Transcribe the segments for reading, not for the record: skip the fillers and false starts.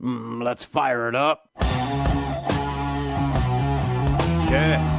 Let's fire it up. Yeah.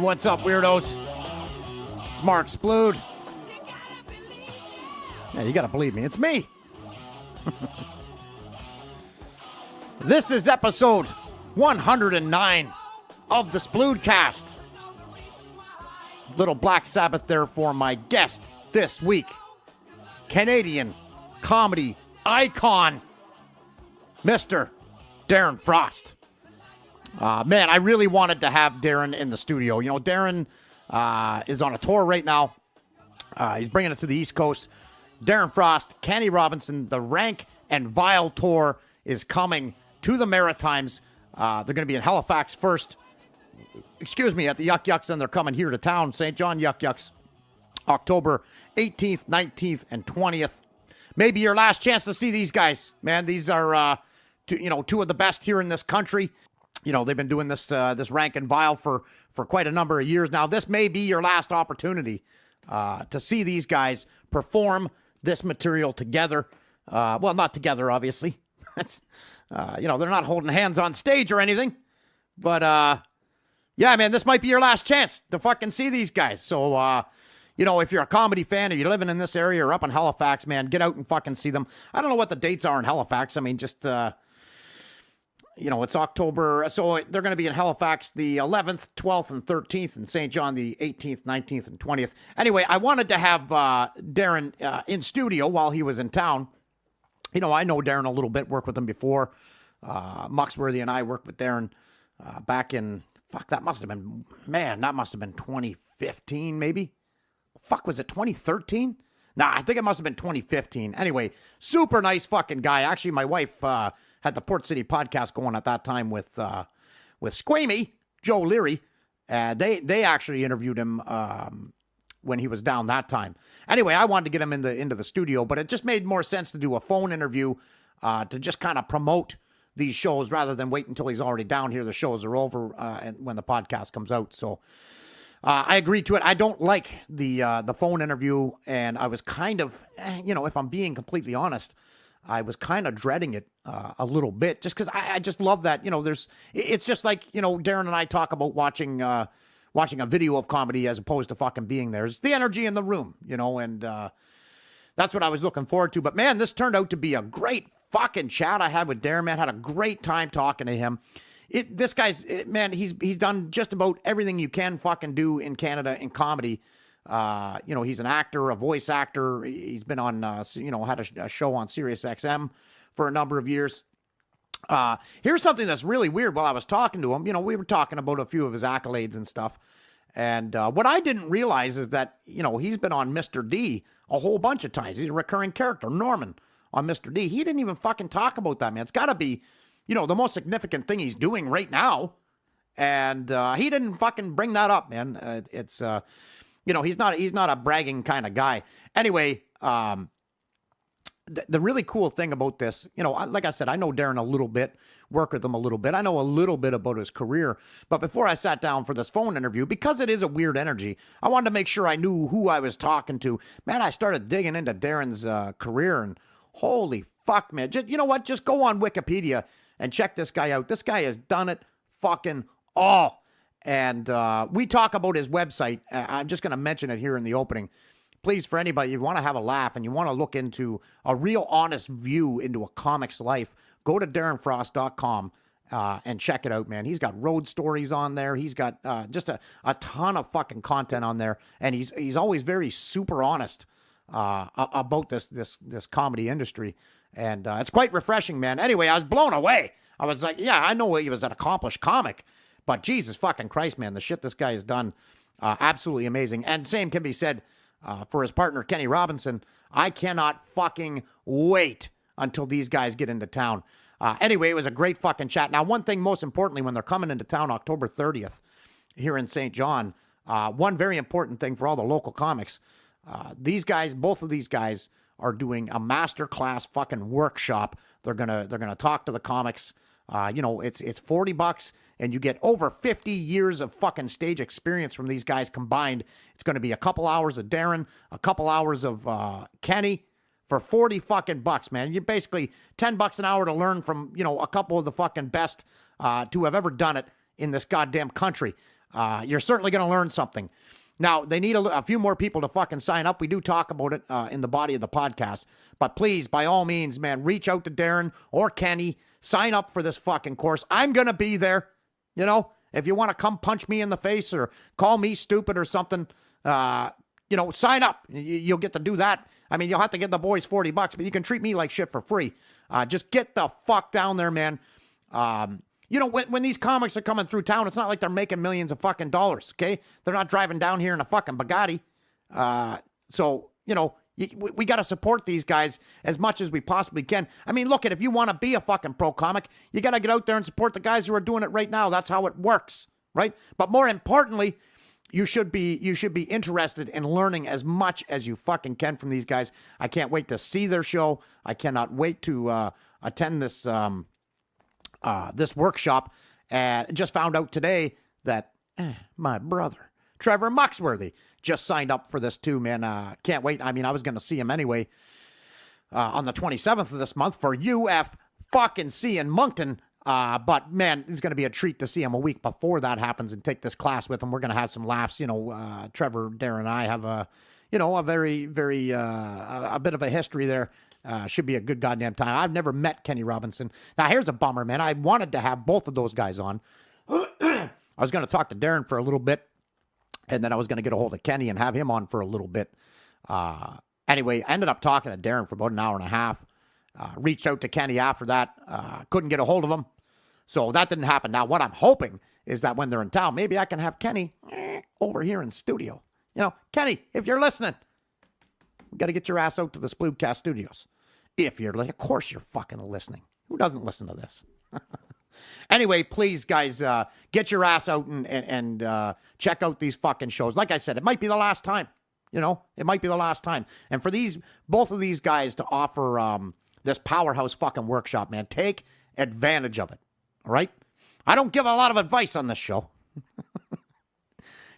What's up, weirdos? It's Mark Splude. Yeah, you gotta believe me. It's me. This is episode 109 of the SPLUDECAST. Little Black Sabbath there for my guest this week. Canadian comedy icon, Mr. Darren Frost. Man, I really wanted to have Darren in the studio. You know, Darren is on a tour right now. He's bringing it to the East Coast. Darren Frost, Kenny Robinson, the Rank and Vile tour is coming to the Maritimes. They're going to be in Halifax first. At the Yuck Yucks, and they're coming here to town, St. John Yuck Yucks, October 18th, 19th, and 20th. Maybe your last chance to see these guys, man. These are, two of the best here in this country. You know, they've been doing this Rank and Vile for quite a number of years now. This may be your last opportunity to see these guys perform this material together. Well, not together, obviously. That's, they're not holding hands on stage or anything. But, yeah, man, this might be your last chance to fucking see these guys. So, if you're a comedy fan or you're living in this area or up in Halifax, man, get out and fucking see them. I don't know what the dates are in Halifax. I mean, just... it's October, so they're going to be in Halifax the 11th, 12th, and 13th, and St. John the 18th, 19th, and 20th. Anyway, I wanted to have Darren in studio while he was in town. You know, I know Darren a little bit, worked with him before. Muxworthy and I worked with Darren back in, that must have been 2015, maybe? Was it 2013? Nah, I think it must have been 2015. Anyway, super nice fucking guy. Actually, my wife... had the Port City podcast going at that time with Squamey, Joe Leary. They actually interviewed him when he was down that time. Anyway, I wanted to get him into the studio, but it just made more sense to do a phone interview to just kind of promote these shows rather than wait until he's already down here. The shows are over and when the podcast comes out. So I agreed to it. I don't like the phone interview, and I was kind of, if I'm being completely honest, I was kind of dreading it a little bit just because I just love that, it's just like, Darren and I talk about watching a video of comedy as opposed to fucking being there. It's the energy in the room, and that's what I was looking forward to. But man, this turned out to be a great fucking chat I had with Darren, man. Had a great time talking to him. This guy's, man, he's done just about everything you can fucking do in Canada in comedy. He's an actor, a voice actor. He's been on, had a show on Sirius XM for a number of years. Here's something that's really weird. While I was talking to him, we were talking about a few of his accolades and stuff. And what I didn't realize is that, he's been on Mr. D a whole bunch of times. He's a recurring character, Norman, on Mr. D. He didn't even fucking talk about that, man. It's got to be, the most significant thing he's doing right now. And he didn't fucking bring that up, man. He's not a bragging kind of guy. Anyway, the really cool thing about this, like I said, I know Darren a little bit, work with him a little bit. I know a little bit about his career. But before I sat down for this phone interview, because it is a weird energy, I wanted to make sure I knew who I was talking to. Man, I started digging into Darren's career, and holy fuck, man. Just go on Wikipedia and check this guy out. This guy has done it fucking all. And we talk about his website. I'm just going to mention it here in the opening. Please, for anybody, you want to have a laugh and you want to look into a real honest view into a comic's life, go to darrenfrost.com and check it out, man. He's got road stories on there. He's got just a ton of fucking content on there. And he's always very super honest about this comedy industry. And it's quite refreshing, man. Anyway, I was blown away. I was like, yeah, I know he was an accomplished comic, but Jesus fucking Christ, man, the shit this guy has done, absolutely amazing. And same can be said for his partner, Kenny Robinson. I cannot fucking wait until these guys get into town. Anyway, it was a great fucking chat. Now, one thing most importantly, when they're coming into town October 30th here in St. John, one very important thing for all the local comics, both of these guys are doing a masterclass fucking workshop. They're gonna talk to the comics. It's $40 and you get over 50 years of fucking stage experience from these guys combined. It's going to be a couple hours of Darren, a couple hours of Kenny for 40 fucking bucks, man. You're basically $10 an hour to learn from, a couple of the fucking best to have ever done it in this goddamn country. You're certainly going to learn something. Now, they need a few more people to fucking sign up. We do talk about it in the body of the podcast. But please, by all means, man, reach out to Darren or Kenny. Sign up for this fucking course. I'm going to be there. If you want to come punch me in the face or call me stupid or something, sign up. You'll get to do that. I mean, you'll have to get the boys $40, but you can treat me like shit for free. Just get the fuck down there, man. When these comics are coming through town, it's not like they're making millions of fucking dollars, okay? They're not driving down here in a fucking Bugatti. We got to support these guys as much as we possibly can. I mean, look, if you want to be a fucking pro comic, you got to get out there and support the guys who are doing it right now. That's how it works, right? But more importantly, you should be interested in learning as much as you fucking can from these guys. I can't wait to see their show. I cannot wait to attend this this workshop. And just found out today that my brother, Trevor Muxworthy, just signed up for this too, man. Can't wait. I mean, I was going to see him anyway on the 27th of this month for UF-fucking-C in Moncton. But, man, it's going to be a treat to see him a week before that happens and take this class with him. We're going to have some laughs. Trevor, Darren, and I have a very, very, a bit of a history there. Should be a good goddamn time. I've never met Kenny Robinson. Now, here's a bummer, man. I wanted to have both of those guys on. I was going to talk to Darren for a little bit, and then I was going to get a hold of Kenny and have him on for a little bit. Anyway, I ended up talking to Darren for about an hour and a half. Reached out to Kenny after that. Couldn't get a hold of him. So that didn't happen. Now, what I'm hoping is that when they're in town, maybe I can have Kenny over here in studio. Kenny, if you're listening, we got to get your ass out to the SPLUDECAST studios. If you're listening, of course you're fucking listening. Who doesn't listen to this? Anyway, please, guys, get your ass out and check out these fucking shows. Like I said, it might be the last time. It might be the last time. And for both of these guys to offer this powerhouse fucking workshop, man, take advantage of it. All right? I don't give a lot of advice on this show.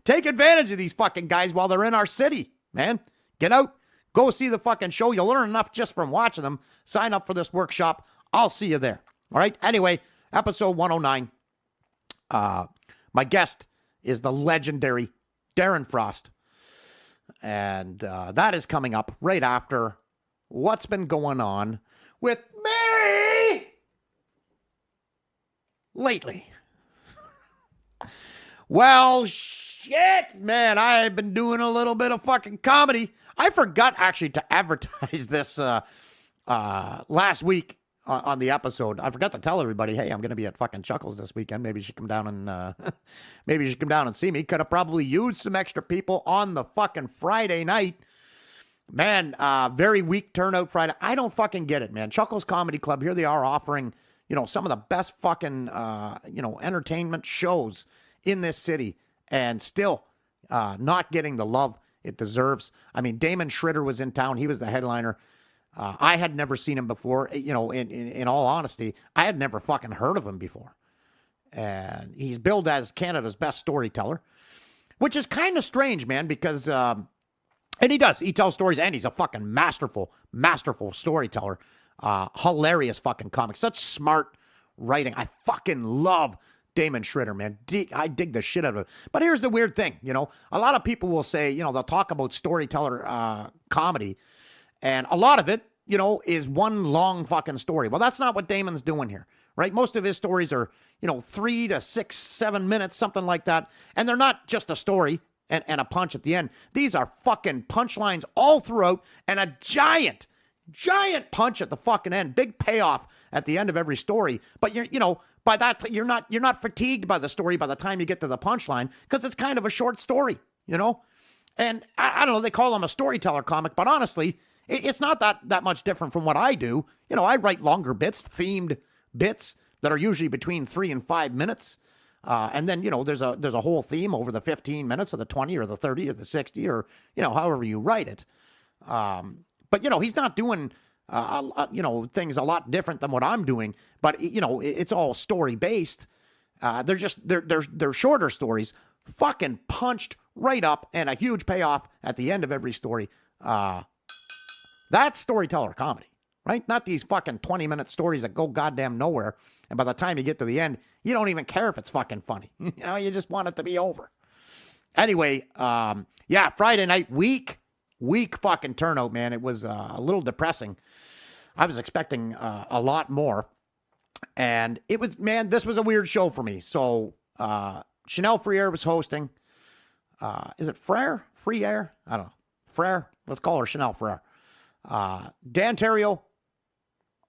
Take advantage of these fucking guys while they're in our city, man. Get out. Go see the fucking show. You'll learn enough just from watching them. Sign up for this workshop. I'll see you there. All right? Anyway, episode 109. My guest is the legendary Darren Frost. And that is coming up right after what's been going on with me. lately? Well, shit, man, I've been doing a little bit of fucking comedy. I forgot actually to advertise this last week on the episode. I forgot to tell everybody, hey, I'm going to be at fucking Chuckles this weekend. Maybe you should come down and maybe you should come down and see me. Could have probably used some extra people on the fucking Friday night. Man, very weak turnout Friday. I don't fucking get it, man. Chuckles Comedy Club, here they are offering, some of the best fucking, entertainment shows in this city, and still not getting the love it deserves. I mean, Damon Schritter was in town. He was the headliner. I had never seen him before. In all honesty, I had never fucking heard of him before. And he's billed as Canada's best storyteller, which is kind of strange, man, because, and he does. He tells stories, and he's a fucking masterful storyteller. Hilarious fucking comic. Such smart writing. I fucking love Damon Schritter, man. I dig the shit out of it. But here's the weird thing, a lot of people will say, they'll talk about storyteller comedy, and a lot of it, is one long fucking story. Well, that's not what Damon's doing here, right? Most of his stories are, 3 to 6, 7 minutes, something like that. And they're not just a story and a punch at the end. These are fucking punchlines all throughout, and a giant punch at the fucking end. Big payoff at the end of every story. But by that, you're not fatigued by the story by the time you get to the punchline, because it's kind of a short story, And I don't know, they call him a storyteller comic, but honestly, it's not that much different from what I do. I write longer bits, themed bits that are usually between 3 and 5 minutes. And then, there's a whole theme over the 15 minutes or the 20 or the 30 or the 60 or, however you write it. But, he's not doing, things a lot different than what I'm doing. But, it's all story-based. They're shorter stories, fucking punched right up, and a huge payoff at the end of every story. That's storyteller comedy, right? Not these fucking 20-minute stories that go goddamn nowhere. And by the time you get to the end, you don't even care if it's fucking funny. You just want it to be over. Anyway, Friday night, weak fucking turnout, man. It was a little depressing. I was expecting a lot more. And it was, man, this was a weird show for me. So Chanel Freire was hosting. Is it Frere? Freire? I don't know. Frere? Let's call her Chanel Freire. Dan Terrio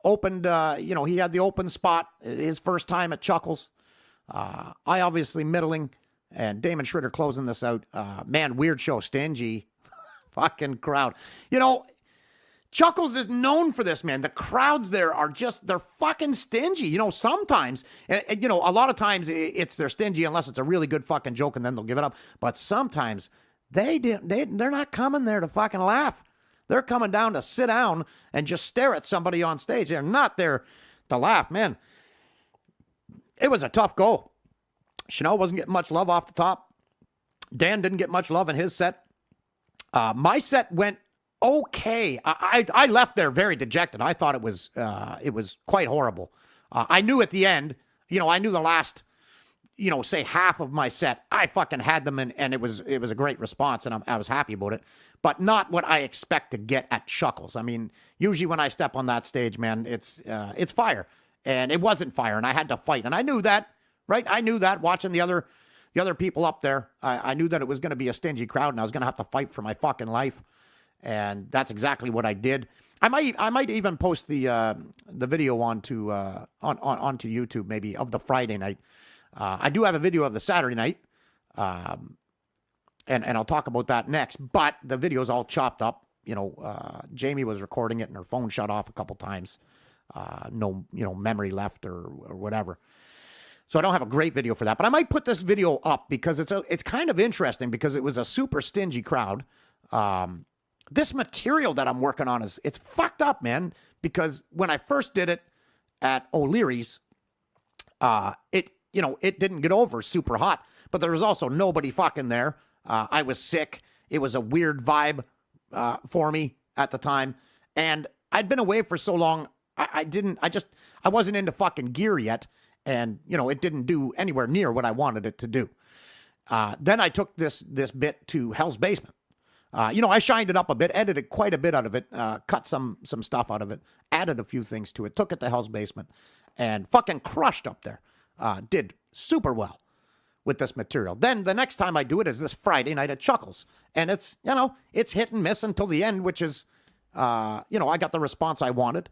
opened, he had the open spot, his first time at Chuckles. I obviously middling, and Damon Schritter closing this out. Man, weird show, stingy fucking crowd. Chuckles is known for this, man. The crowds there are they're fucking stingy. Sometimes, and a lot of times they're stingy unless it's a really good fucking joke, and then they'll give it up. But sometimes they're not coming there to fucking laugh. They're coming down to sit down and just stare at somebody on stage. They're not there to laugh, man. It was a tough go. Chanel wasn't getting much love off the top. Dan didn't get much love in his set. My set went okay. I left there very dejected. I thought it was quite horrible. I knew at the end, I knew the last, say half of my set, I fucking had them, and it was a great response, and I was happy about it, but not what I expect to get at Chuckles. I mean, usually when I step on that stage, man, it's fire, and it wasn't fire, and I had to fight, and I knew that, right? I knew that watching the other people up there. I knew that it was going to be a stingy crowd, and I was going to have to fight for my fucking life. And that's exactly what I did. I might even post the video onto YouTube, maybe, of the Friday night. I do have a video of the Saturday night, and I'll talk about that next. But the video's all chopped up. Jamie was recording it, and her phone shut off a couple times. No, memory left or whatever. So I don't have a great video for that. But I might put this video up because it's kind of interesting, because it was a super stingy crowd. This material that I'm working on it's fucked up, man, because when I first did it at O'Leary's, it didn't get over super hot, but there was also nobody fucking there. I was sick. It was a weird vibe for me at the time, and I'd been away for so long. I wasn't into fucking gear yet, and it didn't do anywhere near what I wanted it to do. Then I took this bit to Hell's Basement. I shined it up a bit, edited quite a bit out of it, cut some stuff out of it, added a few things to it, took it to Hell's Basement, and fucking crushed up there. did super well with this material. Then the next time I do it is this Friday night at Chuckles. And it's, it's hit and miss until the end, which is, I got the response I wanted.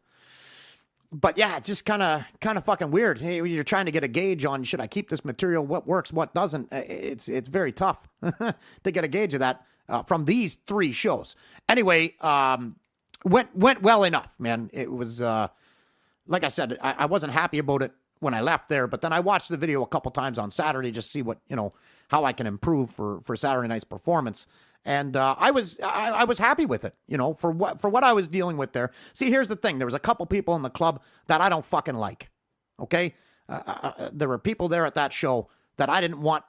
But yeah, it's just kind of fucking weird. Hey, you're trying to get a gauge on, should I keep this material? What works, what doesn't? It's very tough to get a gauge of that from these 3 shows. Anyway, went well enough, man. It was, like I said, I wasn't happy about it when I left there, but then I watched the video a couple times on Saturday just to see what, how I can improve for Saturday night's performance. And I was happy with it, for what I was dealing with there. See, here's the thing. There was a couple people in the club that I don't fucking like, okay? There were people there at that show that I didn't want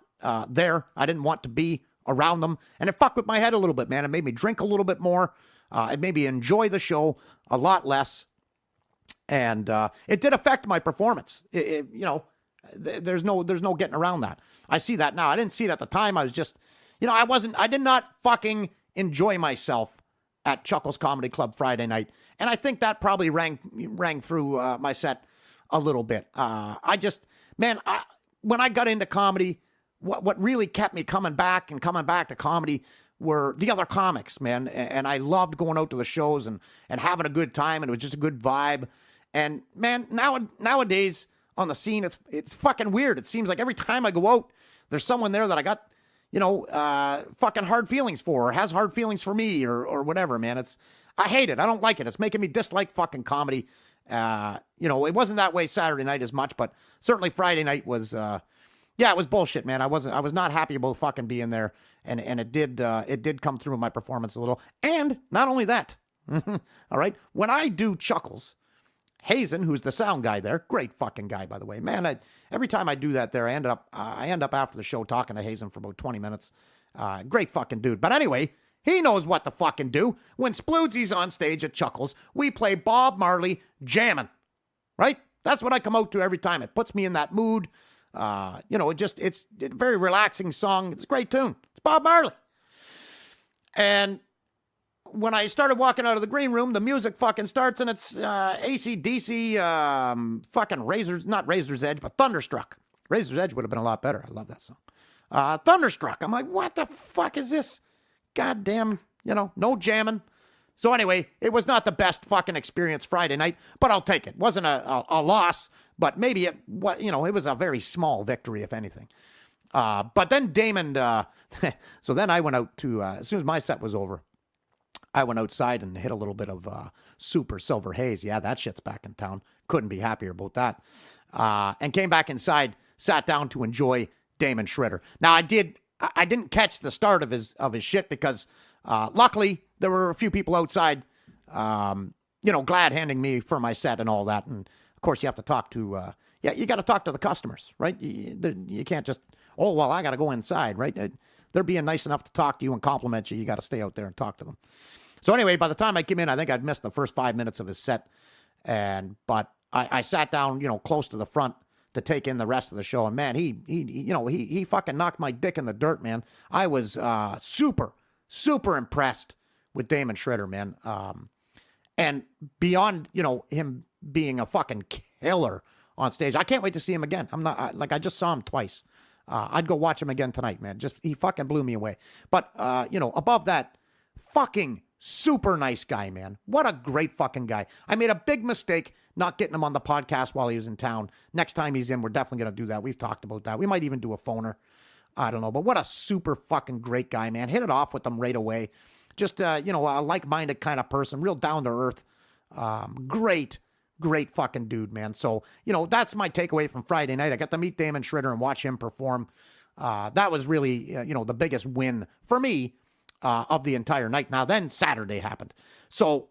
there. I didn't want to be around them. And it fucked with my head a little bit, man. It made me drink a little bit more. It made me enjoy the show a lot less. And it did affect my performance. There's no getting around that. I see that now. I didn't see it at the time. I was just... I did not fucking enjoy myself at Chuckles Comedy Club Friday night. And I think that probably rang through my set a little bit. When I got into comedy, what really kept me coming back to comedy were the other comics, man. And I loved going out to the shows and having a good time. And it was just a good vibe. And man, nowadays on the scene, it's fucking weird. It seems like every time I go out, there's someone there that I got, fucking hard feelings for, or has hard feelings for me, or whatever, man. I hate it. I don't like it. It's making me dislike fucking comedy. It wasn't that way Saturday night as much, but certainly Friday night was, it was bullshit, man. I was not happy about fucking being there, and it did come through in my performance a little. And not only that, all right, when I do Chuckles, Hazen, who's the sound guy there, great fucking guy, by the way, man. Every time I do that there, I end up after the show talking to Hazen for about 20 minutes. Great fucking dude. But anyway, he knows what to fucking do. When Spludesie's on stage at Chuckles, we play Bob Marley Jammin', right? That's what I come out to every time. It puts me in that mood. It's a very relaxing song. It's a great tune. It's Bob Marley. And when I started walking out of the green room, the music fucking starts, and it's AC/DC, fucking not Razor's Edge, but Thunderstruck. Razor's Edge would have been a lot better. I love that song. Thunderstruck. I'm like, what the fuck is this? Goddamn, no jamming. So anyway, it was not the best fucking experience Friday night, but I'll take it. Wasn't a loss, but maybe it was a very small victory, if anything. But then Damon, so then I went out to, as soon as my set was over, I went outside and hit a little bit of Super Silver Haze. Yeah, that shit's back in town. Couldn't be happier about that. And came back inside, sat down to enjoy Damon Shredder. Now, I didn't catch the start of his shit because luckily there were a few people outside, glad handing me for my set and all that. And of course, you have to talk to, you got to talk to the customers, right? You can't just, I got to go inside, right? They're being nice enough to talk to you and compliment you. You got to stay out there and talk to them. So anyway, by the time I came in, I think I'd missed the first 5 minutes of his set. But I sat down, close to the front to take in the rest of the show. And man, he fucking knocked my dick in the dirt, man. I was super, super impressed with Damon Shredder, man. And beyond, him being a fucking killer on stage, I can't wait to see him again. I just saw him twice. I'd go watch him again tonight, man. He fucking blew me away. But, above that, fucking super nice guy, man. What a great fucking guy. I made a big mistake not getting him on the podcast while he was in town. Next time he's in, we're definitely going to do that. We've talked about that. We might even do a phoner. I don't know. But what a super fucking great guy, man. Hit it off with him right away. Just, a like-minded kind of person. Real down to earth. Great fucking dude, man. So, that's my takeaway from Friday night. I got to meet Damon Shredder and watch him perform. That was really, the biggest win for me of the entire night. Now, then Saturday happened. So,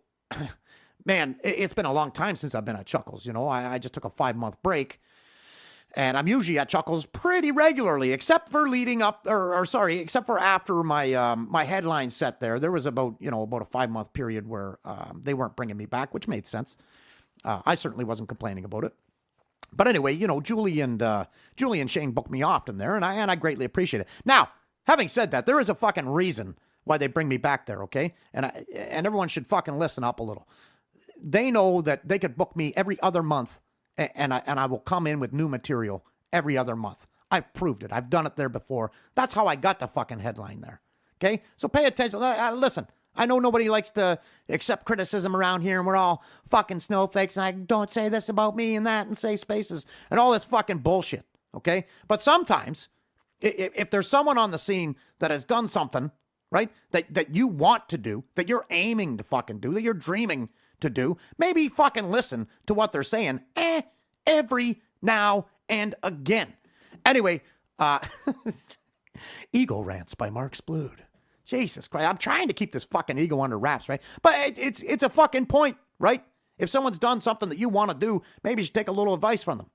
man, it's been a long time since I've been at Chuckles. I just took a 5-month break. And I'm usually at Chuckles pretty regularly, except for except for after my my headline set there. There was about a 5-month period where they weren't bringing me back, which made sense. I certainly wasn't complaining about it. But anyway, Julie and Shane booked me often there, and I greatly appreciate it. Now, having said that, there is a fucking reason why they bring me back there, okay? And everyone should fucking listen up a little. They know that they could book me every other month, and I will come in with new material every other month. I've proved it. I've done it there before. That's how I got the fucking headline there. Okay? So pay attention. Listen, I know nobody likes to accept criticism around here, and we're all fucking snowflakes, and I don't say this about me and that and say spaces and all this fucking bullshit. Okay? But sometimes, if there's someone on the scene that has done something, right, that you want to do, that you're aiming to fucking do, that you're dreaming to do, maybe fucking listen to what they're saying every now and again. Anyway, Ego Rants by Mark Splude. Jesus Christ, I'm trying to keep this fucking ego under wraps, right? But it's a fucking point, right? If someone's done something that you want to do, maybe you should take a little advice from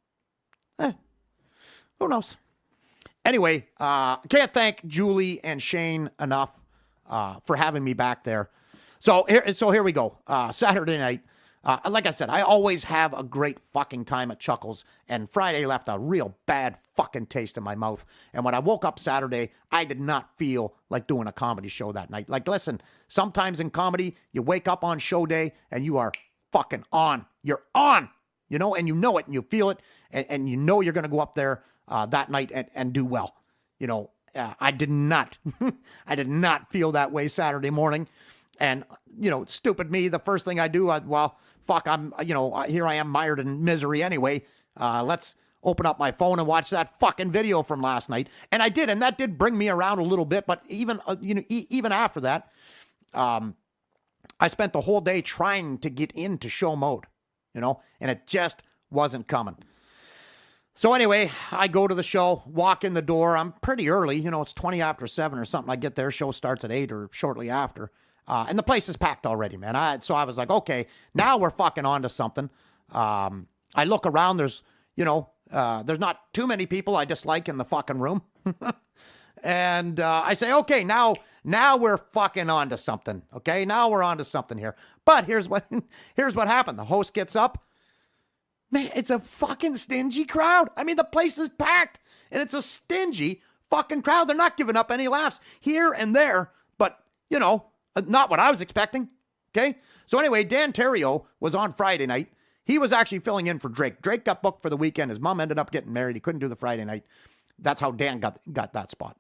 them. Who knows? Anyway, can't thank Julie and Shane enough for having me back there. So here we go. Saturday night. Like I said, I always have a great fucking time at Chuckles, and Friday left a real bad fucking taste in my mouth. And when I woke up Saturday, I did not feel like doing a comedy show that night. Like, listen, sometimes in comedy, you wake up on show day and you are fucking on. You're on, you know, and you know it and you feel it, and you know you're going to go up there that night and do well. You know, I did not, I did not feel that way Saturday morning. And, you know, stupid me, the first thing I do, I'm, here I am mired in misery anyway. Let's open up my phone and watch that fucking video from last night. And I did, and that did bring me around a little bit. But even, even after that, I spent the whole day trying to get into show mode, you know, and it just wasn't coming. So anyway, I go to the show, walk in the door. I'm pretty early, you know, it's 20 after 7 or something. I get there, show starts at 8 or shortly after. And the place is packed already, man. So I was like, okay, now we're fucking on to something. I look around, there's not too many people I dislike in the fucking room. And I say, okay, now we're fucking on to something. Okay, now we're on to something here. But here's what happened. The host gets up. Man, it's a fucking stingy crowd. I mean, the place is packed, and it's a stingy fucking crowd. They're not giving up any laughs here and there, but, you know, not what I was expecting, okay? So anyway, Dan Terrio was on Friday night. He was actually filling in for Drake. Drake got booked for the weekend. His mom ended up getting married. He couldn't do the Friday night. That's how Dan got that spot.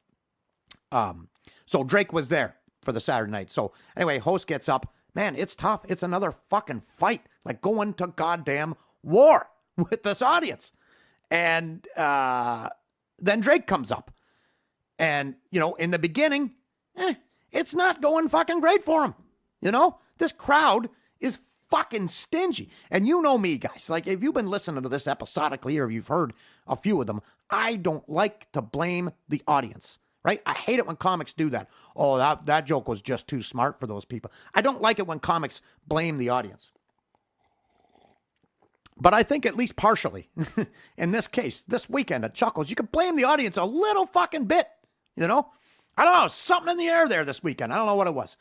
So Drake was there for the Saturday night. So anyway, host gets up. Man, it's tough. It's another fucking fight. Like going to goddamn war with this audience. And then Drake comes up. And, you know, in the beginning, it's not going fucking great for him. You know, this crowd is fucking stingy. And you know me, guys. Like, if you've been listening to this episodically or you've heard a few of them, I don't like to blame the audience, right? I hate it when comics do that. Oh, that joke was just too smart for those people. I don't like it when comics blame the audience. But I think at least partially, in this case, this weekend at Chuckles, you can blame the audience a little fucking bit, you know? I don't know, something in the air there this weekend. I don't know what it was.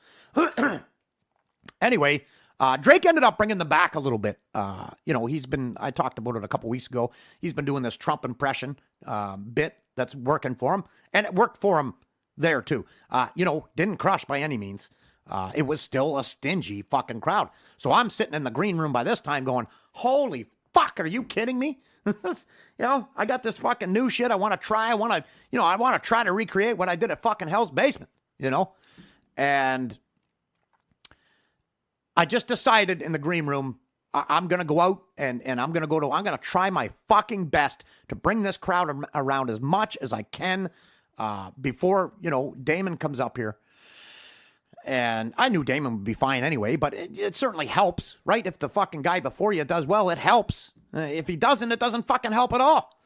Anyway, Drake ended up bringing them back a little bit. You know, I talked about it a couple weeks ago. He's been doing this Trump impression bit that's working for him. And it worked for him there too. You know, didn't crush by any means. It was still a stingy fucking crowd. So I'm sitting in the green room by this time going, holy fuck, are you kidding me? You know, I got this fucking new shit I want to try. I want to try to recreate what I did at fucking Hell's Basement, you know? And I just decided in the green room, I'm going to go out and I'm going to try my fucking best to bring this crowd around as much as I can before, you know, Damon comes up here. And I knew Damon would be fine anyway, but it certainly helps, right? If the fucking guy before you does well, it helps. If he doesn't, it doesn't fucking help at all.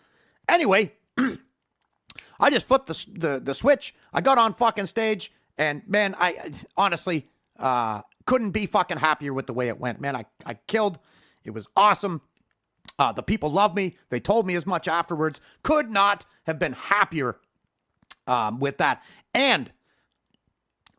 Anyway, I just flipped the switch. I got on fucking stage, and man, I honestly couldn't be fucking happier with the way it went. Man, I killed. It was awesome. The people loved me. They told me as much afterwards. Could not have been happier with that. And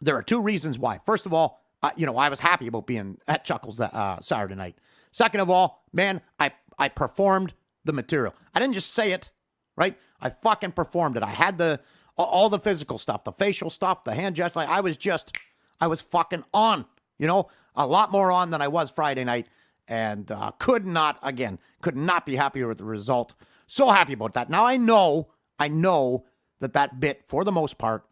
there are two reasons why. First of all, you know, I was happy about being at Chuckles that Saturday night. Second of all, man, I performed the material. I didn't just say it, right? I fucking performed it. I had all the physical stuff, the facial stuff, the hand gesture. I was fucking on, you know, a lot more on than I was Friday night, and could not be happier with the result. So happy about that. Now I know that bit, for the most part,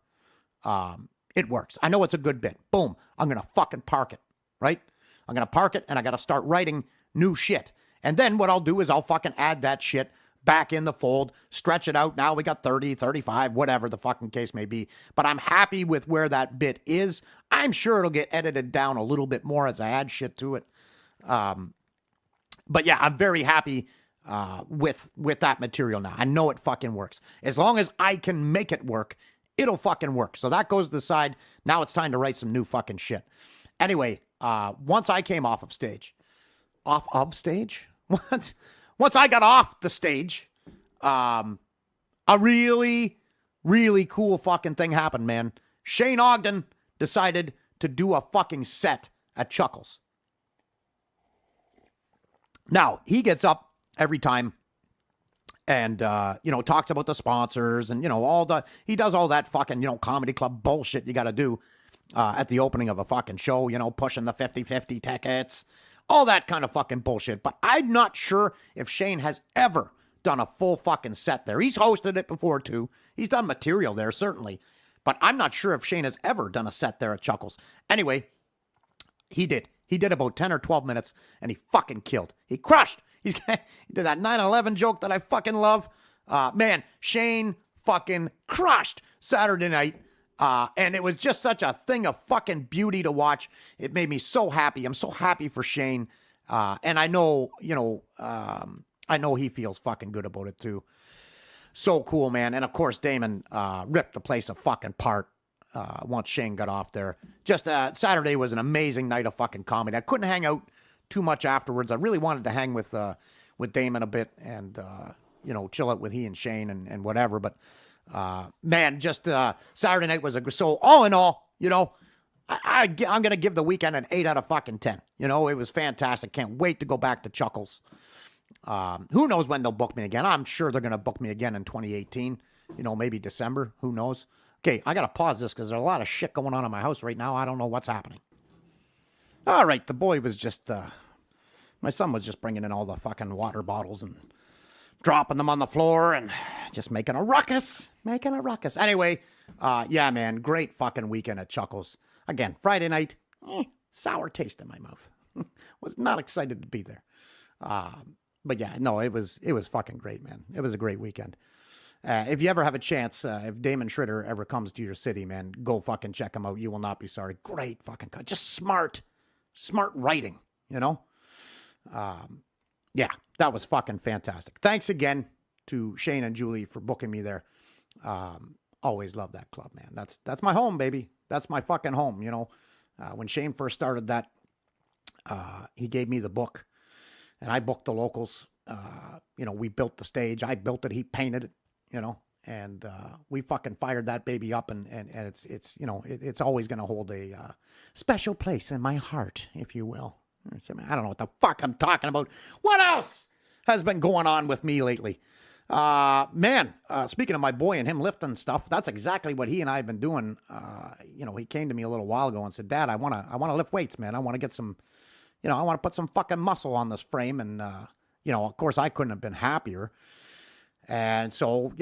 it works. I know it's a good bit. Boom. I'm going to fucking park it, right? I'm going to park it, and I got to start writing new shit. And then what I'll do is I'll fucking add that shit back in the fold, stretch it out. Now we got 30, 35, whatever the fucking case may be. But I'm happy with where that bit is. I'm sure it'll get edited down a little bit more as I add shit to it. But yeah, I'm very happy with that material now. I know it fucking works. As long as I can make it work, it'll fucking work. So that goes to the side. Now it's time to write some new fucking shit. Anyway, once I came off of stage, once I got off the stage, a really, really cool fucking thing happened, man. Shane Ogden decided to do a fucking set at Chuckles. Now, he gets up every time and, talks about the sponsors and, he does all that fucking, comedy club bullshit you got to do at the opening of a fucking show, pushing the 50-50 tickets, all that kind of fucking bullshit. But I'm not sure if Shane has ever done a full fucking set there. He's hosted it before, too. He's done material there, certainly. But I'm not sure if Shane has ever done a set there at Chuckles. Anyway, he did. He did about 10 or 12 minutes, and he fucking killed. He crushed. He did that 9/11 joke that I fucking love. Man, Shane fucking crushed Saturday night. And it was just such a thing of fucking beauty to watch. It made me so happy. I'm so happy for Shane. And I know, I know he feels fucking good about it too. So cool, man. And of course, Damon ripped the place a fucking apart once Shane got off there. Just Saturday was an amazing night of fucking comedy. I couldn't hang out too much afterwards. I really wanted to hang with Damon a bit and, chill out with he and Shane and whatever. But man, just Saturday night was so all in all, I'm going to give the weekend an 8 out of fucking 10. It was fantastic. Can't wait to go back to Chuckles. Who knows when they'll book me again? I'm sure they're going to book me again in 2018, maybe December. Who knows? Okay, I got to pause this because there's a lot of shit going on in my house right now. I don't know what's happening. All right, the boy was just, my son was just bringing in all the fucking water bottles and dropping them on the floor and just making a ruckus. Anyway, yeah, man, great fucking weekend at Chuckles. Again, Friday night, sour taste in my mouth. Was not excited to be there. But yeah, no, it was fucking great, man. It was a great weekend. If you ever have a chance, if Damon Schritter ever comes to your city, man, go fucking check him out. You will not be sorry. Great fucking cut. Just smart writing, Yeah, that was fucking fantastic. Thanks again to Shane and Julie for booking me there. Always love that club, man. That's my home, baby. That's my fucking home, When Shane first started that, he gave me the book, and I booked the locals. We built the stage. I built it. He painted it, and we fucking fired that baby up, and it's always going to hold a special place in my heart, if you will. I don't know what the fuck I'm talking about. What else has been going on with me lately? Man, speaking of my boy and him lifting stuff, that's exactly what he and I have been doing. He came to me a little while ago and said, Dad, I want to lift weights, man. I want to get some, I want to put some fucking muscle on this frame. And, of course I couldn't have been happier. And so,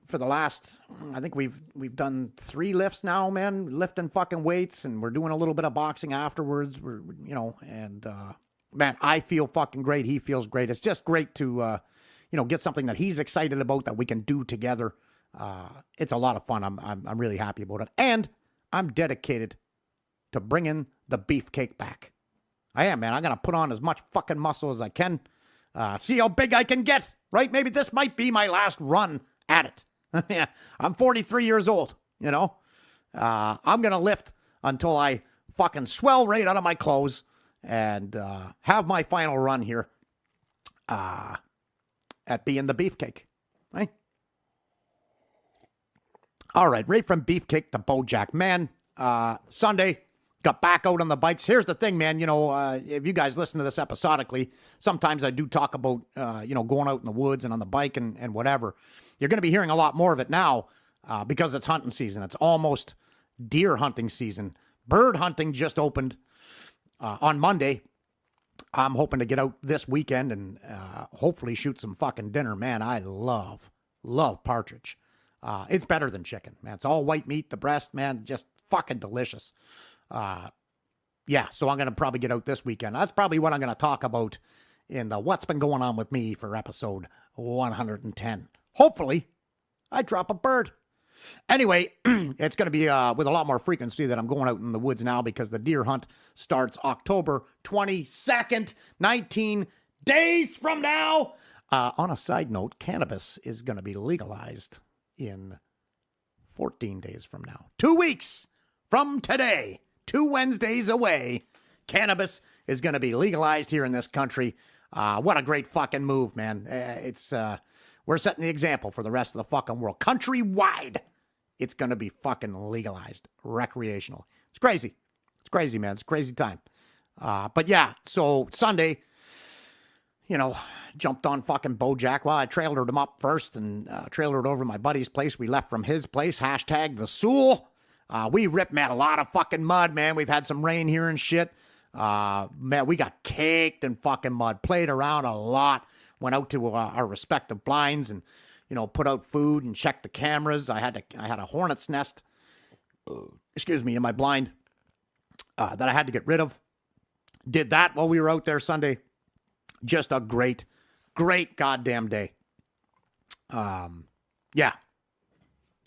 for the last, I think we've done 3 lifts now, man, lifting fucking weights, and we're doing a little bit of boxing afterwards. Man, I feel fucking great. He feels great. It's just great to, get something that he's excited about that we can do together. It's a lot of fun. I'm really happy about it. And I'm dedicated to bringing the beefcake back. I am, man. I'm going to put on as much fucking muscle as I can. See how big I can get, right? Maybe this might be my last run at it. Yeah, I'm 43 years old, I'm going to lift until I fucking swell right out of my clothes and have my final run here at being the beefcake, right? All right, right from beefcake to Bojack. Man, Sunday, got back out on the bikes. Here's the thing, man. If you guys listen to this episodically, sometimes I do talk about, going out in the woods and on the bike and whatever. You're going to be hearing a lot more of it now because it's hunting season. It's almost deer hunting season. Bird hunting just opened on Monday. I'm hoping to get out this weekend and hopefully shoot some fucking dinner. Man, I love partridge. It's better than chicken, man. It's all white meat, the breast, man, just fucking delicious. Yeah, so I'm going to probably get out this weekend. That's probably what I'm going to talk about in the What's Been Going On With Me for episode 110. Hopefully, I drop a bird. Anyway, it's going to be with a lot more frequency that I'm going out in the woods now because the deer hunt starts October 22nd, 19 days from now. On a side note, cannabis is going to be legalized in 14 days from now. 2 weeks from today, 2 Wednesdays away, cannabis is going to be legalized here in this country. What a great fucking move, man. We're setting the example for the rest of the fucking world. Countrywide, it's going to be fucking legalized, recreational. It's crazy. It's crazy, man. It's a crazy time. But yeah, so Sunday, jumped on fucking Bojack. Well, I trailered him up first and trailered over to my buddy's place. We left from his place, hashtag the Soul. We ripped, man, a lot of fucking mud, man. We've had some rain here and shit. Man, we got caked in fucking mud, played around a lot. Went out to our respective blinds and, put out food and checked the cameras. I had a hornet's nest, in my blind that I had to get rid of. Did that while we were out there Sunday. Just a great goddamn day. Yeah.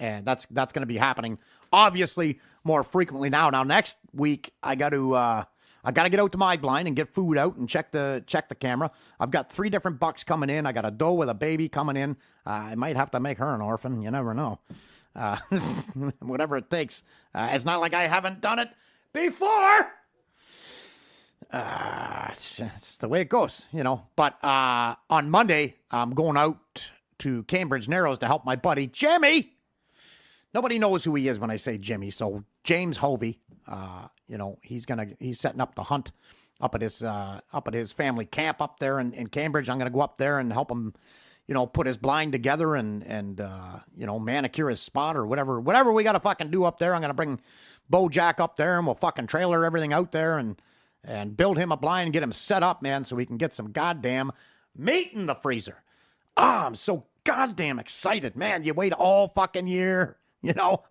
And that's going to be happening, obviously, more frequently now. Now, next week, I got to get out to my blind and get food out and check the camera. I've got 3 different bucks coming in. I got a doe with a baby coming in. I might have to make her an orphan. You never know. Whatever it takes. It's not like I haven't done it before. It's the way it goes, But on Monday, I'm going out to Cambridge Narrows to help my buddy Jimmy. Nobody knows who he is when I say Jimmy. So James Hovey. He's setting up the hunt up at his family camp up there in Cambridge. I'm gonna go up there and help him, put his blind together and manicure his spot or whatever we gotta fucking do up there. I'm gonna bring Bojack up there and we'll fucking trailer everything out there and build him a blind and get him set up, man, so we can get some goddamn meat in the freezer. I'm so goddamn excited, man. You wait all fucking year,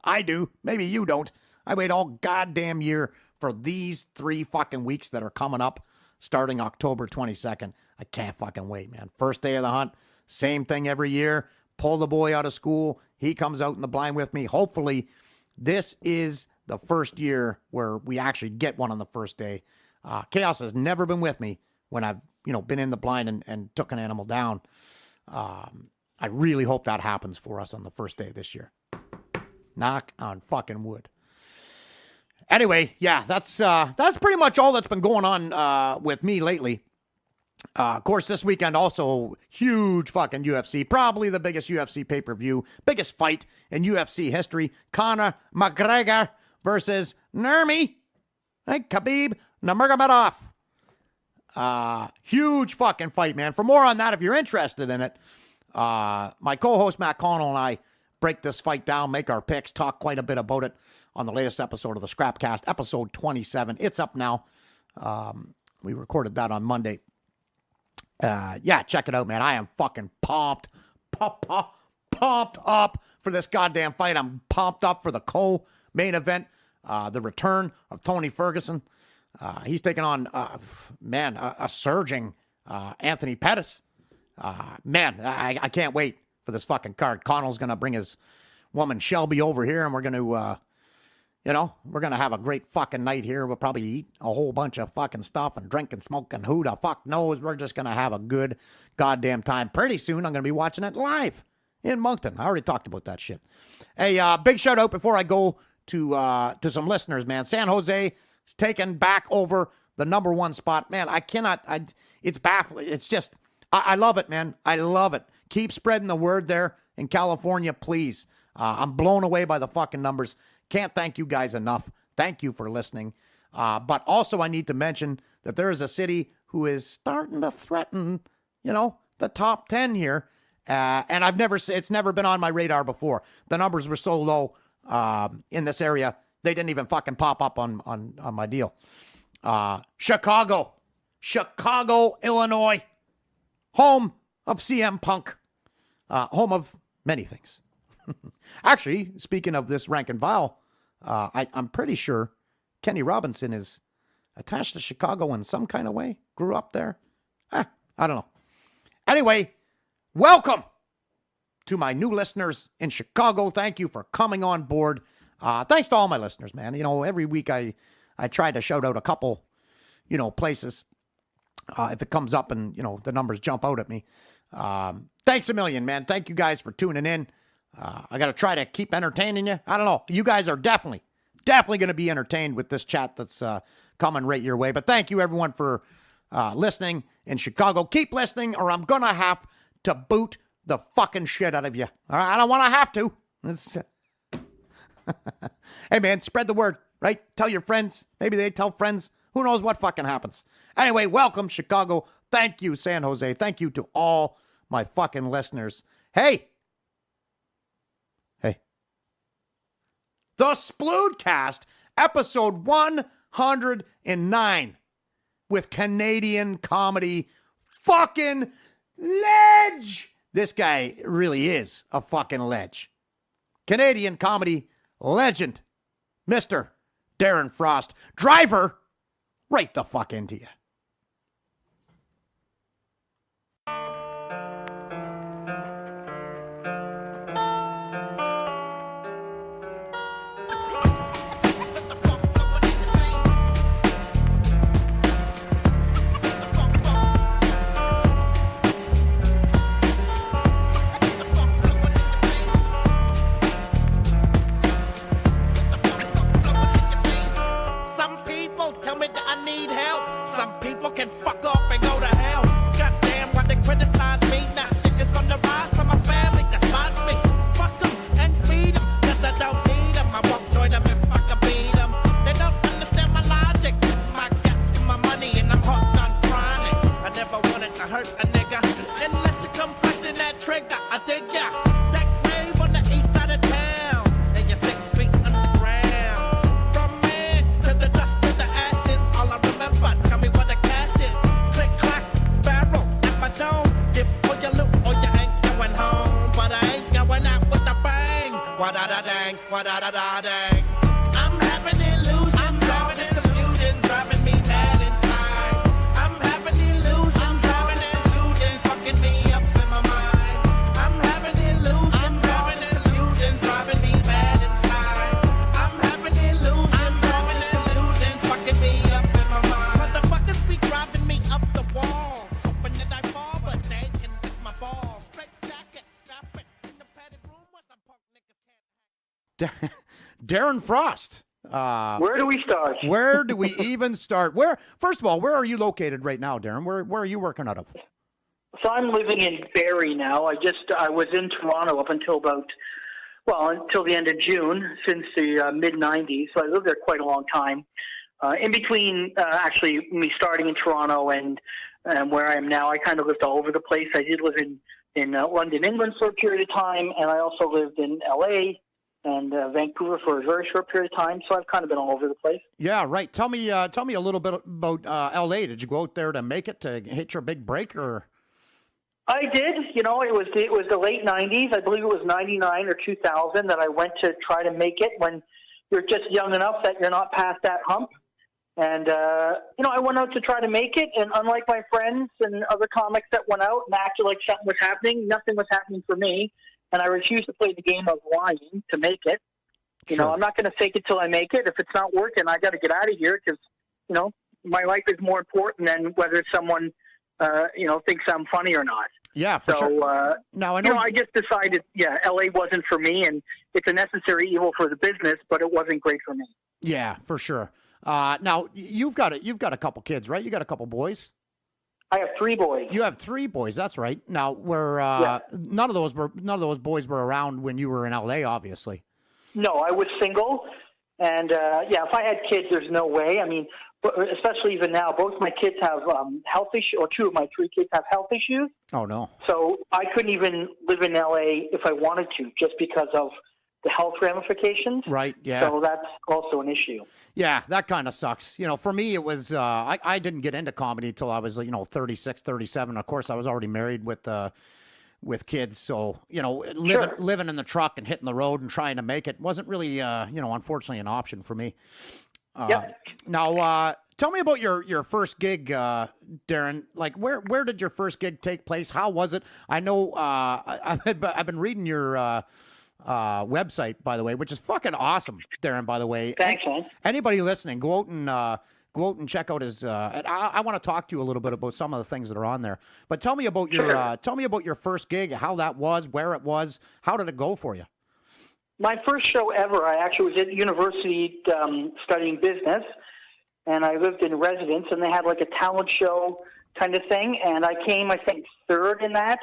I do. Maybe you don't. I wait all goddamn year for these 3 fucking weeks that are coming up starting October 22nd. I can't fucking wait, man. First day of the hunt, same thing every year. Pull the boy out of school. He comes out in the blind with me. Hopefully, this is the first year where we actually get one on the first day. Chaos has never been with me when I've, been in the blind and took an animal down. I really hope that happens for us on the first day this year. Knock on fucking wood. Anyway, yeah, that's pretty much all that's been going on with me lately. Of course, this weekend also huge fucking UFC, probably the biggest UFC pay-per-view, biggest fight in UFC history. Conor McGregor versus Khabib Nurmagomedov. Huge fucking fight, man. For more on that, if you're interested in it, my co-host Matt Connell and I break this fight down, make our picks, talk quite a bit about it on the latest episode of the Scrapcast, episode 27. It's up now. We recorded that on Monday. Yeah, check it out, man. I am fucking pumped up for this goddamn fight. I'm pumped up for the co-main event, the return of Tony Ferguson. He's taking on, a surging Anthony Pettis. Man, I can't wait for this fucking card. Connell's going to bring his woman Shelby over here, and we're going to, we're going to have a great fucking night here. We'll probably eat a whole bunch of fucking stuff and drink and smoke, and who the fuck knows? We're just going to have a good goddamn time. Pretty soon, I'm going to be watching it live in Moncton. I already talked about that shit. Hey, big shout out before I go to some listeners, man. San Jose is taking back over the number 1 spot. Man, it's baffling. It's just, I love it, man. I love it. Keep spreading the word there in California, please. I'm blown away by the fucking numbers. Can't thank you guys enough. Thank you for listening. But also I need to mention that there is a city who is starting to threaten, the top 10 here. And it's never been on my radar before. The numbers were so low in this area, they didn't even fucking pop up on my deal. Chicago. Chicago, Illinois, home of CM Punk, home of many things. Actually, speaking of this rank and file, I'm pretty sure Kenny Robinson is attached to Chicago in some kind of way. Grew up there. I don't know. Anyway, welcome to my new listeners in Chicago. Thank you for coming on board. Thanks to all my listeners, man. You know, every week I try to shout out a couple, places. If it comes up and, the numbers jump out at me. Thanks a million, man. Thank you guys for tuning in. I got to try to keep entertaining you. I don't know. You guys are definitely going to be entertained with this chat that's coming right your way. But thank you, everyone, for listening in Chicago. Keep listening or I'm going to have to boot the fucking shit out of you. All right? I don't want to have to. Hey, man, spread the word, right? Tell your friends. Maybe they tell friends. Who knows what fucking happens. Anyway, welcome, Chicago. Thank you, San Jose. Thank you to all my fucking listeners. Hey. The SPLUDECAST, episode 109, with Canadian comedy fucking ledge. This guy really is a fucking ledge. Canadian comedy legend, Mr. Darren Frost. Driver, right the fuck into you. Can fuck off and go to hell. Goddamn, why they criticize me? That shit is on the rise, so my family despise me. Fuck them and feed them, cause I don't need them. I won't join them if I can beat them. They don't understand my logic. I got to my money and I'm hooked on chronic. I never wanted to hurt a nigga unless it come flexing that trigger. I dig ya. That grave on the east side of town, and you're 6 feet underground. From man to the dust to the ashes, all I remember. Tell me what the Wa-da-da-dang, wa-da-da-da-dang. I'm having illusions, all this confusion driving me mad inside. I'm having illusions, all this confusion fucking me up in my mind. I'm having illusions, all this confusion driving me mad inside. I'm having illusions, all this confusion fucking me up in my mind. Motherfuckers be driving me up the walls, hoping that I fall, but they can lick my balls. Straight jacket, snap it in the padded room where some punk niggas can't. Darren Frost. Where do we start? Where do we even start? First of all, where are you located right now, Darren? Where are you working out of? So I'm living in Barrie now. I was in Toronto up until until the end of June, since the mid-90s. So I lived there quite a long time. In between, actually, me starting in Toronto and where I am now, I kind of lived all over the place. I did live in London, England for a period of time, and I also lived in L.A., and Vancouver for a very short period of time, so I've kind of been all over the place. Yeah, right. Tell me a little bit about L.A. Did you go out there to make it, to hit your big break, or? I did. It was the late 90s. I believe it was 99 or 2000 that I went to try to make it when you're just young enough that you're not past that hump. And, I went out to try to make it, and unlike my friends and other comics that went out and acted like something was happening, nothing was happening for me. And I refuse to play the game of lying to make it. Sure. I'm not going to fake it till I make it. If it's not working, I got to get out of here because, my life is more important than whether someone, thinks I'm funny or not. Yeah, for sure. Now, I just decided, LA wasn't for me, and it's a necessary evil for the business, but it wasn't great for me. Yeah, for sure. Now, you've got a couple kids, right? You got a couple boys? I have 3 boys. You have 3 boys. That's right. Now, none of those boys were around when you were in LA, obviously. No, I was single, and if I had kids, there's no way. I mean, especially even now, both my kids have health issues, or 2 of my 3 kids have health issues. Oh no! So I couldn't even live in LA if I wanted to, just because of the health ramifications. Right, yeah. So that's also an issue. Yeah, that kind of sucks. For me, it was, I didn't get into comedy until I was, 36, 37. Of course, I was already married with kids. So, living in the truck and hitting the road and trying to make it wasn't really, unfortunately an option for me. Now, tell me about your first gig, Darren. Like, where did your first gig take place? How was it? I know, I've been reading your, website, by the way, which is fucking awesome, Darren, by the way. Thanks, man. Anybody listening, go out and check out his, and I want to talk to you a little bit about some of the things that are on there, but tell me about your first gig, how that was, where it was, how did it go for you? My first show ever, I actually was at university studying business, and I lived in residence, and they had like a talent show kind of thing, and I came, I think, third in that.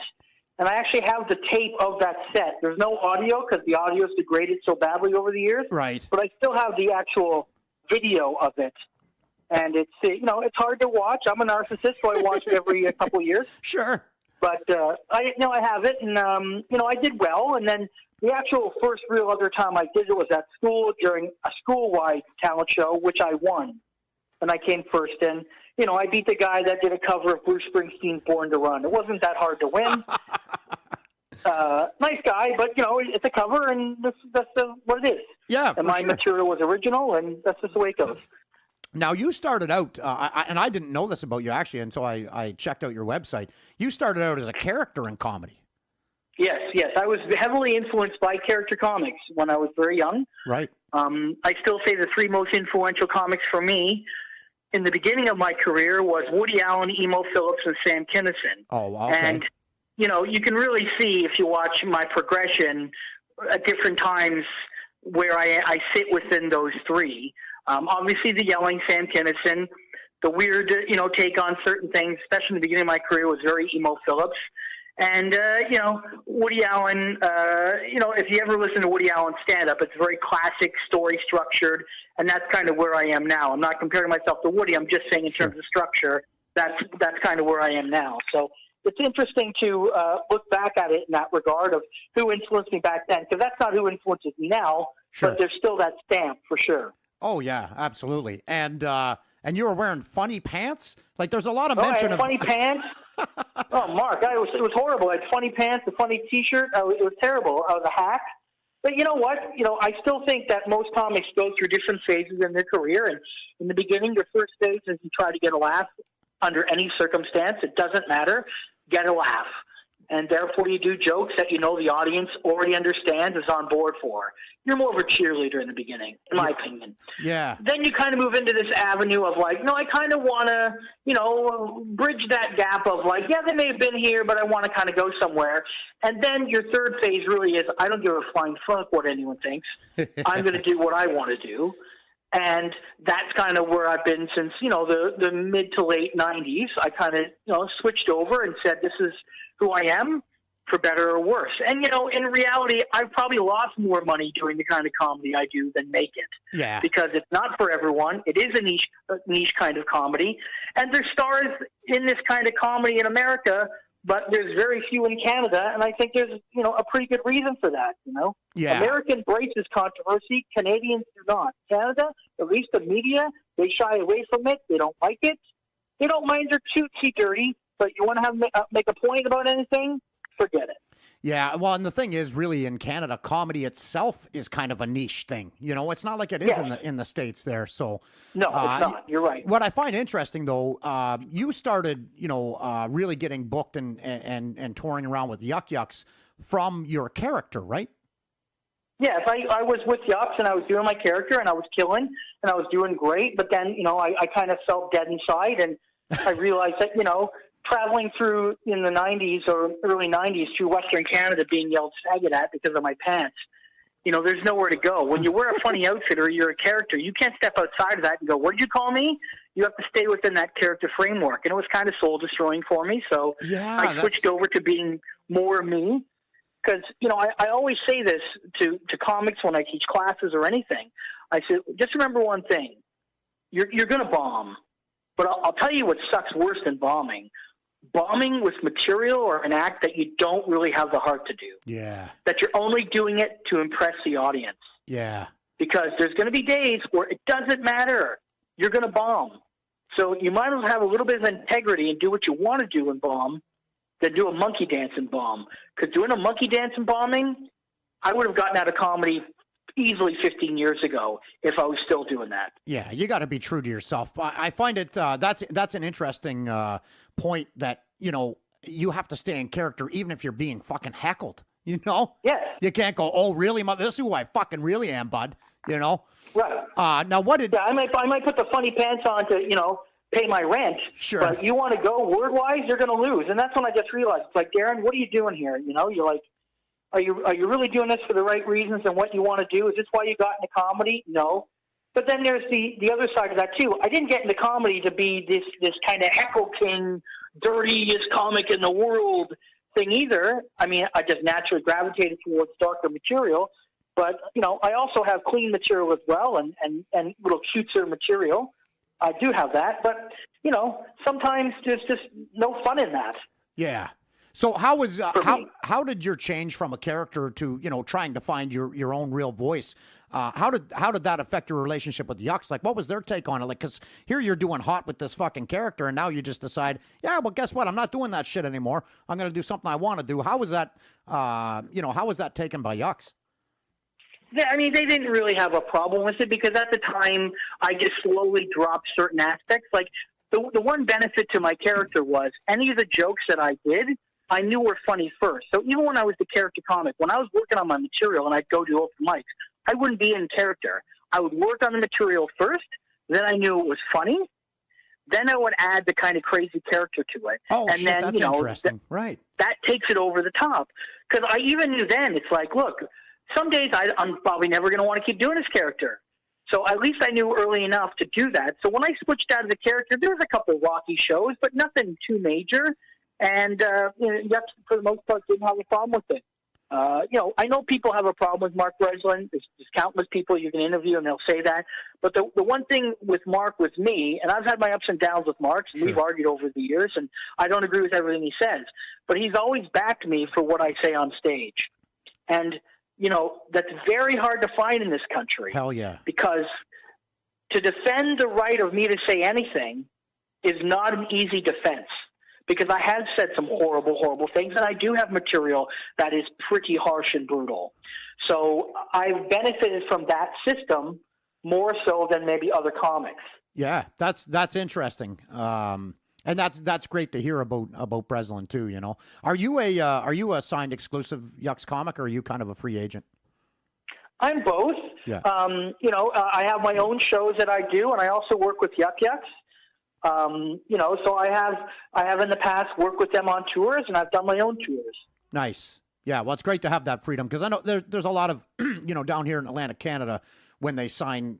And I actually have the tape of that set. There's no audio because the audio's degraded so badly over the years. Right. But I still have the actual video of it. And it's, it's hard to watch. I'm a narcissist, so I watch it every couple of years. Sure. But I have it, and I did well. And then the actual first real other time I did it was at school during a school-wide talent show, which I won. And I came first, and I beat the guy that did a cover of Bruce Springsteen's "Born to Run." It wasn't that hard to win. Nice guy, but it's a cover, and that's what it is. Yeah, and my material was original, and that's just the way it goes. Now, you started out, and I didn't know this about you actually until I checked out your website. You started out as a character in comedy. Yes. I was heavily influenced by character comics when I was very young. Right. I still say the three most influential comics for me in the beginning of my career was Woody Allen, Emo Phillips, and Sam Kinison. Oh, okay. And, you can really see if you watch my progression at different times where I sit within those three. Obviously, the yelling Sam Kinison, the weird, take on certain things, especially in the beginning of my career, was very Emo Phillips. And, Woody Allen, if you ever listen to Woody Allen stand-up, it's very classic, story structured, and that's kind of where I am now. I'm not comparing myself to Woody. I'm just saying in terms of structure, that's kind of where I am now. So it's interesting to look back at it in that regard of who influenced me back then, because that's not who influences me now, but there's still that stamp for sure. Oh, yeah, absolutely. And you were wearing funny pants? Like, there's a lot of mention of funny pants. Oh, Mark, it was horrible. I had funny pants, a funny T-shirt. It was terrible. I was a hack. But you know what? I still think that most comics go through different phases in their career. And in the beginning, your first phase is you try to get a laugh under any circumstance. It doesn't matter. Get a laugh. And therefore, you do jokes that the audience already understands, is on board for. You're more of a cheerleader in the beginning, in my opinion. Yeah. Then you kind of move into this avenue of like, no, I kind of want to, bridge that gap of like, yeah, they may have been here, but I want to kind of go somewhere. And then your third phase really is, I don't give a flying fuck what anyone thinks. I'm going to do what I want to do. And that's kind of where I've been since, the mid to late 90s. I kind of, switched over and said, this is who I am, for better or worse. And, in reality, I've probably lost more money doing the kind of comedy I do than make it. Yeah. Because it's not for everyone. It is a niche kind of comedy. And there's stars in this kind of comedy in America, but there's very few in Canada. And I think there's, a pretty good reason for that, Yeah. America embraces controversy. Canadians do not. Canada, at least the media, they shy away from it. They don't like it. They don't mind their cutesy dirty. But you want to make a point about anything, forget it. Yeah, well, and the thing is, really, in Canada, comedy itself is kind of a niche thing. It's not like it is in the States there. So no, it's not. You're right. What I find interesting, though, you started, really getting booked and touring around with Yuck Yucks from your character, right? Yes, I was with Yucks, and I was doing my character, and I was killing, and I was doing great. But then, I kind of felt dead inside, and I realized that, traveling through in the 90s or early 90s through Western Canada being yelled faggot at because of my pants, there's nowhere to go. When you wear a funny outfit or you're a character, you can't step outside of that and go, what did you call me? You have to stay within that character framework. And it was kind of soul destroying for me. So I switched over to being more me. Because, I always say this to comics when I teach classes or anything. I say, just remember one thing. You're going to bomb. But I'll tell you what sucks worse than bombing. bombing with material or an act that you don't really have the heart to do. Yeah. That you're only doing it to impress the audience. Yeah. Because there's going to be days where it doesn't matter. You're going to bomb. So you might as well have a little bit of integrity and do what you want to do and bomb than do a monkey dance and bomb. Because doing a monkey dance and bombing, I would have gotten out of comedy easily 15 years ago if I was still doing that. Yeah, you got to be true to yourself. I find it that's an interesting point that, you know, you have to stay in character even if you're being fucking heckled, you know? Yes. You can't go, oh, really? This is who I fucking really am, bud, you know? Right. Now, what did... Yeah, I might put the funny pants on to, you know, pay my rent. Sure. But you want to go word-wise, you're going to lose. And that's when I just realized, it's like, Darren, what are you doing here? You know, you're like, are you really doing this for the right reasons and what you want to do? Is this why you got into comedy? No. But then there's the other side of that, too. I didn't get into comedy to be this kind of heckle king, dirtiest comic in the world thing either. I mean, I just naturally gravitated towards darker material. But, you know, I also have clean material as well and little cutesy material. I do have that. But, you know, sometimes there's just no fun in that. Yeah. So how did your change from a character to, you know, trying to find your own real voice? How did that affect your relationship with Yucks? Like, what was their take on it? Like, because here you're doing hot with this fucking character, and now you just decide, yeah, well, guess what? I'm not doing that shit anymore. I'm going to do something I want to do. How was that? How was that taken by Yucks? I mean, they didn't really have a problem with it because at the time I just slowly dropped certain aspects. Like the one benefit to my character was any of the jokes that I did, I knew were funny first. So even when I was the character comic, when I was working on my material and I'd go to open mics, I wouldn't be in character. I would work on the material first, then I knew it was funny, then I would add the kind of crazy character to it. Oh, and shit, then, that's interesting. Right. That takes it over the top. Because I even knew then, it's like, look, some days I'm probably never going to want to keep doing this character. So at least I knew early enough to do that. So when I switched out of the character, there was a couple of Rocky shows, but nothing too major. And Yucks, for the most part, didn't have a problem with it. I know people have a problem with Mark Breslin. There's countless people you can interview, and they'll say that. But the one thing with Mark, with me, and I've had my ups and downs with Mark, and we've argued over the years, and I don't agree with everything he says. But he's always backed me for what I say on stage. And, you know, that's very hard to find in this country. Hell yeah. Because to defend the right of me to say anything is not an easy defense. Because I have said some horrible, horrible things, and I do have material that is pretty harsh and brutal. So I've benefited from that system more so than maybe other comics. Yeah, that's interesting, and that's great to hear about Breslin too. You know, are you a signed exclusive Yucks comic, or are you kind of a free agent? I'm both. Yeah. I have my own shows that I do, and I also work with Yucks. So I have in the past worked with them on tours, and I've done my own tours. Nice. Yeah, well, it's great to have that freedom because I know there's a lot of, down here in Atlantic, Canada, when they sign,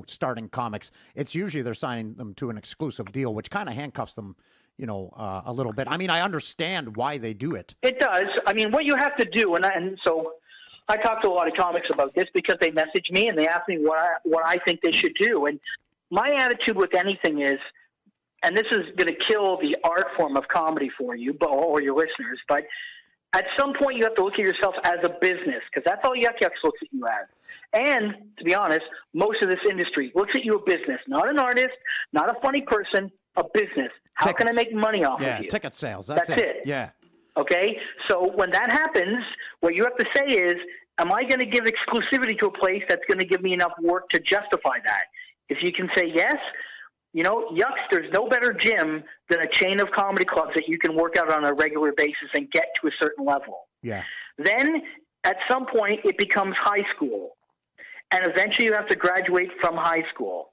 starting comics, it's usually they're signing them to an exclusive deal, which kind of handcuffs them, a little bit. I mean, I understand why they do it. It does. I mean, what you have to do, and so I talk to a lot of comics about this because they message me and they ask me what I think they should do. And my attitude with anything is, and this is going to kill the art form of comedy for you or your listeners, but at some point you have to look at yourself as a business because that's all Yucks looks at you as. And to be honest, most of this industry looks at you a business, not an artist, not a funny person, a business. How can I make money off of you? Yeah, ticket sales. That's it. Yeah. Okay? So when that happens, what you have to say is, am I going to give exclusivity to a place that's going to give me enough work to justify that? If you can say yes, Yucks, there's no better gym than a chain of comedy clubs that you can work out on a regular basis and get to a certain level. Yeah. Then at some point it becomes high school. And eventually you have to graduate from high school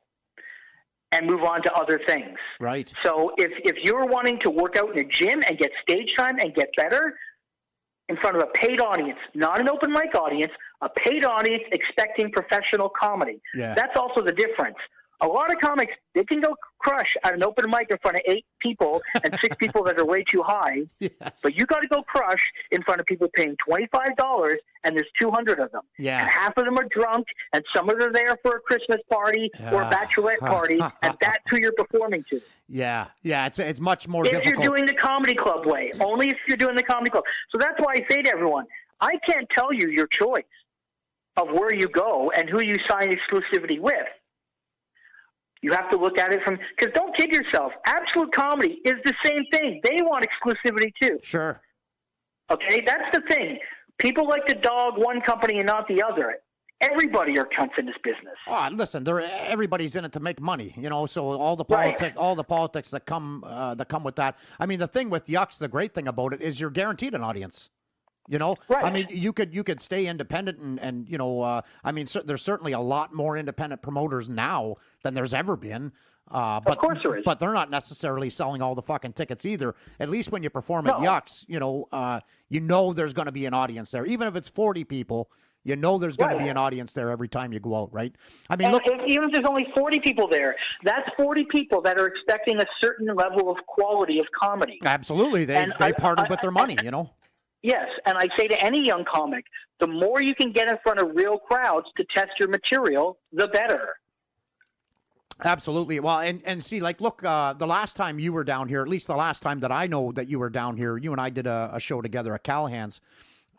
and move on to other things. Right. So if you're wanting to work out in a gym and get stage time and get better in front of a paid audience, not an open mic audience, a paid audience expecting professional comedy. Yeah. That's also the difference. A lot of comics, they can go crush at an open mic in front of 8 people and 6 people that are way too high. Yes. But you got to go crush in front of people paying $25, and there's 200 of them. Yeah. And half of them are drunk, and some of them are there for a Christmas party or a bachelorette party, and that's who you're performing to. Yeah. It's much more if difficult. You're doing the comedy club way, only if you're doing the comedy club. So that's why I say to everyone, I can't tell you your choice of where you go and who you sign exclusivity with. You have to look at it from, because don't kid yourself, Absolute Comedy is the same thing. They want exclusivity too. Sure. Okay, that's the thing. People like to dog one company and not the other. Everybody are cunts in this business. Oh, listen, everybody's in it to make money, so all the politics that come with that. I mean, the thing with Yucks, the great thing about it is you're guaranteed an audience. Right. I mean, you could stay independent and I mean, there's certainly a lot more independent promoters now than there's ever been. But, of course there is. But they're not necessarily selling all the fucking tickets either. At least when you perform at Yucks, there's going to be an audience there. Even if it's 40 people, there's going to be an audience there every time you go out, right? I mean, look, even if there's only 40 people there, that's 40 people that are expecting a certain level of quality of comedy. Absolutely. They parted with their money, Yes, and I say to any young comic, the more you can get in front of real crowds to test your material, the better. Absolutely. Well, and see, like, look, the last time you were down here, at least the last time that I know that you were down here, you and I did a show together at Callahan's.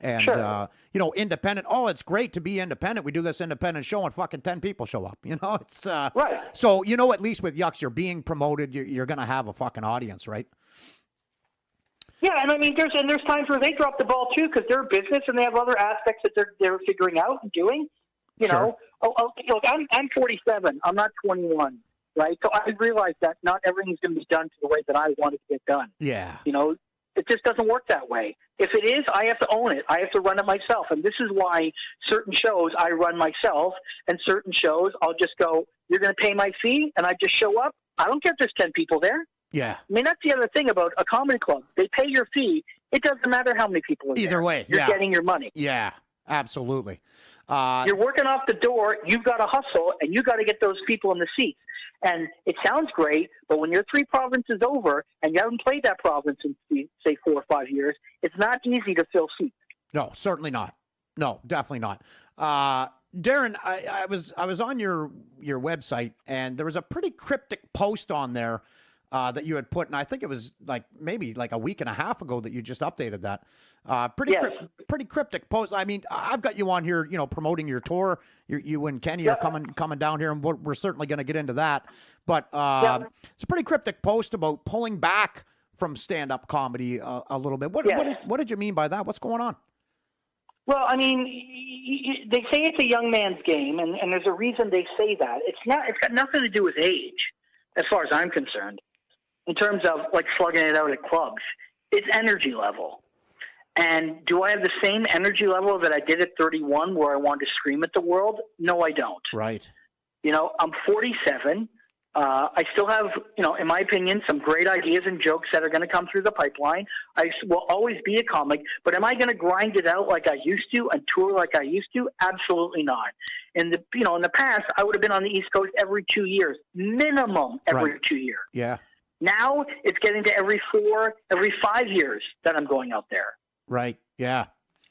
And, sure. Independent. Oh, it's great to be independent. We do this independent show and fucking 10 people show up. It's right. So, at least with Yucks, you're being promoted. You're going to have a fucking audience, right? Yeah, and I mean, there's times where they drop the ball too because they're a business and they have other aspects that they're figuring out and doing. Sure. Look, I'm 47. I'm not 21, right? So I realize that not everything's going to be done to the way that I want it to get done. Yeah. It just doesn't work that way. If it is, I have to own it. I have to run it myself, and this is why certain shows I run myself, and certain shows I'll just go, you're going to pay my fee, and I just show up. I don't care if there's 10 people there. Yeah. I mean, that's the other thing about a comedy club. They pay your fee. It doesn't matter how many people are there. Either way, you're getting your money. Yeah, absolutely. You're working off the door. You've got to hustle, and you got to get those people in the seats. And it sounds great, but when you're 3 provinces over and you haven't played that province in, say, 4 or 5 years, it's not easy to fill seats. No, certainly not. No, definitely not. Darren, I was on your website, and there was a pretty cryptic post on there that you had put, and I think it was maybe a week and a half ago that you just updated that. Pretty cryptic post. I mean, I've got you on here, promoting your tour. You and Kenny are coming down here, and we're certainly going to get into that. But it's a pretty cryptic post about pulling back from stand-up comedy a little bit. What did you mean by that? What's going on? Well, I mean, they say it's a young man's game, and there's a reason they say that. It's got nothing to do with age, as far as I'm concerned. In terms of slugging it out at clubs, it's energy level. And do I have the same energy level that I did at 31 where I wanted to scream at the world? No, I don't. Right. I'm 47. I still have, in my opinion, some great ideas and jokes that are going to come through the pipeline. I will always be a comic, but am I going to grind it out like I used to and tour like I used to? Absolutely not. In the past, I would have been on the East Coast every 2 years, minimum every 2 years. Yeah. Now it's getting to every 5 years that I'm going out there. Right. Yeah.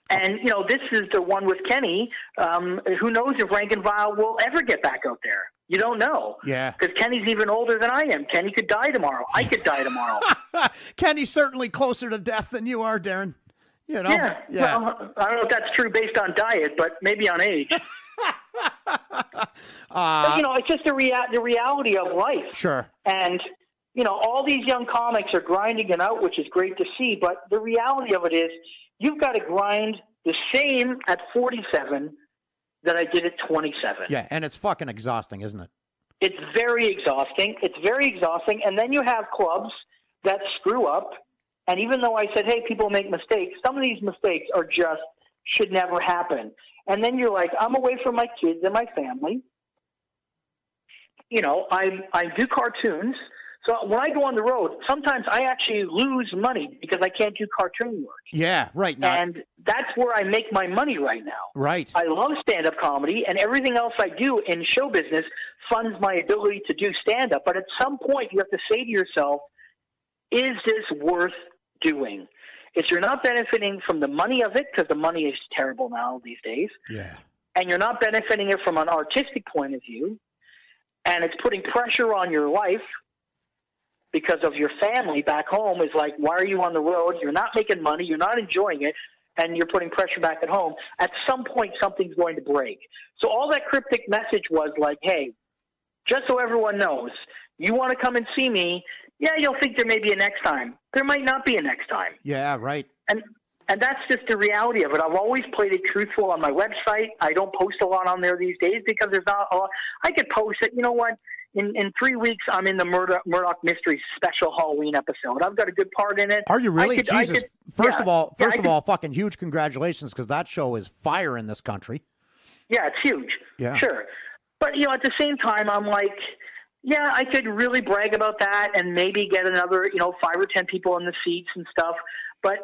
And, this is the one with Kenny. Who knows if Rank and File will ever get back out there? You don't know. Yeah. Because Kenny's even older than I am. Kenny could die tomorrow. I could die tomorrow. Kenny's certainly closer to death than you are, Darren. Yeah. Well, I don't know if that's true based on diet, but maybe on age. But, it's just the reality of life. Sure. And, all these young comics are grinding it out, which is great to see. But the reality of it is you've got to grind the same at 47 that I did at 27. Yeah, and it's fucking exhausting, isn't it? It's very exhausting. And then you have clubs that screw up. And even though I said, hey, people make mistakes, some of these mistakes should never happen. And then you're like, I'm away from my kids and my family. I do cartoons. So when I go on the road, sometimes I actually lose money because I can't do cartoon work. Yeah, right. And that's where I make my money right now. Right. I love stand-up comedy, and everything else I do in show business funds my ability to do stand-up. But at some point, you have to say to yourself, is this worth doing? If you're not benefiting from the money of it, because the money is terrible now these days, and you're not benefiting it from an artistic point of view, and it's putting pressure on your life because of your family back home is like, why are you on the road? You're not making money. You're not enjoying it. And you're putting pressure back at home. At some point, something's going to break. So all that cryptic message was like, hey, just so everyone knows, you want to come and see me, yeah, you'll think there may be a next time. There might not be a next time. Yeah, right. And that's just the reality of it. I've always played it truthful on my website. I don't post a lot on there these days because there's not a lot. I could post it. You know what? In 3 weeks, I'm in the Murdoch Mysteries special Halloween episode. I've got a good part in it. Are you really? Jesus. First of all, fucking huge congratulations, because that show is fire in this country. Yeah, it's huge. Yeah. Sure. But, you know, at the same time, I'm like, yeah, I could really brag about that and maybe get another, 5 or 10 people in the seats and stuff. But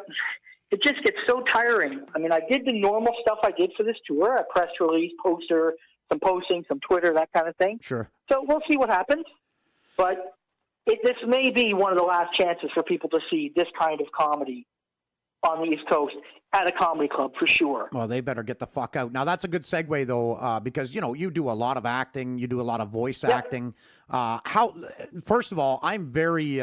it just gets so tiring. I mean, I did the normal stuff I did for this tour, a press release, poster, some posting, some Twitter, that kind of thing. Sure. So we'll see what happens. But this may be one of the last chances for people to see this kind of comedy on the East Coast at a comedy club for sure. Well, they better get the fuck out. Now, that's a good segue, though, because, you do a lot of acting. You do a lot of voice acting. First of all, I'm very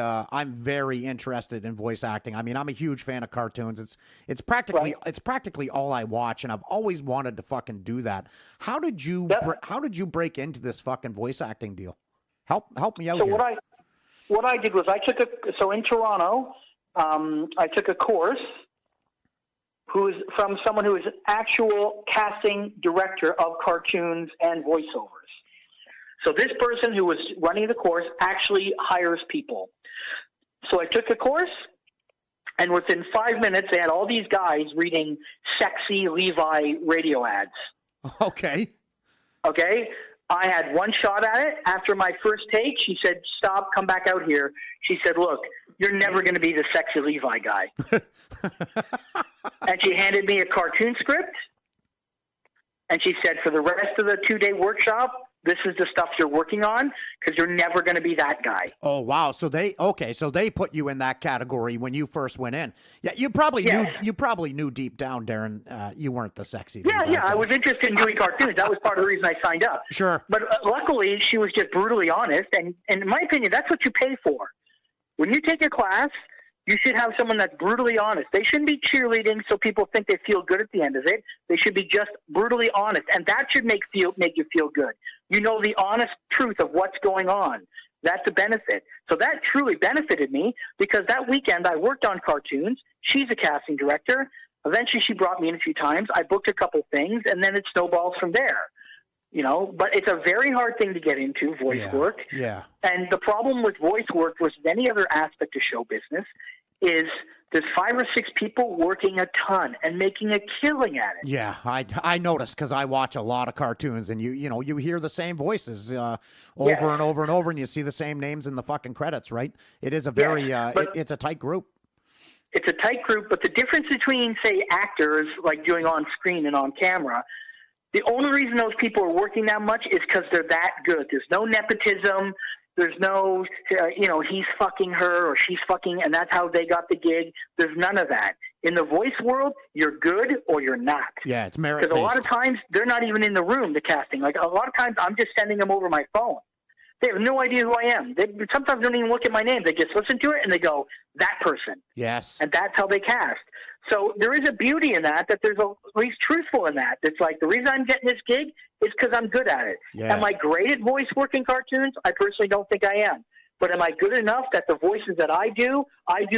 interested in voice acting. I mean, I'm a huge fan of cartoons. It's practically all I watch, and I've always wanted to fucking do that. How did you break into this fucking voice acting deal? Help me out. So here. what I did was in Toronto, I took a course who's from someone who is an actual casting director of cartoons and voiceovers. So this person who was running the course actually hires people. So I took a course, and within 5 minutes, they had all these guys reading sexy Levi radio ads. Okay. I had one shot at it. After my first take, she said, stop, come back out here. She said, look, you're never going to be the sexy Levi guy. And she handed me a cartoon script. And she said, for the rest of the 2-day workshop, this is the stuff you're working on, because you're never going to be that guy. Oh, wow. So they put you in that category when you first went in. Yeah, you probably knew deep down, Darren, you weren't the sexy Levi guy. I was interested in doing cartoons. That was part of the reason I signed up. Sure. But luckily, she was just brutally honest. And in my opinion, that's what you pay for. When you take a class, you should have someone that's brutally honest. They shouldn't be cheerleading so people think they feel good at the end of it. They should be just brutally honest, and that should make you feel good. You know the honest truth of what's going on. That's a benefit. So that truly benefited me, because that weekend I worked on cartoons. She's a casting director. Eventually she brought me in a few times. I booked a couple things, and then it snowballs from there. But it's a very hard thing to get into, voice work. Yeah. And the problem with voice work versus any other aspect of show business is there's 5 or 6 people working a ton and making a killing at it. Yeah, I noticed, because I watch a lot of cartoons, and you hear the same voices over and over and over, and you see the same names in the fucking credits, right? It is a very it's a tight group. It's a tight group, but the difference between, say, actors like doing on screen and on camera, the only reason those people are working that much is because they're that good. There's no nepotism. There's no, he's fucking her or she's fucking, and that's how they got the gig. There's none of that. In the voice world, you're good or you're not. Yeah, it's merit-based. Because a lot of times, they're not even in the room, the casting. Like, a lot of times, I'm just sending them over my phone. They have no idea who I am. They sometimes don't even look at my name. They just listen to it, and they go, that person. Yes. And that's how they cast. So there is a beauty in that there's at least truthful in that. It's like, the reason I'm getting this gig is because I'm good at it. Yeah. Am I great at voice work in cartoons? I personally don't think I am. But am I good enough that the voices that I do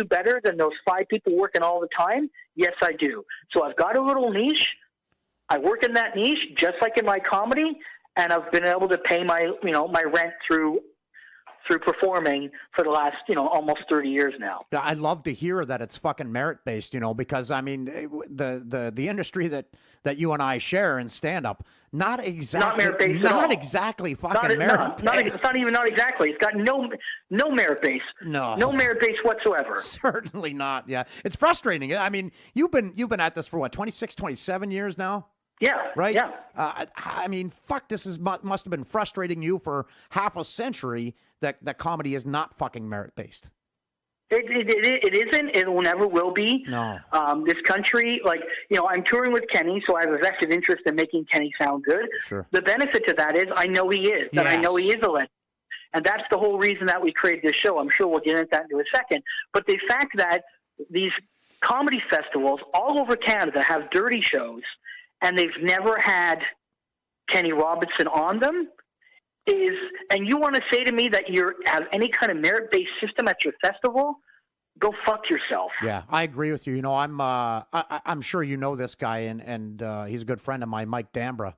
better than those 5 people working all the time? Yes, I do. So I've got a little niche. I work in that niche, just like in my comedy, and I've been able to pay my rent through through performing for the last, almost 30 years now. Yeah, I love to hear that it's fucking merit-based, because, I mean, the industry that you and I share in stand-up, not exactly merit-based at all. Not exactly fucking merit-based. It's not exactly. It's got no merit base. No merit base whatsoever. Certainly not. Yeah, it's frustrating. I mean, you've been at this for what, 26, 27 years now? Yeah. Right. Yeah. I mean, fuck. This must have been frustrating you for half a century that comedy is not fucking merit-based. It isn't. It never will be. No. This country, I'm touring with Kenny, so I have a vested interest in making Kenny sound good. Sure. The benefit to that is I know he is. That I know he is a legend. And that's the whole reason that we created this show. I'm sure we'll get into that in a second. But the fact that these comedy festivals all over Canada have dirty shows and they've never had Kenny Robinson on them and you want to say to me that you have any kind of merit-based system at your festival? Go fuck yourself. Yeah, I agree with you. I'm sure you know this guy, and he's a good friend of mine, Mike Dambra.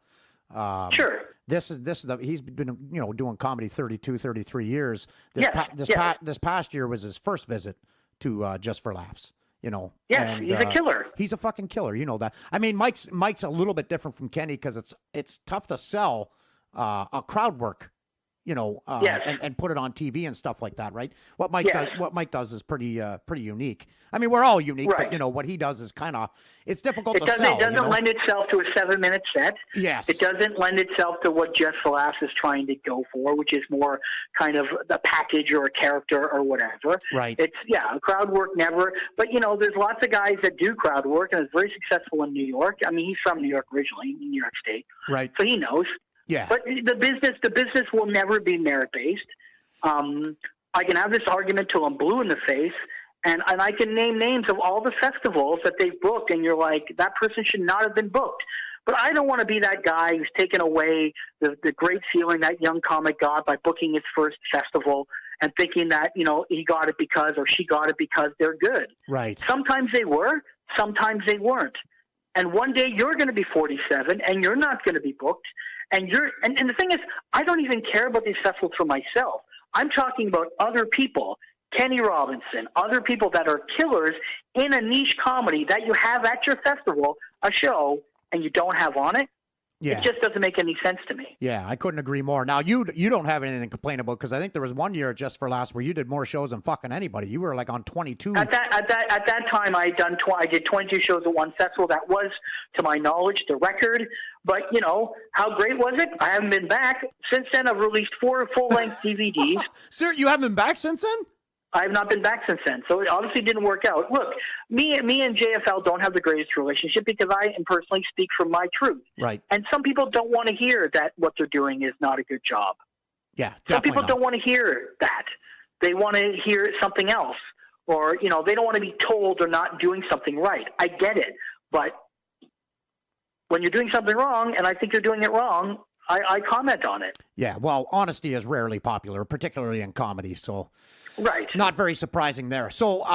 Sure. He's been doing comedy 32, 33 years. This past year was his first visit to Just for Laughs. Yes, and, he's a killer. He's a fucking killer. You know that. I mean, Mike's a little bit different from Kenny because it's tough to sell a crowd work, and put it on TV and stuff like that, right? What Mike does is pretty unique. I mean, we're all unique, right. But what he does is it's difficult to sell. It doesn't lend itself to a 7-minute set. Yes. It doesn't lend itself to what Just for Laughs is trying to go for, which is more kind of a package or a character or whatever. Right. Crowd work never. But there's lots of guys that do crowd work, and it's very successful in New York. I mean, he's from New York originally, New York State. Right. So he knows. Yeah. But the business will never be merit-based. I can have this argument till I'm blue in the face, and I can name names of all the festivals that they've booked, and you're like, that person should not have been booked. But I don't want to be that guy who's taken away the great feeling that young comic got by booking his first festival and thinking that, he got it because or she got it because they're good. Right. Sometimes they were, sometimes they weren't. And one day you're going to be 47 and you're not going to be booked. And the thing is, I don't even care about these festivals for myself. I'm talking about other people, Kenny Robinson, other people that are killers in a niche comedy that you have at your festival, a show, and you don't have on it. Yeah. It just doesn't make any sense to me. Yeah, I couldn't agree more. Now, you don't have anything to complain about because I think there was one year Just for Laughs where you did more shows than fucking anybody. You were like on 22. At that time, I did 22 shows at one festival. That was, to my knowledge, the record. But, how great was it? I haven't been back. Since then, I've released 4 full-length DVDs. Sir, you haven't been back since then? I have not been back since then, so it obviously didn't work out. Look, me and JFL don't have the greatest relationship because I personally speak from my truth. Right. And some people don't want to hear that what they're doing is not a good job. Yeah, definitely some people don't want to hear that. They want to hear something else. Or, they don't want to be told they're not doing something right. I get it. But when you're doing something wrong, and I think you're doing it wrong, I comment on it. Yeah, well, honesty is rarely popular, particularly in comedy, so right. Not very surprising there. So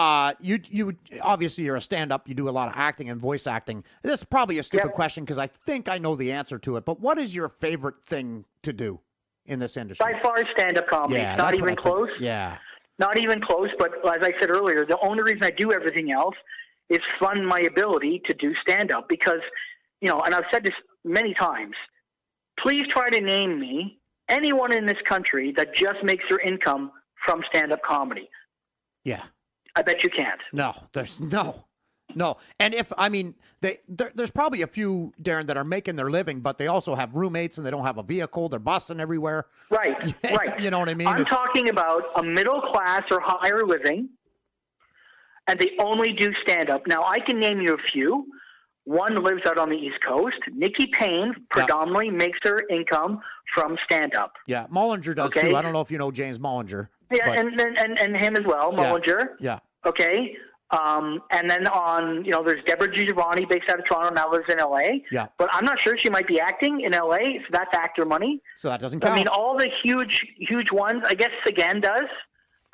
you obviously you're a stand-up, you do a lot of acting and voice acting. This is probably a stupid question because I think I know the answer to it, but what is your favorite thing to do in this industry? By far, stand-up comedy. Yeah, not even close. Yeah. Not even close, but as I said earlier, the only reason I do everything else is fund my ability to do stand-up because, and I've said this many times, please try to name me anyone in this country that just makes their income from stand-up comedy. Yeah. I bet you can't. No, there's no. And there's probably a few, Darren, that are making their living, but they also have roommates and they don't have a vehicle. They're busting everywhere. Right. You know what I mean? I'm talking about a middle class or higher living, and they only do stand-up. Now, I can name you a few. One lives out on the East Coast. Nikki Payne predominantly makes her income from stand-up. Yeah, Mollinger does too. I don't know if you know James Mollinger. Yeah, and him as well, Mollinger. Yeah. Okay. And then there's Deborah Giovanni based out of Toronto, now lives in LA. Yeah. But I'm not sure she might be acting in LA, so that's actor money. So that doesn't count. I mean, all the huge ones, I guess Sagan does.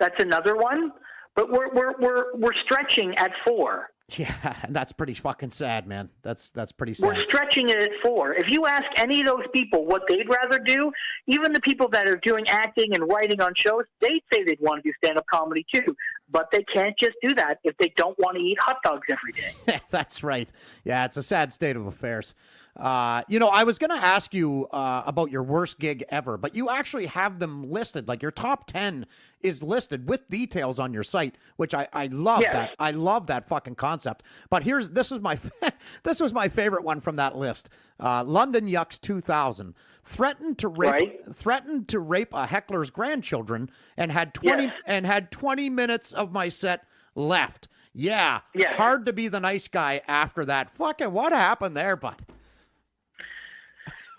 That's another one. But we're stretching at 4. Yeah, and that's pretty fucking sad, man. That's pretty sad. We're stretching it at 4. If you ask any of those people what they'd rather do, even the people that are doing acting and writing on shows, they'd say they'd want to do stand-up comedy too. But they can't just do that if they don't want to eat hot dogs every day. That's right. Yeah, it's a sad state of affairs. I was going to ask you about your worst gig ever, but you actually have them listed. Like your top 10 is listed with details on your site, which I love. Yes. That. I love that fucking concept. But this was my this was my favorite one from that list. London Yucks 2000 threatened to rape a heckler's grandchildren and had 20 minutes of my set left. Yeah. Yes. Hard to be the nice guy after that. Fucking what happened there, bud?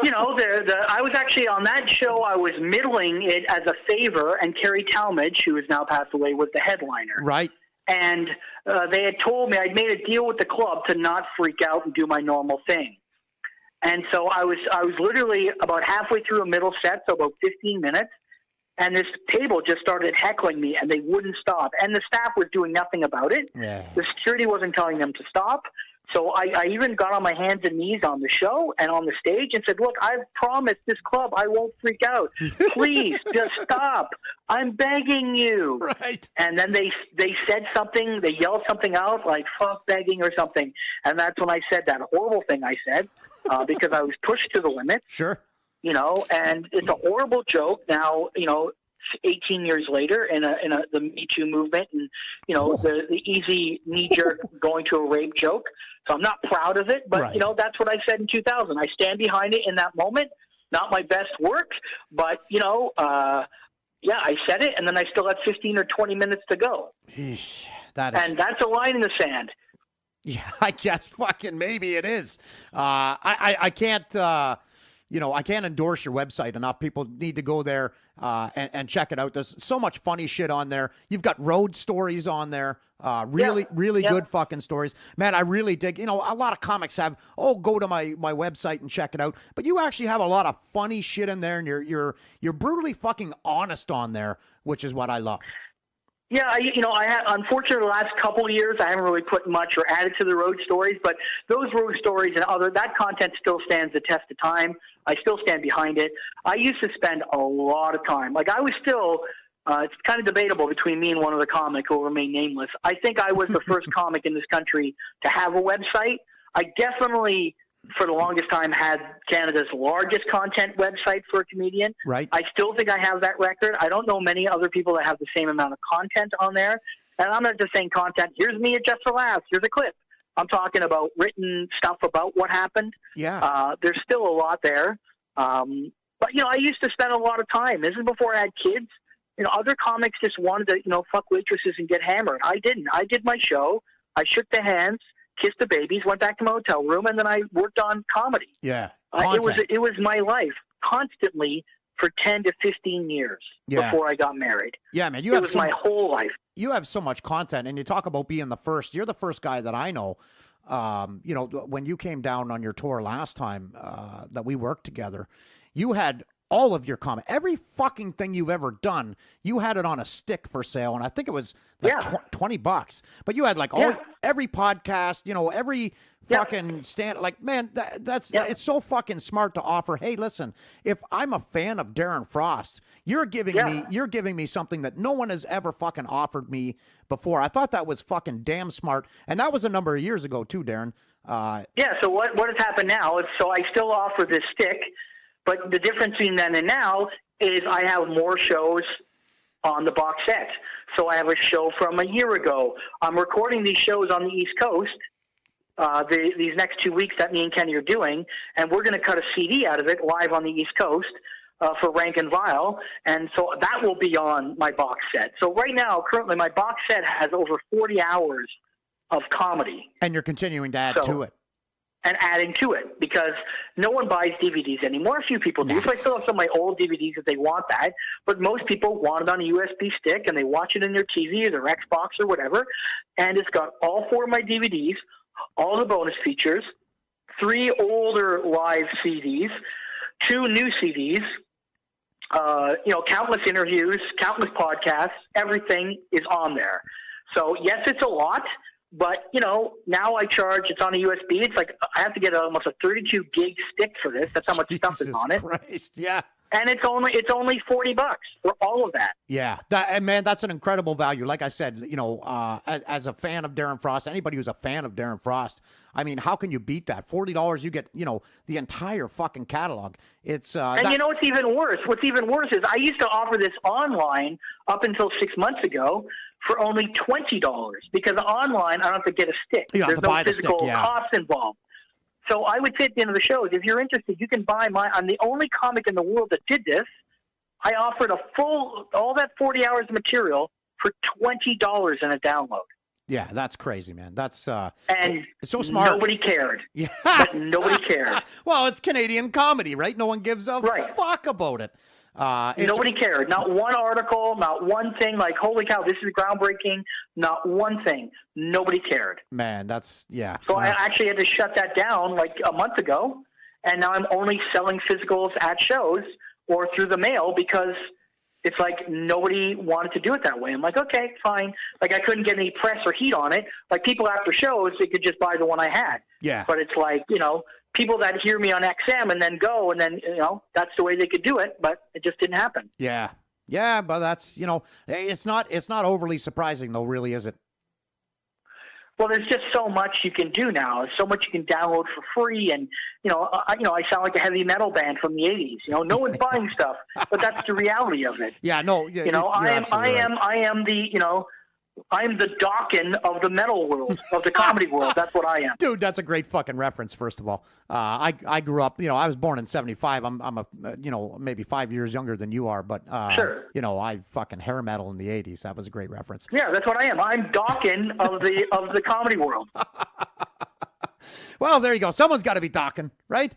I was actually on that show. I was middling it as a favor, and Carrie Talmadge, who has now passed away, was the headliner. Right. And they had told me I'd made a deal with the club to not freak out and do my normal thing. And so I was literally about halfway through a middle set, so about 15 minutes, and this table just started heckling me, and they wouldn't stop. And the staff was doing nothing about it. Yeah. The security wasn't telling them to stop. So I even got on my hands and knees on the show and on the stage and said, look, I've promised this club I won't freak out. Please, just stop. I'm begging you. Right. And then they said something. They yelled something out like fuck begging or something. And that's when I said that horrible thing I said because I was pushed to the limit. Sure. And it's a horrible joke. Now, 18 years later in the Me Too movement and, the easy knee-jerk going to a rape joke. So I'm not proud of it, but, right. That's what I said in 2000. I stand behind it in that moment. Not my best work, but, I said it, and then I still had 15 or 20 minutes to go. Eesh, and that's a line in the sand. Yeah, I guess fucking maybe it is. I can't... I can't endorse your website enough. People need to go there and check it out. There's so much funny shit on there. You've got road stories on there. Really good fucking stories. Man, I really dig. A lot of comics have, go to my website and check it out. But you actually have a lot of funny shit in there, and you're brutally fucking honest on there, which is what I love. Yeah, I have, unfortunately, the last couple of years, I haven't really put much or added to the road stories, but those road stories and that content still stands the test of time. I still stand behind it. I used to spend a lot of time. Like, I was still, it's kind of debatable between me and one other comic who will remain nameless. I think I was the first comic in this country to have a website. I definitely, for the longest time, had Canada's largest content website for a comedian. Right. I still think I have that record. I don't know many other people that have the same amount of content on there. And I'm not just saying content. Here's me at Just for Laughs. Here's a clip. I'm talking about written stuff about what happened. Yeah. There's still a lot there. But, I used to spend a lot of time. This is before I had kids. Other comics just wanted to, fuck waitresses and get hammered. I didn't. I did my show. I shook their hands, kissed the babies, went back to my hotel room, and then I worked on comedy. Yeah. It was my life constantly for 10 to 15 years before I got married. Yeah, man. It was my whole life. You have so much content, and you talk about being the first. You're the first guy that I know. When you came down on your tour last time that we worked together, you had all of your comment, every fucking thing you've ever done, you had it on a stick for sale, and I think it was like $20. But you had like every podcast, every fucking stand. Like, man, that's it's so fucking smart to offer. Hey, listen, if I'm a fan of Darren Frost, you're giving me something that no one has ever fucking offered me before. I thought that was fucking damn smart, and that was a number of years ago too, Darren. So what has happened now is, so I still offer this stick. But the difference between then and now is I have more shows on the box set. So I have a show from a year ago. I'm recording these shows on the East Coast these next 2 weeks that me and Kenny are doing, and we're going to cut a CD out of it live on the East Coast for Rank and Vile, and so that will be on my box set. So right now, currently, my box set has over 40 hours of comedy. And you're continuing to add to it. And adding to it, because no one buys DVDs anymore. A few people do. So I still have some of my old DVDs if they want that, but most people want it on a USB stick, and they watch it in their TV or their Xbox or whatever, and it's got all 4 of my DVDs, all the bonus features, 3 older live CDs, 2 new CDs, countless interviews, countless podcasts. Everything is on there. So yes, it's a lot. But, now I charge, it's on a USB. It's like I have to get almost a 32 gig stick for this. That's how much stuff is on it. Christ, yeah. And it's only $40 for all of that. Yeah, and man, that's an incredible value. Like I said, as a fan of Darren Frost, anybody who's a fan of Darren Frost, I mean, how can you beat that? $40, you get, the entire fucking catalog. It's and what's even worse? What's even worse is I used to offer this online up until 6 months ago for only $20 because online I don't have to get a stick. There's no physical costs involved. So I would say at the end of the show, if you're interested, you can buy I'm the only comic in the world that did this. I offered all that 40 hours of material for $20 in a download. Yeah, that's crazy, man. That's and it's so smart. Nobody cared. Yeah, but nobody cared. Well, it's Canadian comedy, right? No one gives a fuck about it. Nobody cared. Not one article, not one thing like, holy cow, this is groundbreaking. Not one thing. Nobody cared. Man, that's, yeah. So I actually had to shut that down like a month ago, and now I'm only selling physicals at shows or through the mail because it's like nobody wanted to do it that way. I'm like, okay, fine. Like I couldn't get any press or heat on it. Like people after shows, they could just buy the one I had. Yeah. But it's like, people that hear me on XM and then go and then, that's the way they could do it, but it just didn't happen. Yeah. Yeah, but that's, it's not overly surprising though, really, is it? Well, there's just so much you can do now. So much you can download for free, and I sound like a heavy metal band from the '80s. No one's buying stuff, but that's the reality of it. Yeah, no, I am the Dawkins of the metal world, of the comedy world. That's what I am. Dude, that's a great fucking reference, first of all. I grew up, I was born in 75. I'm maybe 5 years younger than you are, but, sure. I fucking hair metal in the 80s. That was a great reference. Yeah, that's what I am. I'm Dawkins of the comedy world. Well, there you go. Someone's got to be Dawkins, right?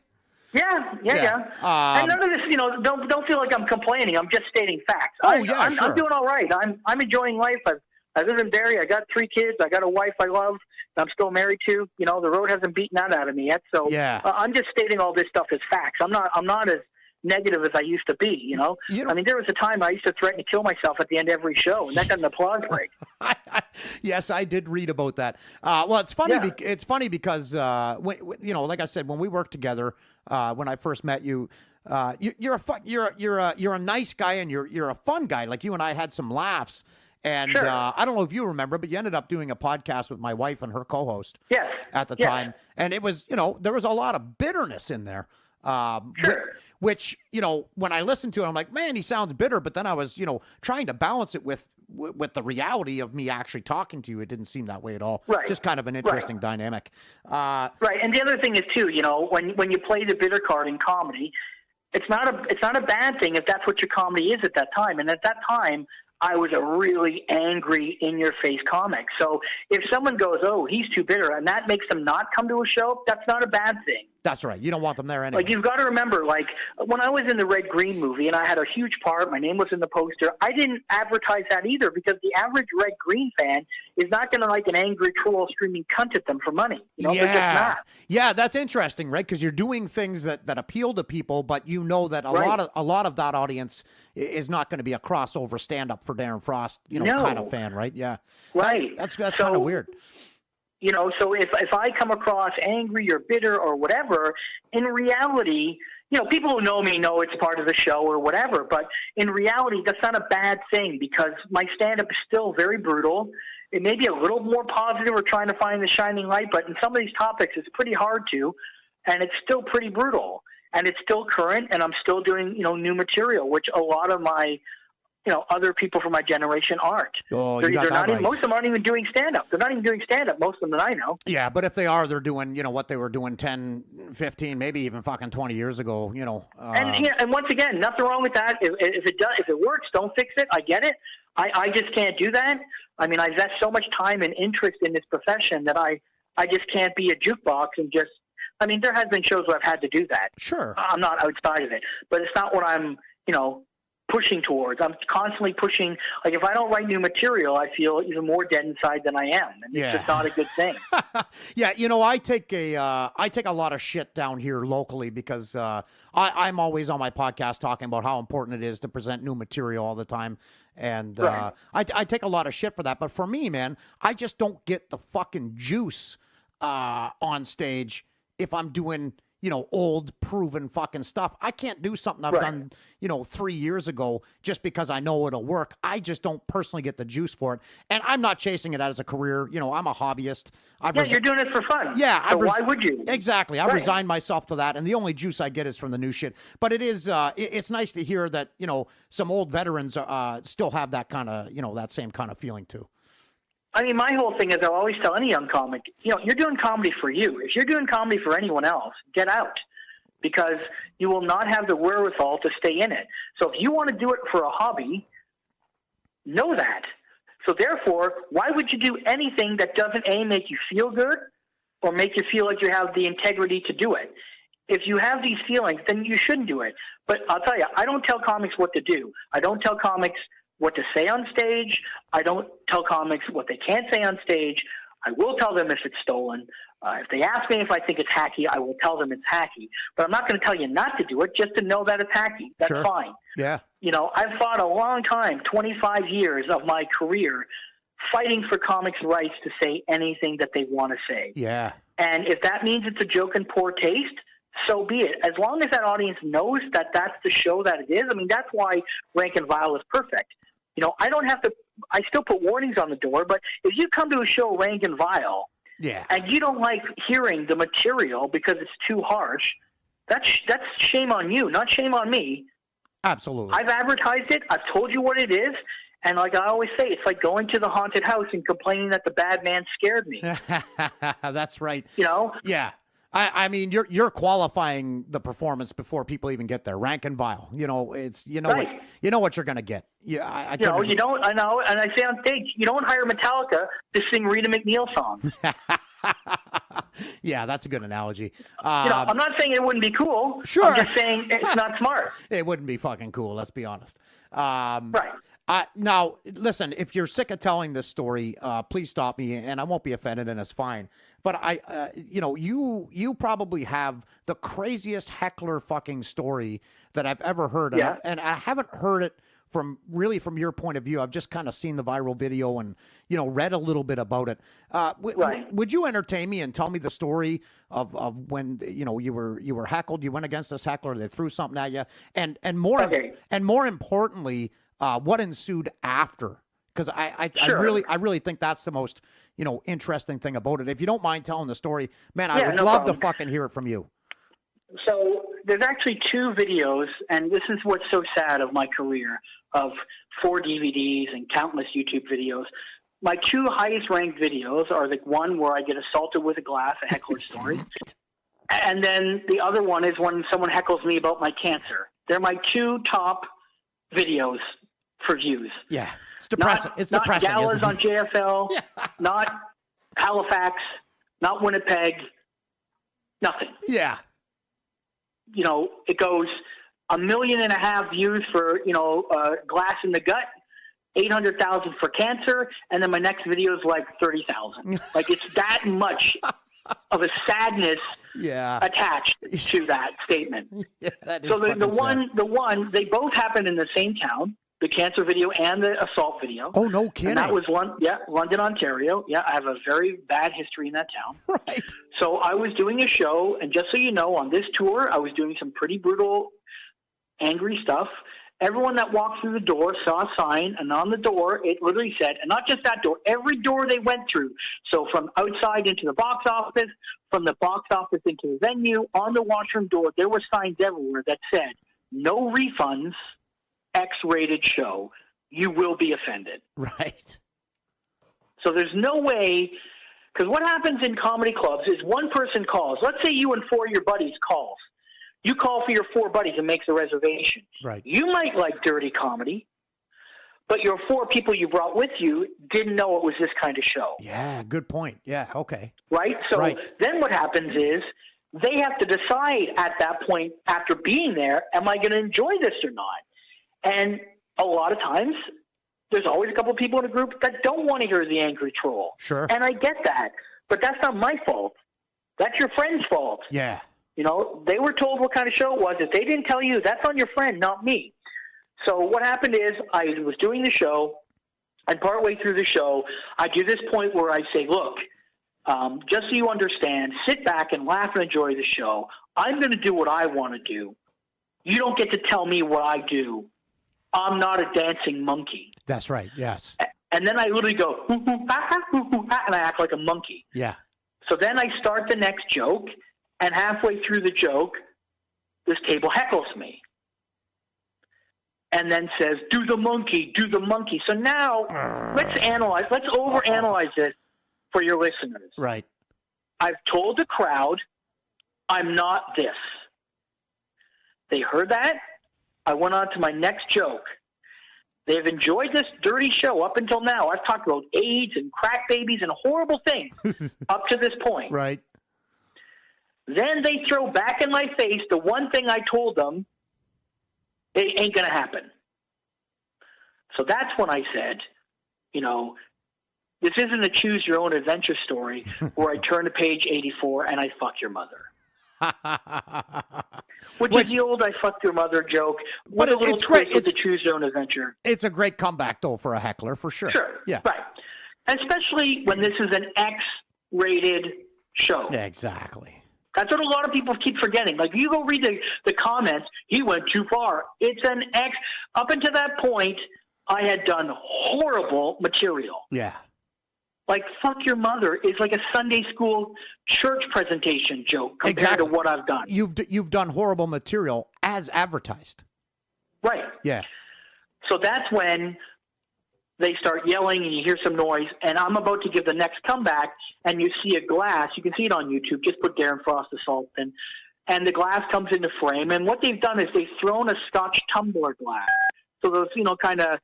Yeah. And none of this, don't feel like I'm complaining. I'm just stating facts. I'm doing all right. I'm enjoying life. I live in Barrie. I got 3 kids. I got a wife I love. I'm still married to. The road hasn't beaten that out of me yet. So yeah. I'm just stating all this stuff as facts. I'm not as negative as I used to be. I mean, there was a time I used to threaten to kill myself at the end of every show, and that got an applause break. Yes, I did read about that. Well, it's funny. Yeah. It's funny because like I said, when we worked together, when I first met you. You're a nice guy and you're a fun guy. Like you and I had some laughs. And sure. I don't know if you remember, but you ended up doing a podcast with my wife and her co-host at the time. And it was, there was a lot of bitterness in there. Sure. Which, when I listened to it, I'm like, man, he sounds bitter. But then I was, trying to balance it with the reality of me actually talking to you. It didn't seem that way at all. Right. Just kind of an interesting dynamic. Right. And the other thing is, too, when you play the bitter card in comedy, it's not a bad thing if that's what your comedy is at that time. And at that time, I was a really angry, in-your-face comic. So if someone goes, oh, he's too bitter, and that makes them not come to a show, that's not a bad thing. That's right. You don't want them there anyway. Like, you've got to remember, like, when I was in the Red Green movie and I had a huge part, my name was in the poster, I didn't advertise that either because the average Red Green fan is not going to like an angry troll screaming cunt at them for money. They're just not. Yeah, that's interesting, right? Because you're doing things that appeal to people, but that a lot of that audience is not going to be a crossover stand-up for Darren Frost, kind of fan, right? Yeah. Right. That's kind of weird. So if I come across angry or bitter or whatever, in reality, people who know me know it's part of the show or whatever, but in reality, that's not a bad thing because my stand-up is still very brutal. It may be a little more positive or trying to find the shining light, but in some of these topics, it's pretty hard to, and it's still pretty brutal. And it's still current, and I'm still doing, new material, which a lot of my, other people from my generation aren't. Oh, most of them aren't even doing stand-up. They're not even doing stand-up, most of them that I know. Yeah, but if they are, they're doing, what they were doing 10, 15, maybe even fucking 20 years ago, And once again, nothing wrong with that. If it works, don't fix it. I get it. I just can't do that. I mean, I invest so much time and interest in this profession that I just can't be a jukebox and just, I mean, there has been shows where I've had to do that. Sure. I'm not outside of it, but it's not what I'm, pushing towards. I'm constantly pushing. Like, if I don't write new material, I feel even more dead inside than I am. And it's just not a good thing. Yeah, you know, I take a lot of shit down here locally because I'm always on my podcast talking about how important it is to present new material all the time. And I take a lot of shit for that. But for me, man, I just don't get the fucking juice on stage if I'm doing, you know, old proven fucking stuff. I can't do something I've done, you know, 3 years ago just because I know it'll work. I just don't personally get the juice for it. And I'm not chasing it as a career. You know, I'm a hobbyist. You're doing it for fun. Yeah. So why would you? Exactly. I've resigned myself to that. And the only juice I get is from the new shit. But it is, it's nice to hear that, you know, some old veterans still have that kind of, you know, that same kind of feeling too. I mean, my whole thing is I always tell any young comic, you know, you're doing comedy for you. If you're doing comedy for anyone else, get out, because you will not have the wherewithal to stay in it. So if you want to do it for a hobby, know that. So therefore, why would you do anything that doesn't, A, make you feel good or make you feel like you have the integrity to do it? If you have these feelings, then you shouldn't do it. But I'll tell you, I don't tell comics what to do. I don't tell comics what to say on stage. I don't tell comics what they can't say on stage. I will tell them if it's stolen. If they ask me if I think it's hacky, I will tell them it's hacky. But I'm not going to tell you not to do it just to know that it's hacky. That's fine. Yeah. You know, I've fought a long time, 25 years of my career, fighting for comics' rights to say anything that they want to say. Yeah. And if that means it's a joke in poor taste, so be it. As long as that audience knows that that's the show that it is. I mean, that's why Rank and Vile is perfect. You know, I don't have to – I still put warnings on the door, but if you come to a show Rank and Vile and you don't like hearing the material because it's too harsh, that's shame on you, not shame on me. Absolutely. I've advertised it. I've told you what it is. And like I always say, it's like going to the haunted house and complaining that the bad man scared me. That's right. You know? Yeah. I mean, you're qualifying the performance before people even get there. Rank and Vile. You know, it's you know what you're gonna get. Yeah, you know, you don't. I know, and I say on stage, you don't hire Metallica to sing Rita McNeil songs. Yeah, that's a good analogy. You know, I'm not saying it wouldn't be cool. Sure. I'm just saying it's not smart. It wouldn't be fucking cool. Let's be honest. Right. Now, listen, if you're sick of telling this story, please stop me, and I won't be offended, and it's fine. But you know, you probably have the craziest heckler fucking story that I've ever heard. Yeah. And I haven't heard it from your point of view. I've just kind of seen the viral video and, you know, read a little bit about it. Would you entertain me and tell me the story of when, you know, you were heckled, you went against this heckler, they threw something at you, and more importantly, what ensued after? Because I really think that's the most, you know, interesting thing about it. If you don't mind telling the story, man, I would love to fucking hear it from you. So there's actually 2 videos, and this is what's so sad of my career, of 4 DVDs and countless YouTube videos. My 2 highest ranked videos are the one where I get assaulted with a glass, a heckler story. And then the other one is when someone heckles me about my cancer. They're my 2 top videos for views. Yeah, it's depressing. It's depressing. Not galas on JFL, not Halifax, not Winnipeg, nothing. Yeah. You know, it goes 1.5 million views for, you know, glass in the gut, 800,000 for cancer, and then my next video is like 30,000. Like, it's that much of a sadness attached to that statement. Yeah, that is so the one, they both happened in the same town. The cancer video and the assault video. Oh, no kidding. And that was London, Ontario. Yeah, I have a very bad history in that town. Right. So I was doing a show, and just so you know, on this tour, I was doing some pretty brutal, angry stuff. Everyone that walked through the door saw a sign, and on the door, it literally said, and not just that door, every door they went through. So from outside into the box office, from the box office into the venue, on the washroom door, there were signs everywhere that said, no refunds, X-rated show, you will be offended. Right. So there's no way, because what happens in comedy clubs is one person calls. Let's say you and 4 of your buddies calls. You call for your 4 buddies and makes a reservation. Right. You might like dirty comedy, but your 4 people you brought with you didn't know it was this kind of show. Yeah, good point. Yeah, okay. Right? So then what happens is they have to decide at that point after being there, am I going to enjoy this or not? And a lot of times, there's always a couple of people in a group that don't want to hear the angry troll. Sure. And I get that. But that's not my fault. That's your friend's fault. Yeah. You know, they were told what kind of show it was. If they didn't tell you, that's on your friend, not me. So what happened is I was doing the show, and partway through the show, I do this point where I say, look, just so you understand, sit back and laugh and enjoy the show. I'm going to do what I want to do. You don't get to tell me what I do. I'm not a dancing monkey. That's right, yes. And then I literally go, hoo, hoo, ha, ha, hoo, hoo, ha, and I act like a monkey. Yeah. So then I start the next joke, and halfway through the joke, this table heckles me. And then says, do the monkey, do the monkey. So now let's overanalyze it for your listeners. Right. I've told the crowd I'm not this. They heard that. I went on to my next joke. They've enjoyed this dirty show up until now. I've talked about AIDS and crack babies and horrible things up to this point. Right. Then they throw back in my face the one thing I told them, it ain't going to happen. So that's when I said, you know, this isn't a choose your own adventure story where I turn to page 84 and I fuck your mother. Which is the old I fucked your mother joke. What a little twist with the choose your own adventure. It's a great comeback, though, for a heckler, for sure. Sure. Yeah. Right. Especially when this is an X-rated show. Yeah, exactly. That's what a lot of people keep forgetting. Like, you go read the comments, he went too far. It's an X. Up until that point, I had done horrible material. Yeah. Like, fuck your mother is like a Sunday school church presentation joke compared to what I've done. You've done horrible material as advertised. Right. Yeah. So that's when they start yelling and you hear some noise, and I'm about to give the next comeback, and you see a glass. You can see it on YouTube. Just put Darren Frost Assault in. And the glass comes into frame, and what they've done is they've thrown a Scotch tumbler glass. So those, kind of,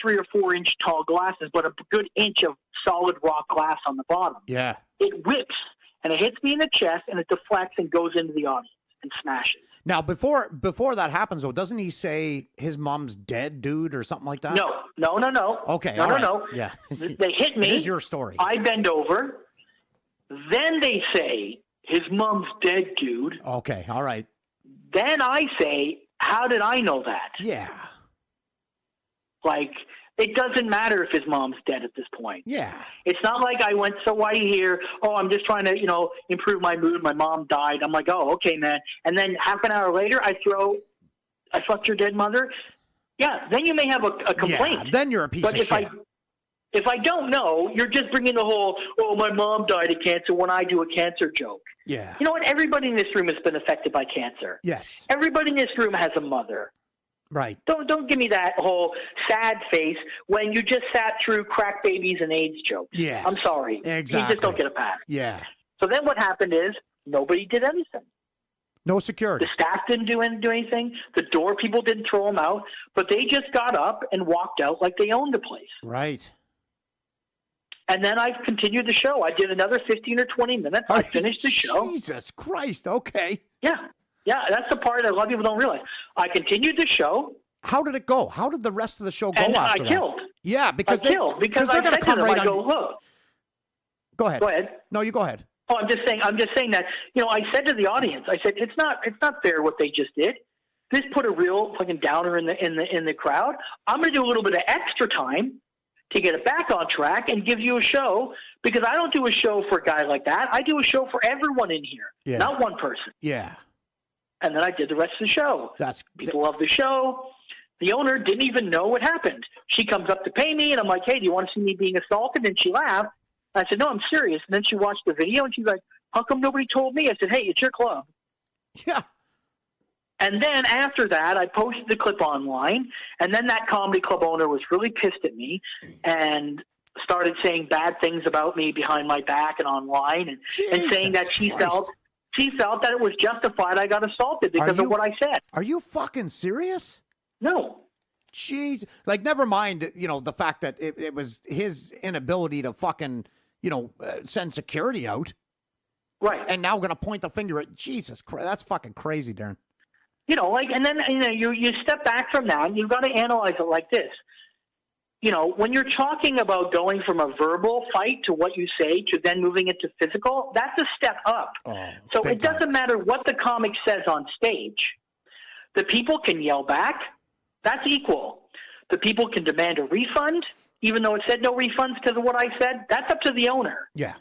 3 or 4 inch tall glasses, but a good inch of solid rock glass on the bottom. Yeah. It whips, and it hits me in the chest, and it deflects and goes into the audience and smashes. Now, before that happens, though, doesn't he say his mom's dead, dude, or something like that? No. Okay, No. Yeah. They hit me. It is your story. I bend over. Then they say, his mom's dead, dude. Okay, all right. Then I say, how did I know that? Yeah. Like, it doesn't matter if his mom's dead at this point. Yeah. It's not like I went, so why are you here? Oh, I'm just trying to, improve my mood. My mom died. I'm like, oh, okay, man. And then half an hour later, I fucked your dead mother. Yeah, then you may have a complaint. Yeah, then you're a piece of shit. If I don't know, you're just bringing the whole, oh, my mom died of cancer when I do a cancer joke. Yeah. You know what? Everybody in this room has been affected by cancer. Yes. Everybody in this room has a mother. Right. Don't give me that whole sad face when you just sat through crack babies and AIDS jokes. Yes. I'm sorry. Exactly. You just don't get a pass. Yeah. So then what happened is nobody did anything. No security. The staff didn't do anything. The door people didn't throw them out. But they just got up and walked out like they owned the place. Right. And then I continued the show. I did another 15 or 20 minutes. I finished the show. Jesus Christ. Okay. Yeah. Yeah, that's the part that a lot of people don't realize. I continued the show. How did it go? How did the rest of the show go and after I killed. that? Yeah, because they're going to come right on. Look. Go ahead. Go ahead. No, you go ahead. Oh, I'm just saying that, I said to the audience, I said, it's not fair what they just did. This put a real fucking downer in the crowd. I'm going to do a little bit of extra time to get it back on track and give you a show, because I don't do a show for a guy like that. I do a show for everyone in here, not one person. Yeah. And then I did the rest of the show. People love the show. The owner didn't even know what happened. She comes up to pay me, and I'm like, hey, do you want to see me being assaulted? And she laughed. I said, no, I'm serious. And then she watched the video, and she's like, how come nobody told me? I said, hey, it's your club. Yeah. And then after that, I posted the clip online, and then that comedy club owner was really pissed at me and started saying bad things about me behind my back and online, and saying that she felt that it was justified I got assaulted because of what I said. Are you fucking serious? No. Jeez. Like, never mind, the fact that it was his inability to fucking, send security out. Right. And now going to point the finger at Jesus Christ. That's fucking crazy, Darren. And then you step back from that, and you've got to analyze it like this. When you're talking about going from a verbal fight to what you say to then moving it to physical, that's a step up. So it doesn't matter what the comic says on stage. The people can yell back. That's equal. The people can demand a refund, even though it said no refunds because of what I said. That's up to the owner. Yeah.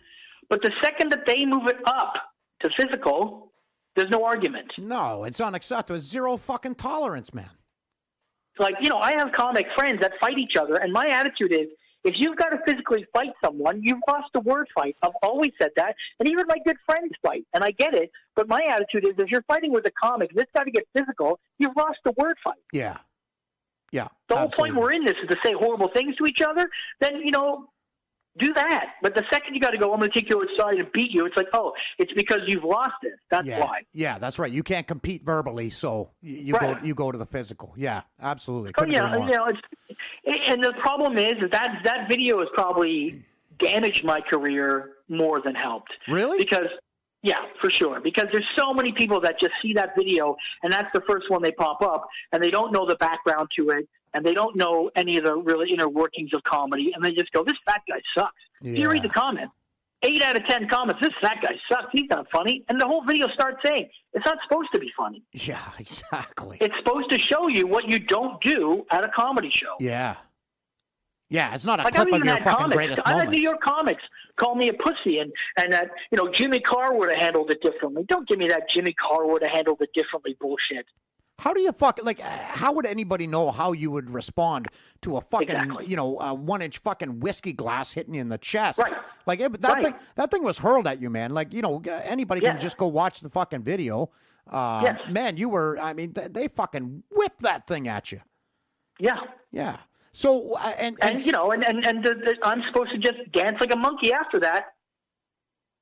But the second that they move it up to physical, there's no argument. No, it's unacceptable. It's zero fucking tolerance, man. Like, I have comic friends that fight each other, and my attitude is, if you've got to physically fight someone, you've lost a word fight. I've always said that. And even my good friends fight, and I get it. But my attitude is, if you're fighting with a comic, this got to get physical, you've lost a word fight. Yeah. Yeah. The whole point we're in this is to say horrible things to each other, then, do that. But the second you got to go, I'm going to take you outside and beat you, it's like, oh, it's because you've lost it. That's why. Yeah, that's right. You can't compete verbally, so you go to the physical. Yeah, absolutely. And the problem is that video has probably damaged my career more than helped. Really? Yeah, for sure. Because there's so many people that just see that video, and that's the first one they pop up, and they don't know the background to it, and they don't know any of the really inner workings of comedy, and they just go, this fat guy sucks. Yeah. You read the comments. 8 out of 10 comments, this fat guy sucks. He's not funny. And the whole video starts saying, it's not supposed to be funny. Yeah, exactly. It's supposed to show you what you don't do at a comedy show. Yeah. Yeah, it's not a clip of your fucking greatest moments. I had New York comics call me a pussy, and that, Jimmy Carr would have handled it differently. Don't give me that Jimmy Carr would have handled it differently bullshit. How do you how would anybody know how you would respond to a fucking, a 1-inch fucking whiskey glass hitting you in the chest? Right. That thing was hurled at you, man. Anybody can just go watch the fucking video. Man, they fucking whipped that thing at you. Yeah. Yeah. So, I'm supposed to just dance like a monkey after that.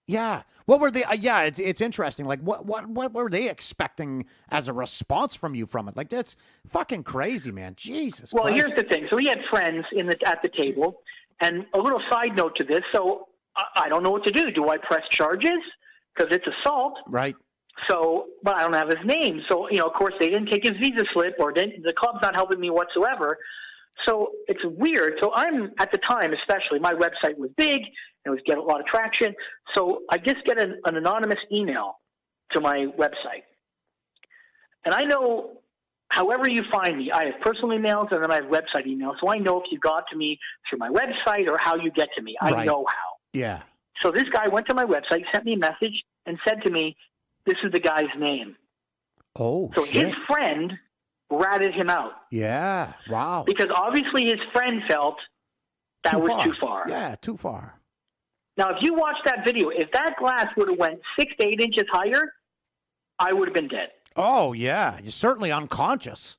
Yeah. What were they? It's interesting. Like, what were they expecting as a response from you from it? Like, that's fucking crazy, man. Jesus. Well, Christ. Here's the thing. So we had friends at the table, and a little side note to this. So I don't know what to do. Do I press charges because it's assault? Right. So, but I don't have his name. So of course, they didn't take his visa slip, or the club's not helping me whatsoever. So it's weird. So I'm, at the time especially, my website was big, and it was getting a lot of traction. So I just get an anonymous email to my website. And I know, however you find me, I have personal emails and then I have website emails. So I know if you got to me through my website or how you get to me. I know how. Yeah. So this guy went to my website, sent me a message, and said to me, this is the guy's name. Oh, so shit. His friend ratted him out. Yeah, wow. Because obviously his friend felt that was too far. Yeah, too far. Now, if you watch that video, if that glass would have went 6 to 8 inches higher, I would have been dead. Oh, yeah. You're certainly unconscious.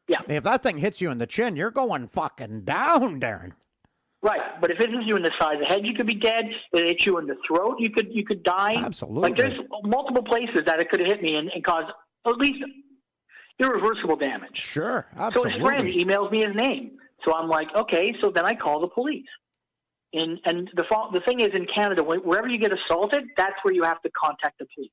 Yeah. If that thing hits you in the chin, you're going fucking down, Darren. Right, but if it hits you in the side of the head, you could be dead. If it hits you in the throat, you could die. Absolutely. Like, there's multiple places that it could have hit me and cause at least irreversible damage. Sure, absolutely. So his friend emails me his name. So I'm like, okay, so then I call the police. And the thing is, in Canada, wherever you get assaulted, that's where you have to contact the police.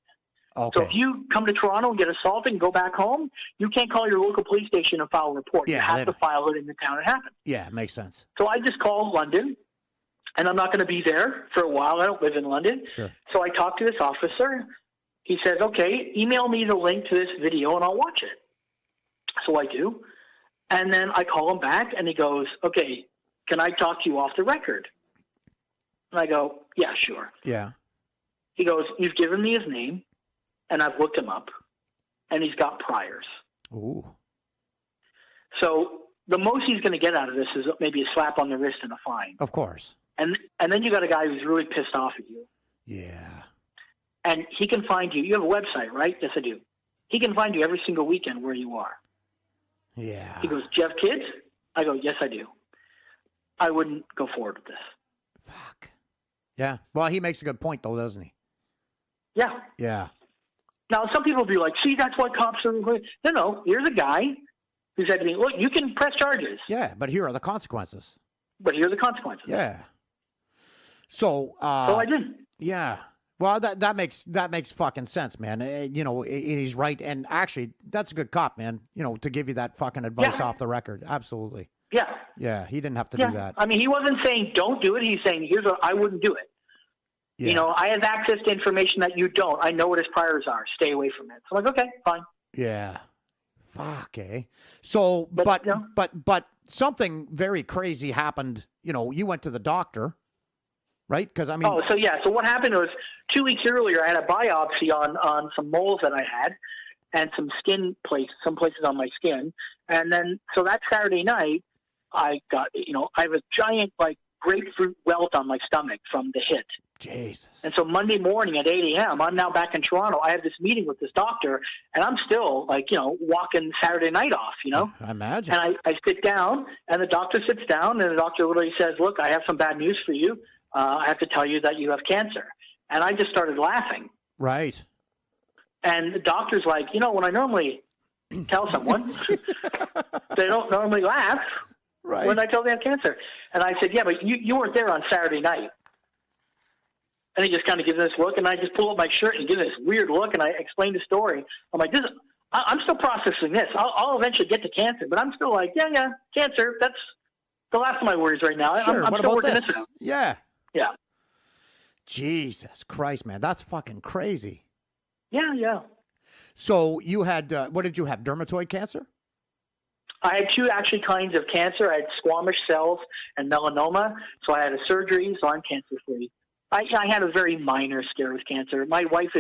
Okay. So if you come to Toronto and get assaulted and go back home, you can't call your local police station and file a report. Yeah, you have to file it in the town it happened. Yeah, makes sense. So I just called London, and I'm not going to be there for a while. I don't live in London. Sure. So I talked to this officer. He says, okay, email me the link to this video, and I'll watch it. So I do. And then I call him back, and he goes, okay, can I talk to you off the record? And I go, yeah, sure. Yeah. He goes, you've given me his name, and I've looked him up, and he's got priors. Ooh. So the most he's going to get out of this is maybe a slap on the wrist and a fine. Of course. And then you got a guy who's really pissed off at you. Yeah. And he can find you. You have a website, right? Yes, I do. He can find you every single weekend where you are. Yeah. He goes, do you have kids? I go, yes, I do. I wouldn't go forward with this. Fuck. Yeah. Well, he makes a good point, though, doesn't he? Yeah. Yeah. Now, some people will be like, see, that's why cops are... No, here's a guy who said to me, look, you can press charges. Yeah, but here are the consequences. But here are the consequences. Yeah. So I didn't. Yeah. Well, that makes fucking sense, man. He's right, and actually, that's a good cop, man. To give you that fucking advice off the record, absolutely. Yeah. Yeah, he didn't have to do that. I mean, he wasn't saying don't do it. He's saying here's what I wouldn't do it. Yeah. I have access to information that you don't. I know what his priors are. Stay away from it. So I'm like, okay, fine. Yeah. Fuck, eh? So, but something very crazy happened. You went to the doctor, right? Because I mean. Oh, so what happened was 2 weeks earlier, I had a biopsy on some moles that I had, and some places on my skin, and then so that Saturday night, I got I have a giant grapefruit welt on my stomach from the hit. Jesus. And so Monday morning at 8 a.m., I'm now back in Toronto. I have this meeting with this doctor, and I'm still walking Saturday night off, I imagine. And I sit down, and the doctor sits down, and the doctor literally says, look, I have some bad news for you. I have to tell you that you have cancer. And I just started laughing. Right. And the doctor's like, when I normally tell someone, they don't normally laugh when I tell them they have cancer. And I said, yeah, but you weren't there on Saturday night. And he just kind of gives this look, and I just pull up my shirt and give this weird look, and I explain the story. I'm like, I'm still processing this. I'll eventually get to cancer, but I'm still like, yeah, cancer. That's the last of my worries right now. Sure. I'm what still about working this? this out. Yeah. Yeah. Jesus Christ, man. That's fucking crazy. Yeah. So you had, what did you have, dermatoid cancer? I had two actually kinds of cancer. I had squamous cells and melanoma. So I had a surgery, so I'm cancer-free. I had a very minor scare with cancer. My wife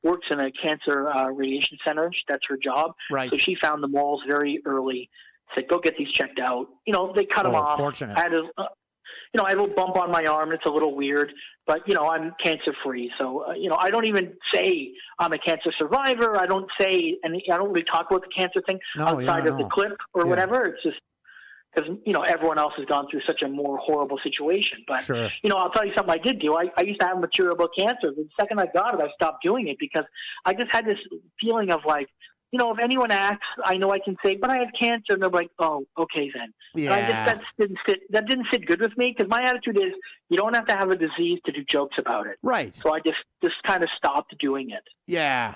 works in a cancer radiation center. That's her job. Right. So she found the moles very early. Said, go get these checked out. They cut them off. Fortunate. I had I had a little bump on my arm. It's a little weird, but I'm cancer-free. So I don't even say I'm a cancer survivor. I don't say, and I don't really talk about the cancer thing outside of the clip or whatever. It's just because everyone else has gone through such a more horrible situation. But sure. I'll tell you something I did do. I used to have material about cancer. The second I got it, I stopped doing it because I just had this feeling of if anyone asks, I know I can say, but I have cancer, and they're like, oh, okay then. Yeah. And that didn't sit good with me because my attitude is you don't have to have a disease to do jokes about it. Right. So I just kind of stopped doing it. Yeah.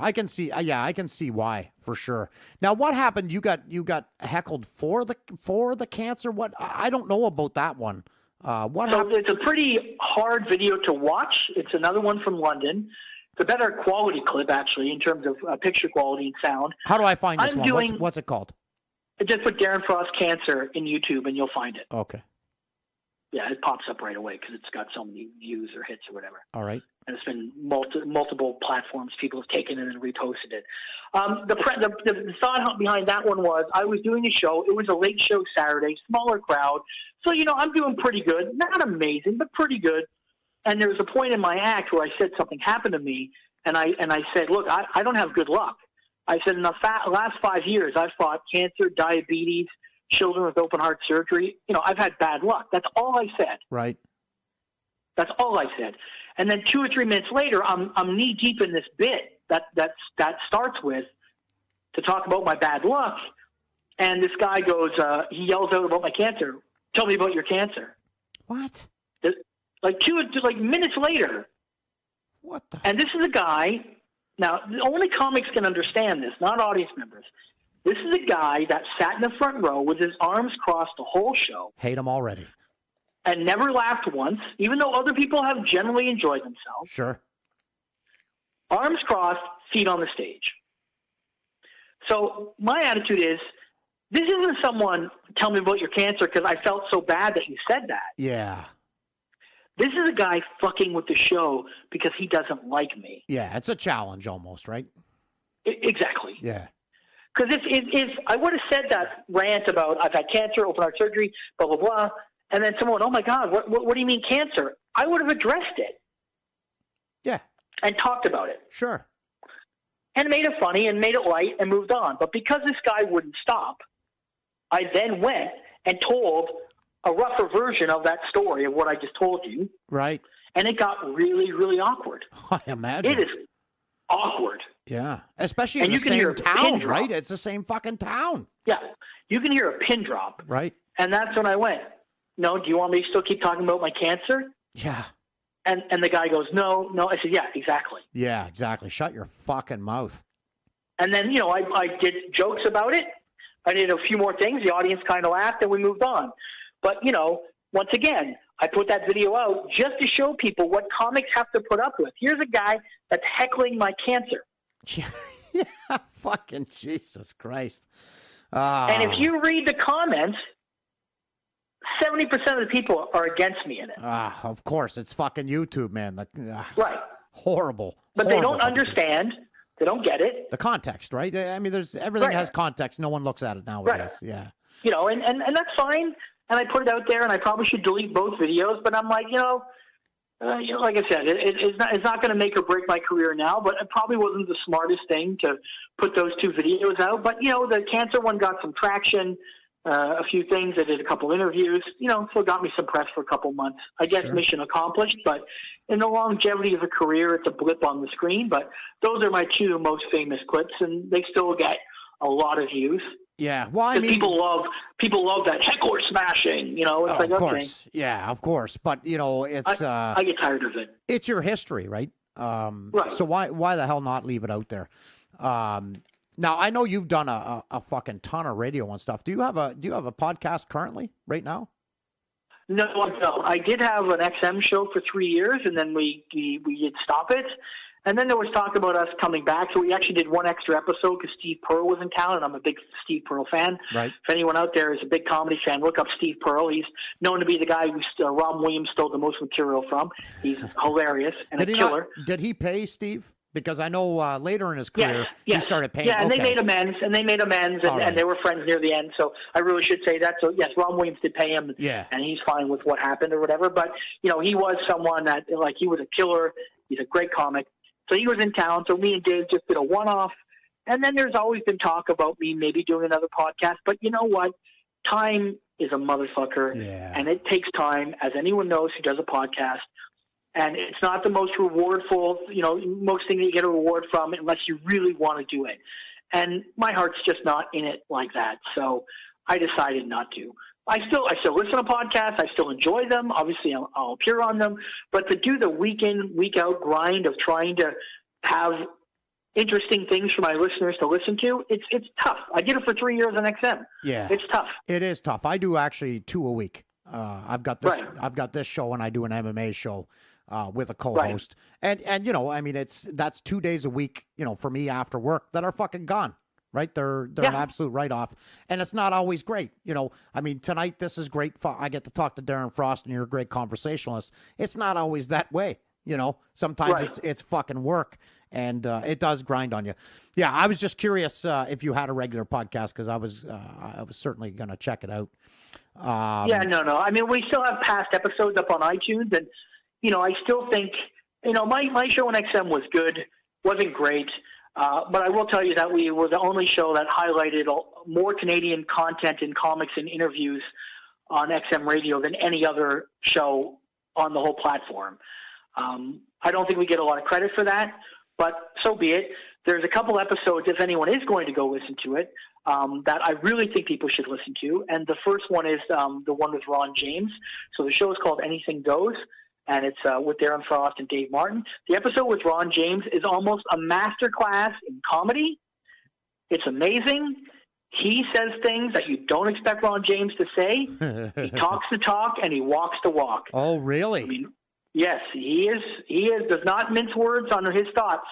I can see. I can see why for sure. Now, what happened? You got heckled for the cancer. What? I don't know about that one. What happened? It's a pretty hard video to watch. It's another one from London. It's a better quality clip, actually, in terms of picture quality and sound. How do I find this one? What's it called? Just put Darren Frost Cancer in YouTube, and you'll find it. Okay. Yeah, it pops up right away because it's got so many views or hits or whatever. All right. And it's been multiple platforms. People have taken it and reposted it. The thought behind that one was I was doing a show. It was a late show Saturday, smaller crowd. So, I'm doing pretty good. Not amazing, but pretty good. And there was a point in my act where I said something happened to me, and I said, look, I don't have good luck. I said in the last 5 years, I've fought cancer, diabetes, children with open heart surgery. I've had bad luck. That's all I said. Right. That's all I said. And then 2 or 3 minutes later, I'm knee deep in this bit that starts with to talk about my bad luck. And this guy goes, he yells out about my cancer. Tell me about your cancer. What? Minutes later. What the? And this is a guy. Now, only comics can understand this, not audience members. This is a guy that sat in the front row with his arms crossed the whole show. Hate him already. And never laughed once, even though other people have generally enjoyed themselves. Sure. Arms crossed, feet on the stage. So my attitude is, this isn't someone, tell me about your cancer because I felt so bad that you said that. Yeah. This is a guy fucking with the show because he doesn't like me. Yeah, it's a challenge almost, right? Exactly. Yeah. Because if I would have said that rant about I've had cancer, open heart surgery, blah, blah, blah, and then someone, oh, my God, what do you mean cancer? I would have addressed it. Yeah. And talked about it. Sure. And made it funny and made it light and moved on. But because this guy wouldn't stop, I then went and told a rougher version of that story of what I just told you. Right. And it got really, really awkward. I imagine. It is awkward. Yeah. Especially and in the same town, right? It's the same fucking town. Yeah. You can hear a pin drop. Right. And that's when I went, no, do you want me to still keep talking about my cancer? Yeah. And the guy goes, no. I said, yeah, exactly. Yeah, exactly. Shut your fucking mouth. And then, I did jokes about it. I did a few more things. The audience kind of laughed, and we moved on. But, once again, I put that video out just to show people what comics have to put up with. Here's a guy that's heckling my cancer. Yeah, fucking Jesus Christ. And if you read the comments, 70% of the people are against me in it. Of course. It's fucking YouTube, man. Right. Horrible. But they don't understand. They don't get it. The context, right? I mean, everything has context. No one looks at it nowadays. Right. Yeah. And that's fine. And I put it out there, and I probably should delete both videos. But I'm like, like I said, it's not going to make or break my career now. But it probably wasn't the smartest thing to put those two videos out. But the cancer one got some traction. A few things. I did a couple interviews, so it got me some press for a couple months. I guess mission accomplished, but in the longevity of a career, it's a blip on the screen. But those are my two most famous clips, and they still get a lot of views. Yeah, well, I mean, people love that heckler smashing. It's like, of course, okay. Yeah, of course. But it's I get tired of it. It's your history, right? Right. So why the hell not leave it out there? Now I know you've done a fucking ton of radio and stuff. Do you have a podcast currently right now? No, I don't. I did have an XM show for 3 years, and then we did stop it. And then there was talk about us coming back, so we actually did one extra episode because Steve Pearl was in town, and I'm a big Steve Pearl fan. Right. If anyone out there is a big comedy fan, look up Steve Pearl. He's known to be the guy who Rob Williams stole the most material from. He's hilarious and a killer. Did he pay Steve? Because I know later in his career, he started paying. Yeah, and they made amends, and they were friends near the end. So I really should say that. So, yes, Ron Williams did pay him, and he's fine with what happened or whatever. But, he was someone that, he was a killer. He's a great comic. So he was in town. So me and Dave just did a one-off. And then there's always been talk about me maybe doing another podcast. But you know what? Time is a motherfucker, and it takes time, as anyone knows who does a podcast. And it's not the most rewardful, most thing that you get a reward from unless you really want to do it. And my heart's just not in it like that. So I decided not to. I still listen to podcasts. I still enjoy them. Obviously, I'll appear on them. But to do the week in, week out grind of trying to have interesting things for my listeners to listen to, it's tough. I did it for 3 years on XM. Yeah, it's tough. It is tough. I do actually 2 a week. I've got this. Right. I've got this show, and I do an MMA show. With a co-host, right. and I mean, that's 2 days a week, for me after work that are fucking gone, right? They're an absolute write-off, and it's not always great, I mean, tonight this is great. I get to talk to Darren Frost, and you're a great conversationalist. It's not always that way, Sometimes it's fucking work, and it does grind on you. Yeah, I was just curious if you had a regular podcast because I was certainly gonna check it out. No. I mean, we still have past episodes up on iTunes, and I still think, my show on XM was good, wasn't great, but I will tell you that we were the only show that highlighted more Canadian content and comics and interviews on XM radio than any other show on the whole platform. I don't think we get a lot of credit for that, but so be it. There's a couple episodes, if anyone is going to go listen to it, that I really think people should listen to, and the first one is the one with Ron James. So the show is called Anything Goes. And it's with Darren Frost and Dave Martin. The episode with Ron James is almost a masterclass in comedy. It's amazing. He says things that you don't expect Ron James to say. He talks the talk and he walks the walk. Oh, really? I mean, yes, he is. He does not mince words on his thoughts.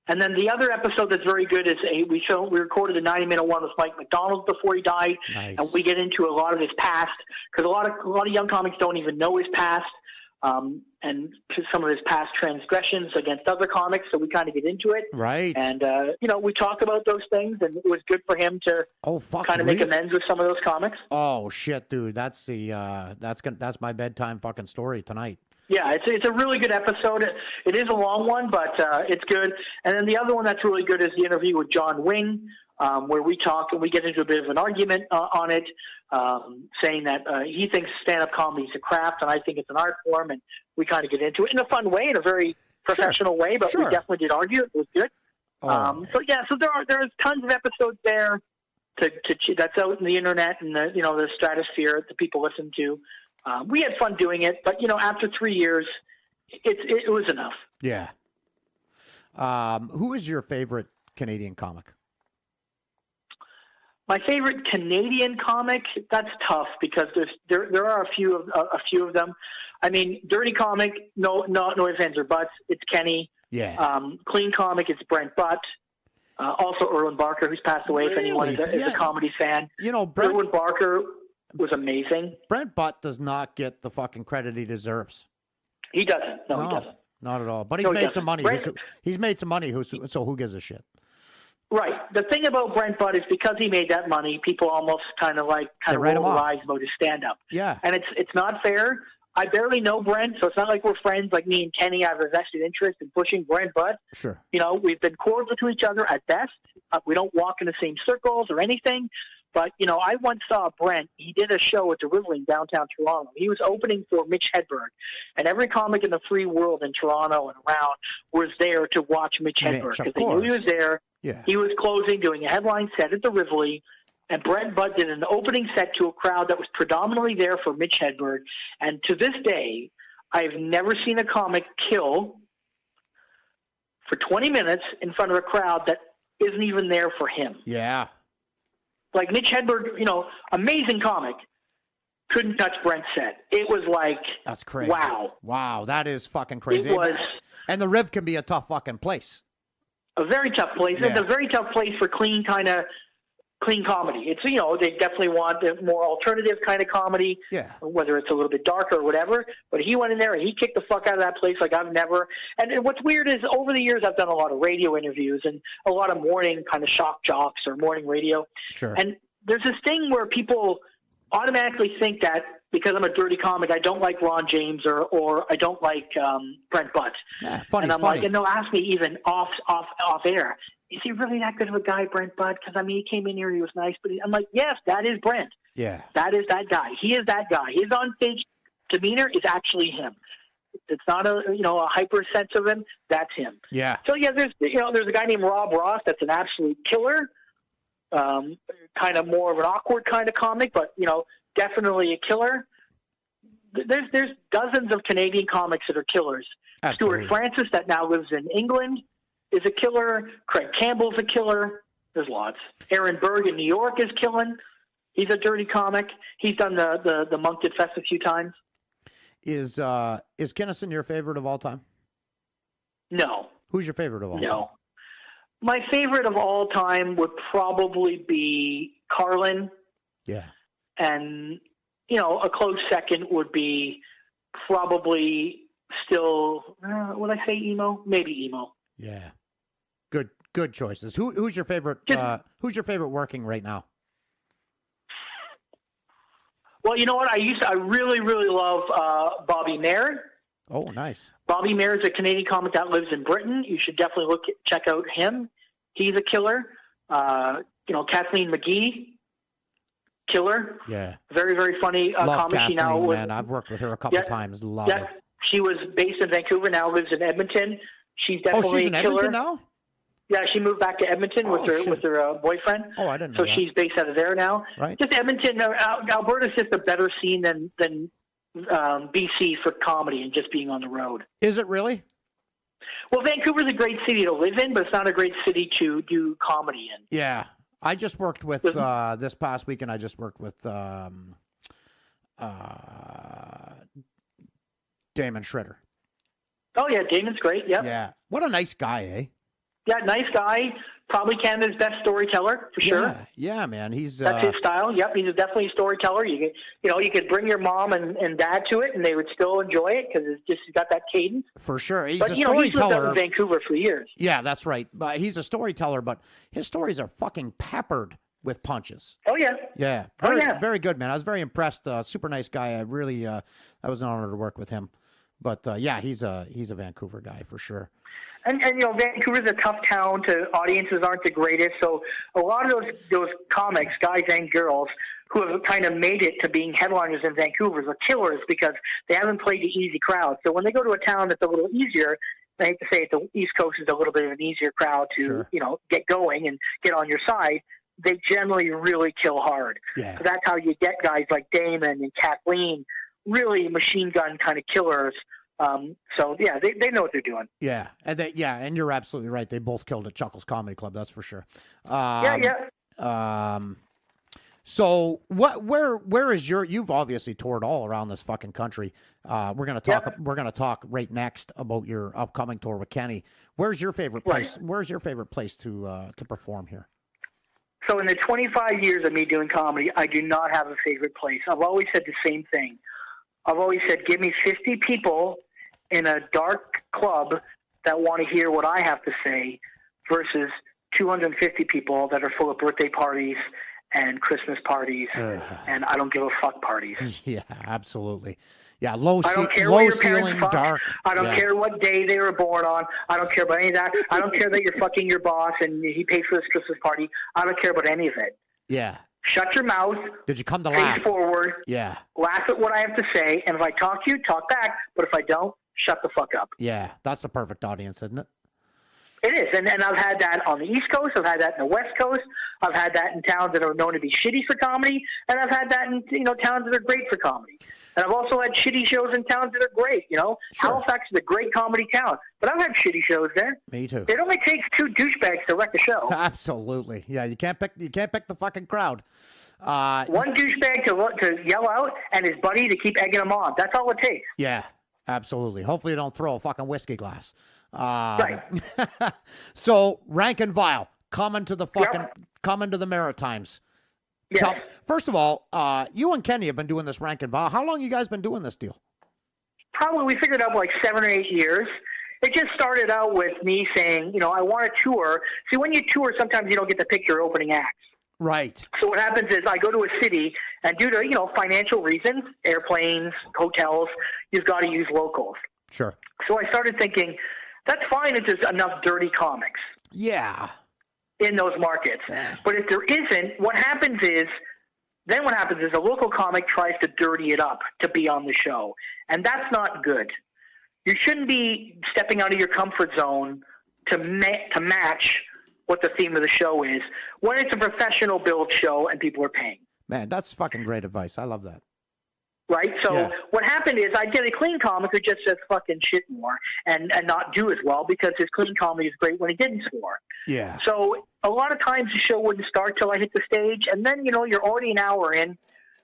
And then the other episode that's very good is we recorded a 90-minute one with Mike McDonald before he died, nice. And we get into a lot of his past because a lot of young comics don't even know his past, and some of his past transgressions against other comics. So we kind of get into it, right? And we talk about those things, and it was good for him to kind of make amends with some of those comics. Oh shit, dude, that's my bedtime fucking story tonight. Yeah, it's a really good episode. It is a long one, but it's good. And then the other one that's really good is the interview with John Wing, where we talk and we get into a bit of an argument on it, saying that he thinks stand-up comedy is a craft, and I think it's an art form, and we kind of get into it in a fun way, in a very professional way, but we definitely did argue. It was good. So there's tons of episodes there that's out in the internet and the stratosphere that people listen to. We had fun doing it, but after 3 years, it was enough. Yeah. Who is your favorite Canadian comic? My favorite Canadian comic, that's tough because there are a few of them. I mean, dirty comic, no ifs, ands, or buts. It's Kenny. Yeah. Clean comic, it's Brent Butt. Also Erwin Barker, who's passed away. If anyone is a comedy fan, Erwin Barker was amazing. Brent Butt does not get the fucking credit he deserves. He doesn't. No, he doesn't. Not at all. But he's made some money. He's made some money. So who gives a shit? Right. The thing about Brent Butt is because he made that money, people almost kind of roll their eyes about his stand-up. Yeah. And it's not fair. I barely know Brent, so it's not like we're friends like me and Kenny. I have a vested interest in pushing Brent Butt. Sure. We've been cordial to each other at best. We don't walk in the same circles or anything. But, I once saw Brent. He did a show at the Riveling downtown Toronto. He was opening for Mitch Hedberg. And every comic in the free world in Toronto and around was there to watch Mitch Hedberg. Because they knew he was there. Yeah. He was closing, doing a headline set at the Rivoli. And Brent Butt did an opening set to a crowd that was predominantly there for Mitch Hedberg. And to this day, I've never seen a comic kill for 20 minutes in front of a crowd that isn't even there for him. Yeah. Like Mitch Hedberg, amazing comic, couldn't touch Brent's set. It was like, that's crazy. Wow, that is fucking crazy. It was, and the Riv can be a tough fucking place. A very tough place. Yeah. It's a very tough place for clean comedy. It's, they definitely want a more alternative kind of comedy, whether it's a little bit darker or whatever. But he went in there and he kicked the fuck out of that place like I've never. And what's weird is over the years I've done a lot of radio interviews and a lot of morning kind of shock jocks or morning radio. Sure. And there's this thing where people automatically think that because I'm a dirty comic, I don't like Ron James or I don't like Brent Butt. Yeah, and I'm like, and they'll ask me even off air, is he really that good of a guy, Brent Butt? Because, he came in here, he was nice. But I'm like, yes, that is Brent. Yeah. That is that guy. He is that guy. His on-stage demeanor is actually him. It's not a hyper sense of him. That's him. Yeah. So, there's a guy named Rob Ross that's an absolute killer, kind of more of an awkward kind of comic, but, definitely a killer. There's dozens of Canadian comics that are killers. Absolutely. Stuart Francis, that now lives in England, is a killer. Craig Campbell's a killer. There's lots. Aaron Berg in New York is killing. He's a dirty comic. He's done the Moncton Fest a few times. Is Kinnison your favorite of all time? No. Who's your favorite of all time? No. My favorite of all time would probably be Carlin. Yeah. And, a close second would be probably still, would I say emo? Maybe emo. Yeah. Good choices. Who's your favorite? Who's your favorite working right now? Well, you know what? I really, really love Bobby Mayer. Oh, nice. Bobby Mayer is a Canadian comic that lives in Britain. You should definitely check out him. He's a killer. Kathleen McGee, killer. Yeah. Very, very funny love comic. Kathleen, man. I've worked with her a couple times. Love her. She was based in Vancouver, now lives in Edmonton. She's definitely she's in a killer. Edmonton now? Yeah, she moved back to Edmonton with her boyfriend. Oh, I didn't know that. She's based out of there now. Right. Just Edmonton. Alberta's just a better scene than BC for comedy and just being on the road. Is it really? Well, Vancouver's a great city to live in, but it's not a great city to do comedy in. Yeah. I just worked with, this past weekend, I just worked with Damon Schroeder. Oh, yeah, Damon's great, yep. Yeah. What a nice guy, eh? Yeah, nice guy. Probably Canada's best storyteller, for sure. Yeah, man. That's his style. Yep, he's definitely a storyteller. You could bring your mom and dad to it, and they would still enjoy it because he's got that cadence. For sure. He's a storyteller. He's lived out in Vancouver for years. Yeah, that's right. But he's a storyteller, but his stories are fucking peppered with punches. Oh, yeah. Yeah. Very good, man. I was very impressed. Super nice guy. I really, I was an honor to work with him. But, he's a Vancouver guy for sure. And Vancouver's a tough town. Audiences aren't the greatest. So a lot of those comics, guys and girls, who have kind of made it to being headliners in Vancouver are killers because they haven't played the easy crowd. So when they go to a town that's a little easier, I hate to say it, the East Coast is a little bit of an easier crowd to, get going and get on your side. They generally really kill hard. Yeah. So that's how you get guys like Damon and Kathleen really machine gun kind of killers. So yeah, they know what they're doing. Yeah, and you're absolutely right. They both killed at Chuckles Comedy Club. That's for sure. So where is you've obviously toured all around this fucking country. We're gonna talk right next about your upcoming tour with Kenny. Where's your favorite place? Right. Where's your favorite place to perform here? So in the 25 years of me doing comedy, I do not have a favorite place. I've always said the same thing. I've always said, give me 50 people in a dark club that want to hear what I have to say versus 250 people that are full of birthday parties and Christmas parties and I don't give a fuck parties. Yeah, absolutely. Yeah, low ceiling, dark. I don't care what day they were born on. I don't care about any of that. I don't care that you're fucking your boss and he paid for this Christmas party. I don't care about any of it. Yeah. Shut your mouth. Did you come to laugh? Face forward. Yeah. Laugh at what I have to say, and if I talk to you, talk back. But if I don't, shut the fuck up. Yeah, that's the perfect audience, isn't it? It is, and I've had that on the East Coast. I've had that in the West Coast. I've had that in towns that are known to be shitty for comedy, and I've had that in towns that are great for comedy. And I've also had shitty shows in towns that are great. Sure. Halifax is a great comedy town, but I've had shitty shows there. Me too. It only takes two douchebags to wreck a show. Absolutely, yeah. You can't pick the fucking crowd. One douchebag to yell out, and his buddy to keep egging him on. That's all it takes. Yeah, absolutely. Hopefully, you don't throw a fucking whiskey glass. Right. So rank and file coming to the Maritimes. Yes. First of all, you and Kenny have been doing this rank and file. How long you guys been doing this deal? Probably we figured out like 7 or 8 years. It just started out with me saying, I want to tour. See, when you tour, sometimes you don't get to pick your opening acts. Right. So what happens is I go to a city, and due to, financial reasons, airplanes, hotels, you've got to use locals. Sure. So I started thinking, that's fine if there's enough dirty comics. Yeah. In those markets. But if there isn't, what happens is a local comic tries to dirty it up to be on the show. And that's not good. You shouldn't be stepping out of your comfort zone to match what the theme of the show is when it's a professional build show and people are paying. Man, that's fucking great advice. I love that. Right? So what happened is I'd get a clean comic who just says fucking shit more and not do as well because his clean comedy is great when he didn't score. Yeah. So a lot of times the show wouldn't start till I hit the stage, and then, you're already an hour in.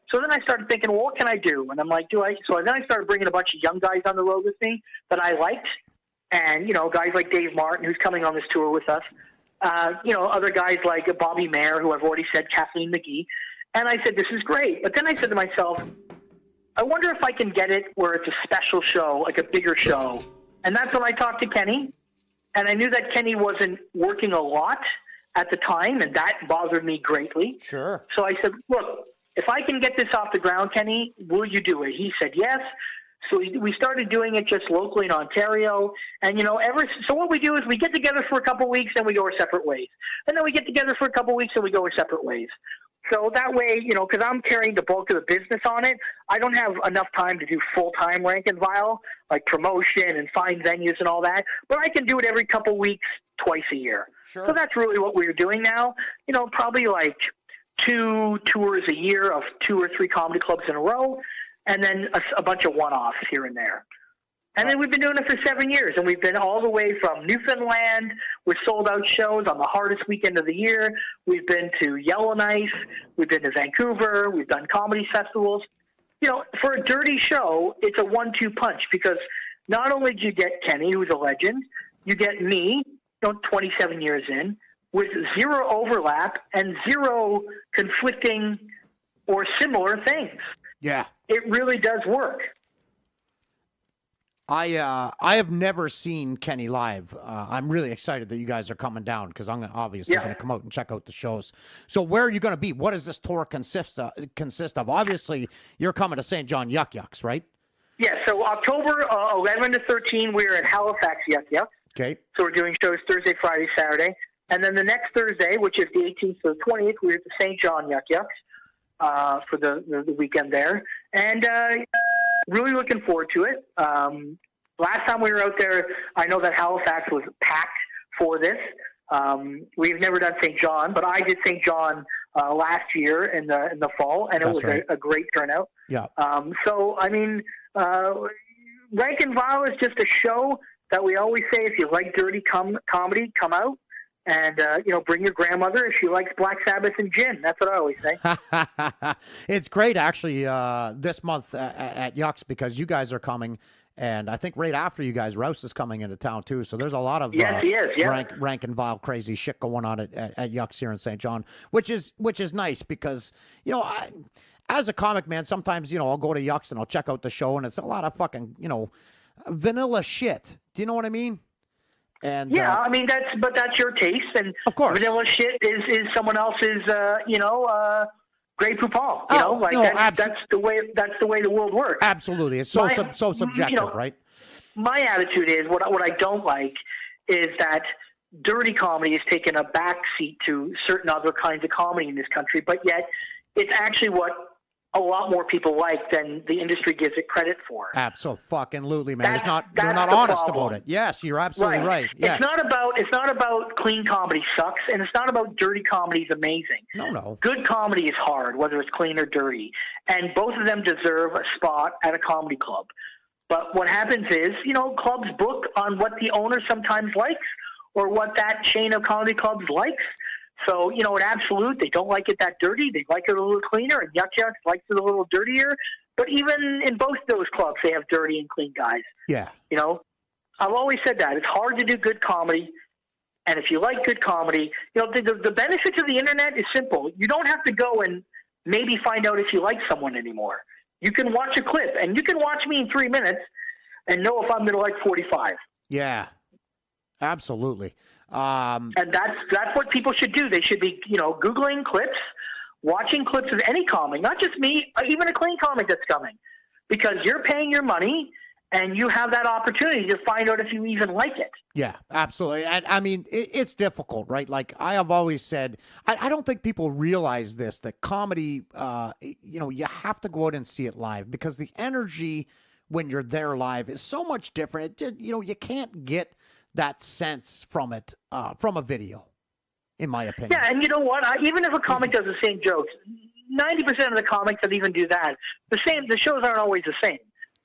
So then I started thinking, well, what can I do? And I'm like, So then I started bringing a bunch of young guys on the road with me that I liked. And, guys like Dave Martin, who's coming on this tour with us. Other guys like Bobby Mayer, who I've already said, Kathleen McGee. And I said, this is great. But then I said to myself, I wonder if I can get it where it's a special show, like a bigger show. And that's when I talked to Kenny. And I knew that Kenny wasn't working a lot at the time, and that bothered me greatly. Sure. So I said, look, if I can get this off the ground, Kenny, will you do it? He said yes. So we started doing it just locally in Ontario. And, so what we do is we get together for a couple of weeks and we go our separate ways. And then we get together for a couple of weeks and we go our separate ways. So that way, because I'm carrying the bulk of the business on it, I don't have enough time to do full-time rank and file, like promotion and find venues and all that. But I can do it every couple of weeks, twice a year. Sure. So that's really what we're doing now. Probably like 2 tours a year of 2 or 3 comedy clubs in a row, and then a bunch of one-offs here and there. And then we've been doing it for 7 years, and we've been all the way from Newfoundland with sold-out shows on the hardest weekend of the year. We've been to Yellowknife. We've been to Vancouver. We've done comedy festivals. For a dirty show, it's a 1-2 punch because not only do you get Kenny, who's a legend, you get me, 27 years in, with 0 overlap and 0 conflicting or similar things. Yeah. It really does work. I have never seen Kenny live. I'm really excited that you guys are coming down because I'm obviously going to come out and check out the shows. So where are you going to be? What does this tour consist of? Obviously, you're coming to St. John Yuck Yucks, right? Yeah, so October 11 to 13, we're at Halifax Yuck Yucks. Okay. So we're doing shows Thursday, Friday, Saturday. And then the next Thursday, which is the 18th to the 20th, we're at the St. John Yuck Yucks for the weekend there. And really looking forward to it. Last time we were out there, I know that Halifax was packed for this. We've never done St. John, but I did St. John last year in the fall, and it was right. a great turnout. Yeah. So I mean, Rank and Vile is just a show that we always say, if you like dirty comedy, come out. And, bring your grandmother if she likes Black Sabbath and gin. That's what I always say. It's great, actually, this month at Yucks, because you guys are coming. And I think right after you guys, Rouse is coming into town, too. So there's a lot of yes, he is, yeah. rank and Vile crazy shit going on at Yucks here in St. John, which is nice because, as a comic, man, sometimes, I'll go to Yucks and I'll check out the show, and it's a lot of fucking, vanilla shit. Do you know what I mean? And yeah, I mean that's your taste, and of course, vanilla shit is someone else's, Grey Poupon. That's the way the world works. Absolutely, it's so subjective, right? My attitude is what I don't like is that dirty comedy has taken a backseat to certain other kinds of comedy in this country, but yet it's actually what a lot more people like than the industry gives it credit for. Absolutely, man. They're not honest about it. Yes, you're absolutely right. Yes. It's not about clean comedy sucks, and it's not about dirty comedy is amazing. No. Good comedy is hard, whether it's clean or dirty, and both of them deserve a spot at a comedy club. But what happens is, clubs book on what the owner sometimes likes or what that chain of comedy clubs likes. So, at Absolute, they don't like it that dirty. They like it a little cleaner, and Yuck Yucks likes it a little dirtier. But even in both those clubs, they have dirty and clean guys. Yeah. I've always said that. It's hard to do good comedy, and if you like good comedy, the benefit to the internet is simple. You don't have to go and maybe find out if you like someone anymore. You can watch a clip, and you can watch me in 3 minutes and know if I'm going to like 45. Yeah, absolutely. And that's what people should do. They should be, Googling clips, watching clips of any comic, not just me, even a clean comic that's coming, because you're paying your money and you have that opportunity to find out if you even like it. Yeah, absolutely. And I mean, it's difficult, right? Like I have always said, I don't think people realize this, that comedy, you have to go out and see it live because the energy when you're there live is so much different. You can't get that sense from it, from a video, in my opinion. Yeah, and you know what? Even if a comic does the same jokes, 90% of the comics that even do that, the shows aren't always the same.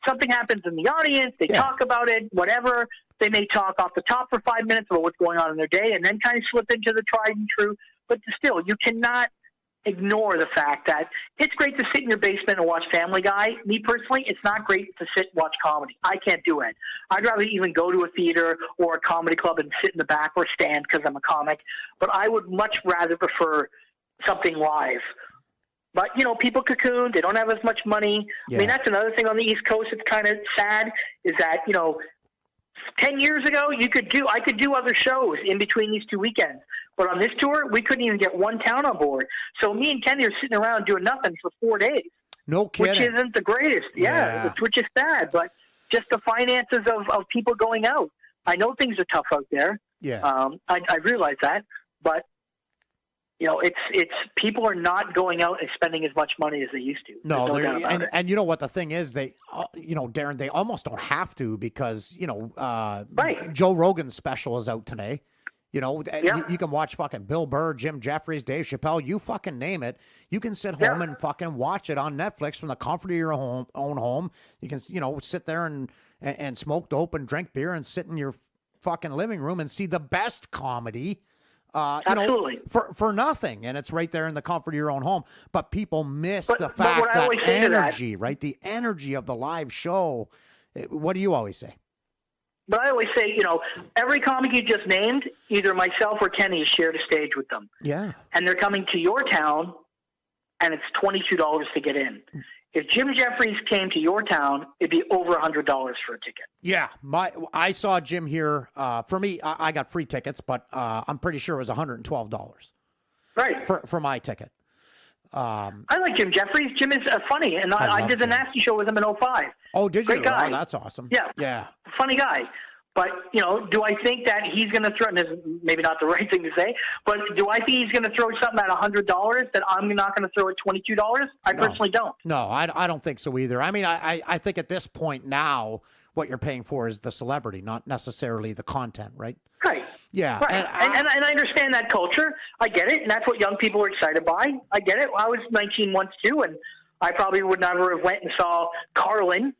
Something happens in the audience, they talk about it, whatever. They may talk off the top for 5 minutes about what's going on in their day and then kind of slip into the tried and true. But still, you cannot ignore the fact that it's great to sit in your basement and watch Family Guy. Me personally, it's not great to sit and watch comedy. I can't do it. I'd rather even go to a theater or a comedy club and sit in the back or stand because I'm a comic. But I would much rather prefer something live. But, people cocoon. They don't have as much money. Yeah. I mean, that's another thing on the East Coast. It's kind of sad is that, 10 years ago, I could do other shows in between these two weekends. But on this tour, we couldn't even get one town on board. So me and Kenny are sitting around doing nothing for 4 days. No kidding. Which isn't the greatest. Yeah. Which is sad. But just the finances of people going out. I know things are tough out there. Yeah. I realize that. But, it's people are not going out and spending as much money as they used to. No, and you know what the thing is, they, Darren, they almost don't have to because, right. Joe Rogan's special is out today. You can watch fucking Bill Burr, Jim Jeffries, Dave Chappelle, you fucking name it. You can sit home and fucking watch it on Netflix from the comfort of your own home. You can, sit there and smoke dope and drink beer and sit in your fucking living room and see the best comedy. Absolutely. For nothing. And it's right there in the comfort of your own home. But people miss the fact that energy, right? The energy of the live show. What do you always say? But I always say, every comic you just named, either myself or Kenny has shared a stage with them. Yeah. And they're coming to your town, and it's $22 to get in. If Jim Jeffries came to your town, it'd be over $100 for a ticket. Yeah, I saw Jim here. For me, I got free tickets, but I'm pretty sure it was $112. Right. For my ticket. I like Jim Jeffries. Jim is funny, and I did the Nasty Show with him in 2005. Oh, did you? Great guy. Oh, that's awesome. Yeah. Yeah. Funny guy. But, do I think that he's going to throw, and this is maybe not the right thing to say, but do I think he's going to throw something at $100 that I'm not going to throw at $22? I personally don't. No, I don't think so either. I mean, I think at this point now, what you're paying for is the celebrity, not necessarily the content, right? Right. Yeah. Right. And I understand that culture. I get it. And that's what young people are excited by. I get it. I was 19 once too, and I probably would never have went and saw Carlin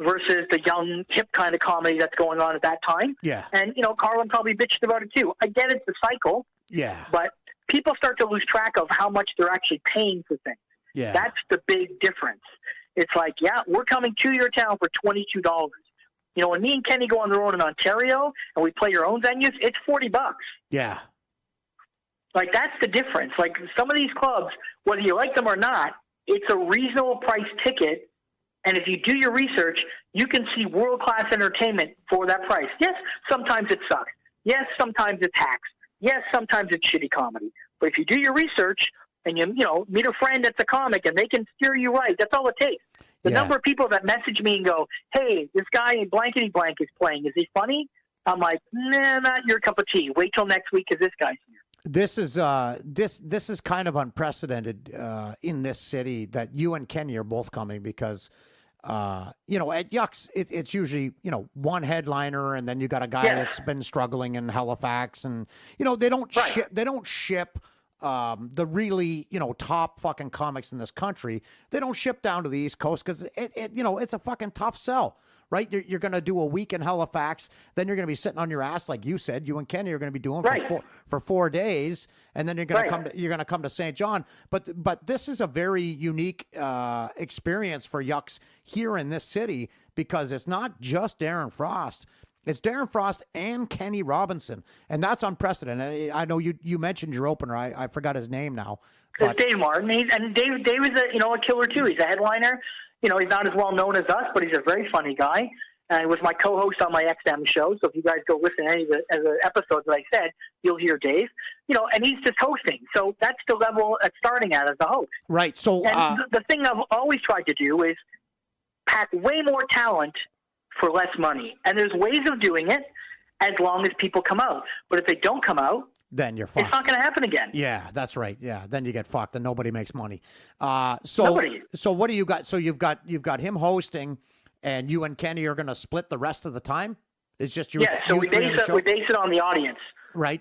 versus the young, hip kind of comedy that's going on at that time. Yeah. And, Carlin probably bitched about it too. I get it's the cycle. Yeah. But people start to lose track of how much they're actually paying for things. Yeah. That's the big difference. It's like, yeah, we're coming to your town for $22. When me and Kenny go on the road in Ontario and we play your own venues, it's $40. Yeah. Like, that's the difference. Like, some of these clubs, whether you like them or not, it's a reasonable price ticket. And if you do your research, you can see world-class entertainment for that price. Yes, sometimes it sucks. Yes, sometimes it's hacks. Yes, sometimes it's shitty comedy. But if you do your research and you meet a friend that's a comic and they can steer you right, that's all it takes. The number of people that message me and go, hey, this guy in blankety blank is playing. Is he funny? I'm like, nah, not your cup of tea. Wait till next week because this guy's here. This is kind of unprecedented in this city that you and Kenny are both coming because at Yucks it's usually one headliner and then you got a guy that's been struggling in Halifax and they don't ship the really top fucking comics in this country. They don't ship down to the East Coast because it's a fucking tough sell. Right, you're going to do a week in Halifax, then you're going to be sitting on your ass, like you said. You and Kenny are going to be doing for 4 days, and then you're going to come to St. John. But this is a very unique experience for Yucks here in this city because it's not just Darren Frost. It's Darren Frost and Kenny Robinson, and that's unprecedented. I know you mentioned your opener. I forgot his name now. It's Dave Martin, and Dave is a killer too. He's a headliner. He's not as well known as us, but he's a very funny guy. And he was my co-host on my XM show. So if you guys go listen to any of the episodes that I said, you'll hear Dave. And he's just hosting. So that's the level it's starting at as a host. Right. So and the thing I've always tried to do is pack way more talent for less money. And there's ways of doing it as long as people come out. But if they don't come out, then you're fucked. It's not going to happen again. Yeah, that's right. Yeah, then you get fucked and nobody makes money. So Nobody. So what do you got? So you've got him hosting, and you and Kenny are going to split the rest of the time. It's just you. Yeah. So we base it on the audience. Right.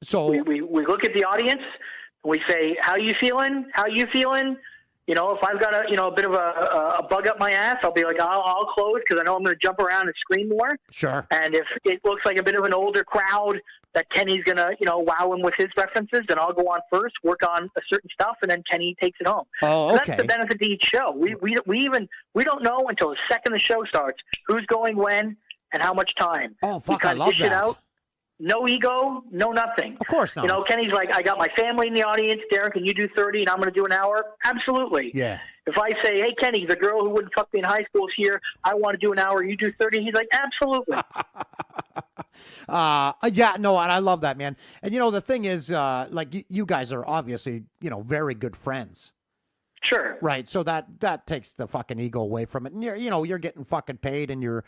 So we look at the audience. And we say, how you feeling? How you feeling? If I've got a bit of a bug up my ass, I'll be like, I'll close because I know I'm going to jump around and scream more. Sure. And if it looks like a bit of an older crowd that Kenny's going to, wow him with his references, then I'll go on first, work on a certain stuff, and then Kenny takes it home. Oh, okay. So that's the benefit to each show. We don't know until the second the show starts who's going when and how much time. Oh, fuck, I love that. Out. No ego, no nothing. Of course not. Kenny's like, I got my family in the audience. Darren, can you do 30 and I'm going to do an hour? Absolutely. Yeah. If I say, hey, Kenny, the girl who wouldn't fuck me in high school is here. I want to do an hour. You do 30. He's like, absolutely. Yeah, no, and I love that, man. And, the thing is, like, you guys are obviously, very good friends. Sure. Right. So that takes the fucking ego away from it. And you're getting fucking paid and you're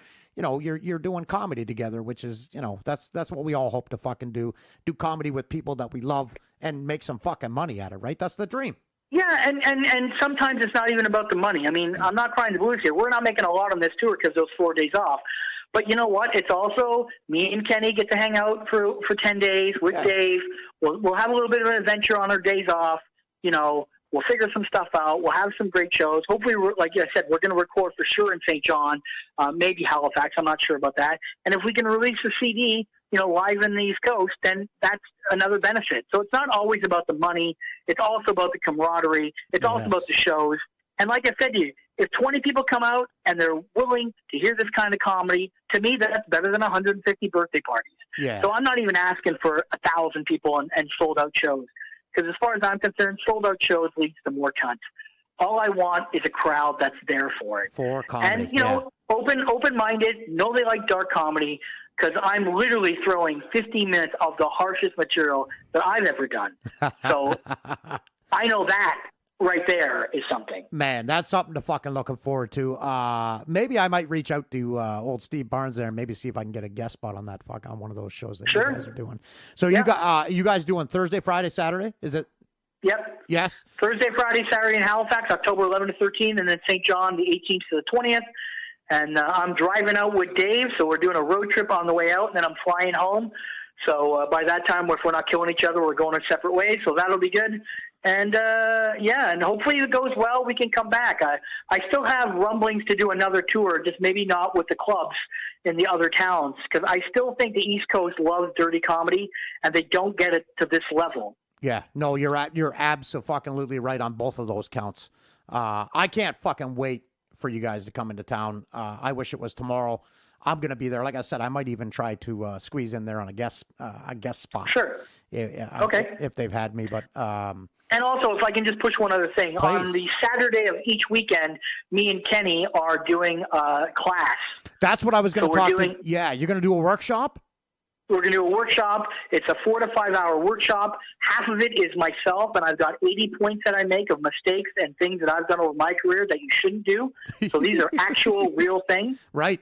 doing comedy together, which is, that's what we all hope to fucking do comedy with people that we love and make some fucking money at it. Right. That's the dream. Yeah. And sometimes it's not even about the money. I mean, I'm not crying the blues here. We're not making a lot on this tour because those 4 days off. But you know what? It's also me and Kenny get to hang out for 10 days with Dave. We'll have a little bit of an adventure on our days off. We'll figure some stuff out. We'll have some great shows. Hopefully, like I said, we're going to record for sure in St. John, maybe Halifax. I'm not sure about that. And if we can release a CD, live in the East Coast, then that's another benefit. So it's not always about the money. It's also about the camaraderie. It's also about the shows. And like I said to you, if 20 people come out and they're willing to hear this kind of comedy, to me, that's better than 150 birthday parties. Yeah. So I'm not even asking for 1,000 people and sold-out shows. Because as far as I'm concerned, sold-out shows leads to more cunts. All I want is a crowd that's there for it. For comedy, and, open-minded, know they like dark comedy, because I'm literally throwing 15 minutes of the harshest material that I've ever done. So I know that. right there is something. Man, that's something to fucking looking forward to. Maybe I might reach out to old Steve Barnes there and maybe see if I can get a guest spot on that on one of those shows that you guys are doing. So you guys doing Thursday, Friday, Saturday? Is it? Yep. Yes. Thursday, Friday, Saturday in Halifax, October 11 to 13, and then St. John the 18th to the 20th. And I'm driving out with Dave, so we're doing a road trip on the way out, and then I'm flying home. So by that time, if we're not killing each other, we're going our separate ways. So that'll be good. And and hopefully it goes well. We can come back. I still have rumblings to do another tour, just maybe not with the clubs in the other towns, because I still think the East Coast loves dirty comedy, and they don't get it to this level. Yeah, no, you're absolutely right on both of those counts. I can't fucking wait for you guys to come into town. I wish it was tomorrow. I'm gonna be there. Like I said, I might even try to squeeze in there on a guest spot. Sure. Okay. If they've had me, but. And also, if I can just push one other thing, Please. On the Saturday of each weekend, me and Kenny are doing a class. That's what I was going to talk to. Yeah, you're going to do a workshop? We're going to do a workshop. It's a 4 to 5 hour workshop. Half of it is myself, and I've got 80 points that I make of mistakes and things that I've done over my career that you shouldn't do. So these are actual real things. Right.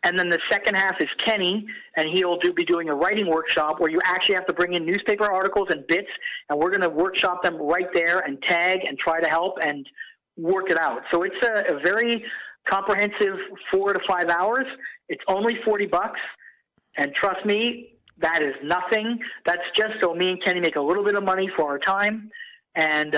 And then the second half is Kenny, and he'll be doing a writing workshop where you actually have to bring in newspaper articles and bits, and we're going to workshop them right there and tag and try to help and work it out. So it's a very comprehensive 4 to 5 hours. It's only $40, and trust me, that is nothing. That's just so me and Kenny make a little bit of money for our time. And,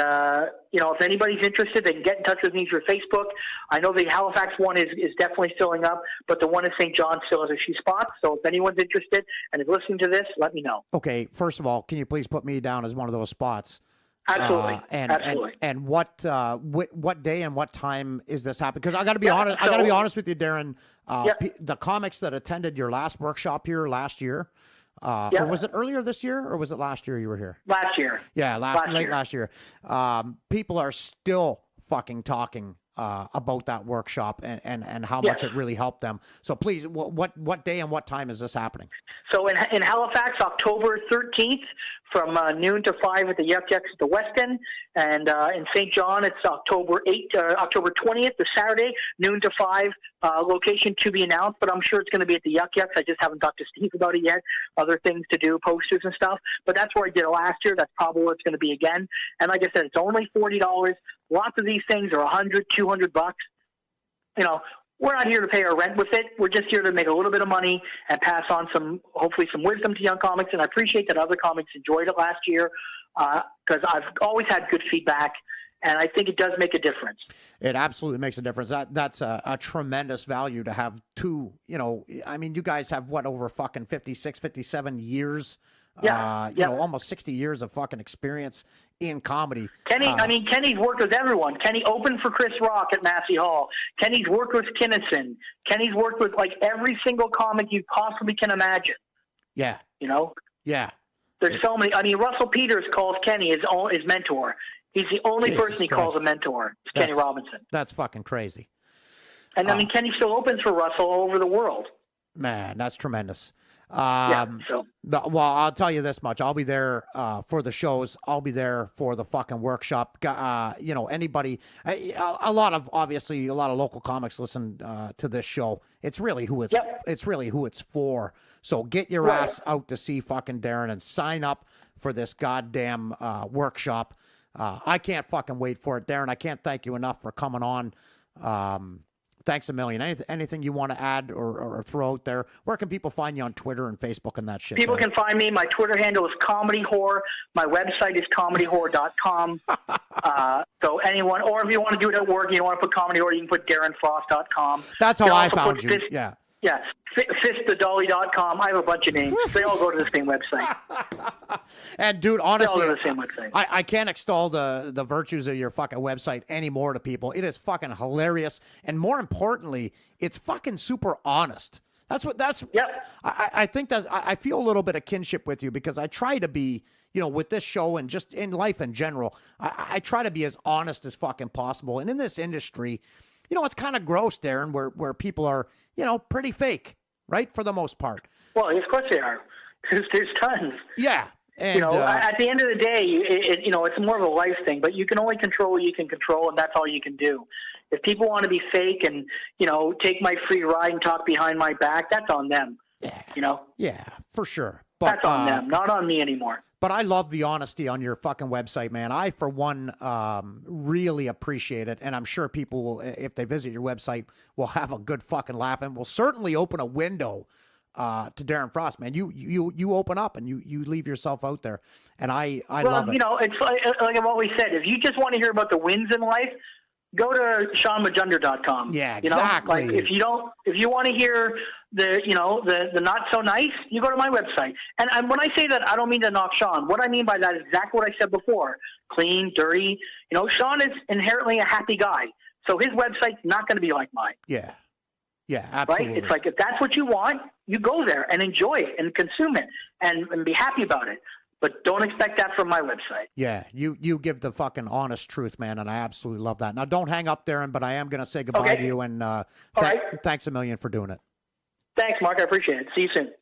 if anybody's interested, they can get in touch with me through Facebook. I know the Halifax one is definitely filling up, but the one in St. John still has a few spots. So if anyone's interested and is listening to this, let me know. Okay, first of all, can you please put me down as one of those spots? Absolutely. Absolutely. And what day and what time is this happening? Because I got to be honest. I got to be honest with you, Darren. The comics that attended your last workshop here last year. Or was it earlier this year, or was it last year you were here? Last year. Yeah, late last year. People are still fucking talking about that workshop and how much it really helped them. So please, what day and what time is this happening? So in Halifax, October 13th from noon to 5 at the Yuck Yucks at the West End. And in St. John, it's October 20th, the Saturday, noon to 5, location to be announced. But I'm sure it's going to be at the Yuck Yucks. I just haven't talked to Steve about it yet. Other things to do, posters and stuff. But that's where I did it last year. That's probably where it's going to be again. And like I said, it's only $40. Lots of these things are $100, $200. We're not here to pay our rent with it. We're just here to make a little bit of money and pass on hopefully some wisdom to young comics. And I appreciate that other comics enjoyed it last year because I've always had good feedback, and I think it does make a difference. It absolutely makes a difference. That's a tremendous value to have two, you guys have over fucking 56, 57 years. Almost 60 years of fucking experience in comedy. Kenny, Kenny's worked with everyone. Kenny opened for Chris Rock at Massey Hall. Kenny's worked with Kinnison. Kenny's worked with every single comic you possibly can imagine. Yeah. Yeah. There's so many. Russell Peters calls Kenny his mentor. He's the only person he calls a mentor. It's Kenny Robinson. That's fucking crazy. And Kenny still opens for Russell all over the world. Man, that's tremendous. Well, I'll tell you this much. I'll be there for the shows. I'll be there for the fucking workshop. Anybody, a lot of local comics listen to this show. It's really who it's for. So get your ass out to see fucking Darren and sign up for this goddamn workshop. I can't fucking wait for it, Darren. I can't thank you enough for coming on. Thanks a million. Anything you want to add or throw out there? Where can people find you on Twitter and Facebook and that shit? People can find me. My Twitter handle is Comedy Whore. My website is comedywhore.com. So anyone, or if you want to do it at work, you don't want to put Comedy Whore, you can put DarrenFrost.com. That's how I found you. Yeah, fistthedolly.com. I have a bunch of names. They all go to the same website. And dude, honestly, they all go to the same website. I can't extol the virtues of your fucking website anymore to people. It is fucking hilarious, and more importantly, it's fucking super honest. Yep. I think I feel a little bit of kinship with you because I try to be, with this show and just in life in general, I try to be as honest as fucking possible. And in this industry, it's kind of gross, Darren, where people are, pretty fake, right? For the most part. Well, of course they are. There's tons. Yeah. And, at the end of the day, it's more of a life thing, but you can only control what you can control, and that's all you can do. If people want to be fake and, take my free ride and talk behind my back, that's on them. Yeah. Yeah, for sure. But, that's on them, not on me anymore. But I love the honesty on your fucking website, man. I, for one, really appreciate it. And I'm sure people will, if they visit your website, will have a good fucking laugh and will certainly open a window to Darren Frost, man. You open up and you leave yourself out there. And I love it. It's like I've always said, if you just want to hear about the wins in life, go to SeanMajunder.com. Yeah, exactly. If you want to hear the not so nice, you go to my website. And when I say that, I don't mean to knock Sean. What I mean by that is exactly what I said before: clean, dirty. Sean is inherently a happy guy, so his website's not going to be like mine. Yeah, absolutely. Right? It's like, if that's what you want, you go there and enjoy it and consume it and be happy about it. But don't expect that from my website. Yeah, you give the fucking honest truth, man, and I absolutely love that. Now, don't hang up, Darren, but I am going to say goodbye to you, and thanks a million for doing it. Thanks, Mark. I appreciate it. See you soon.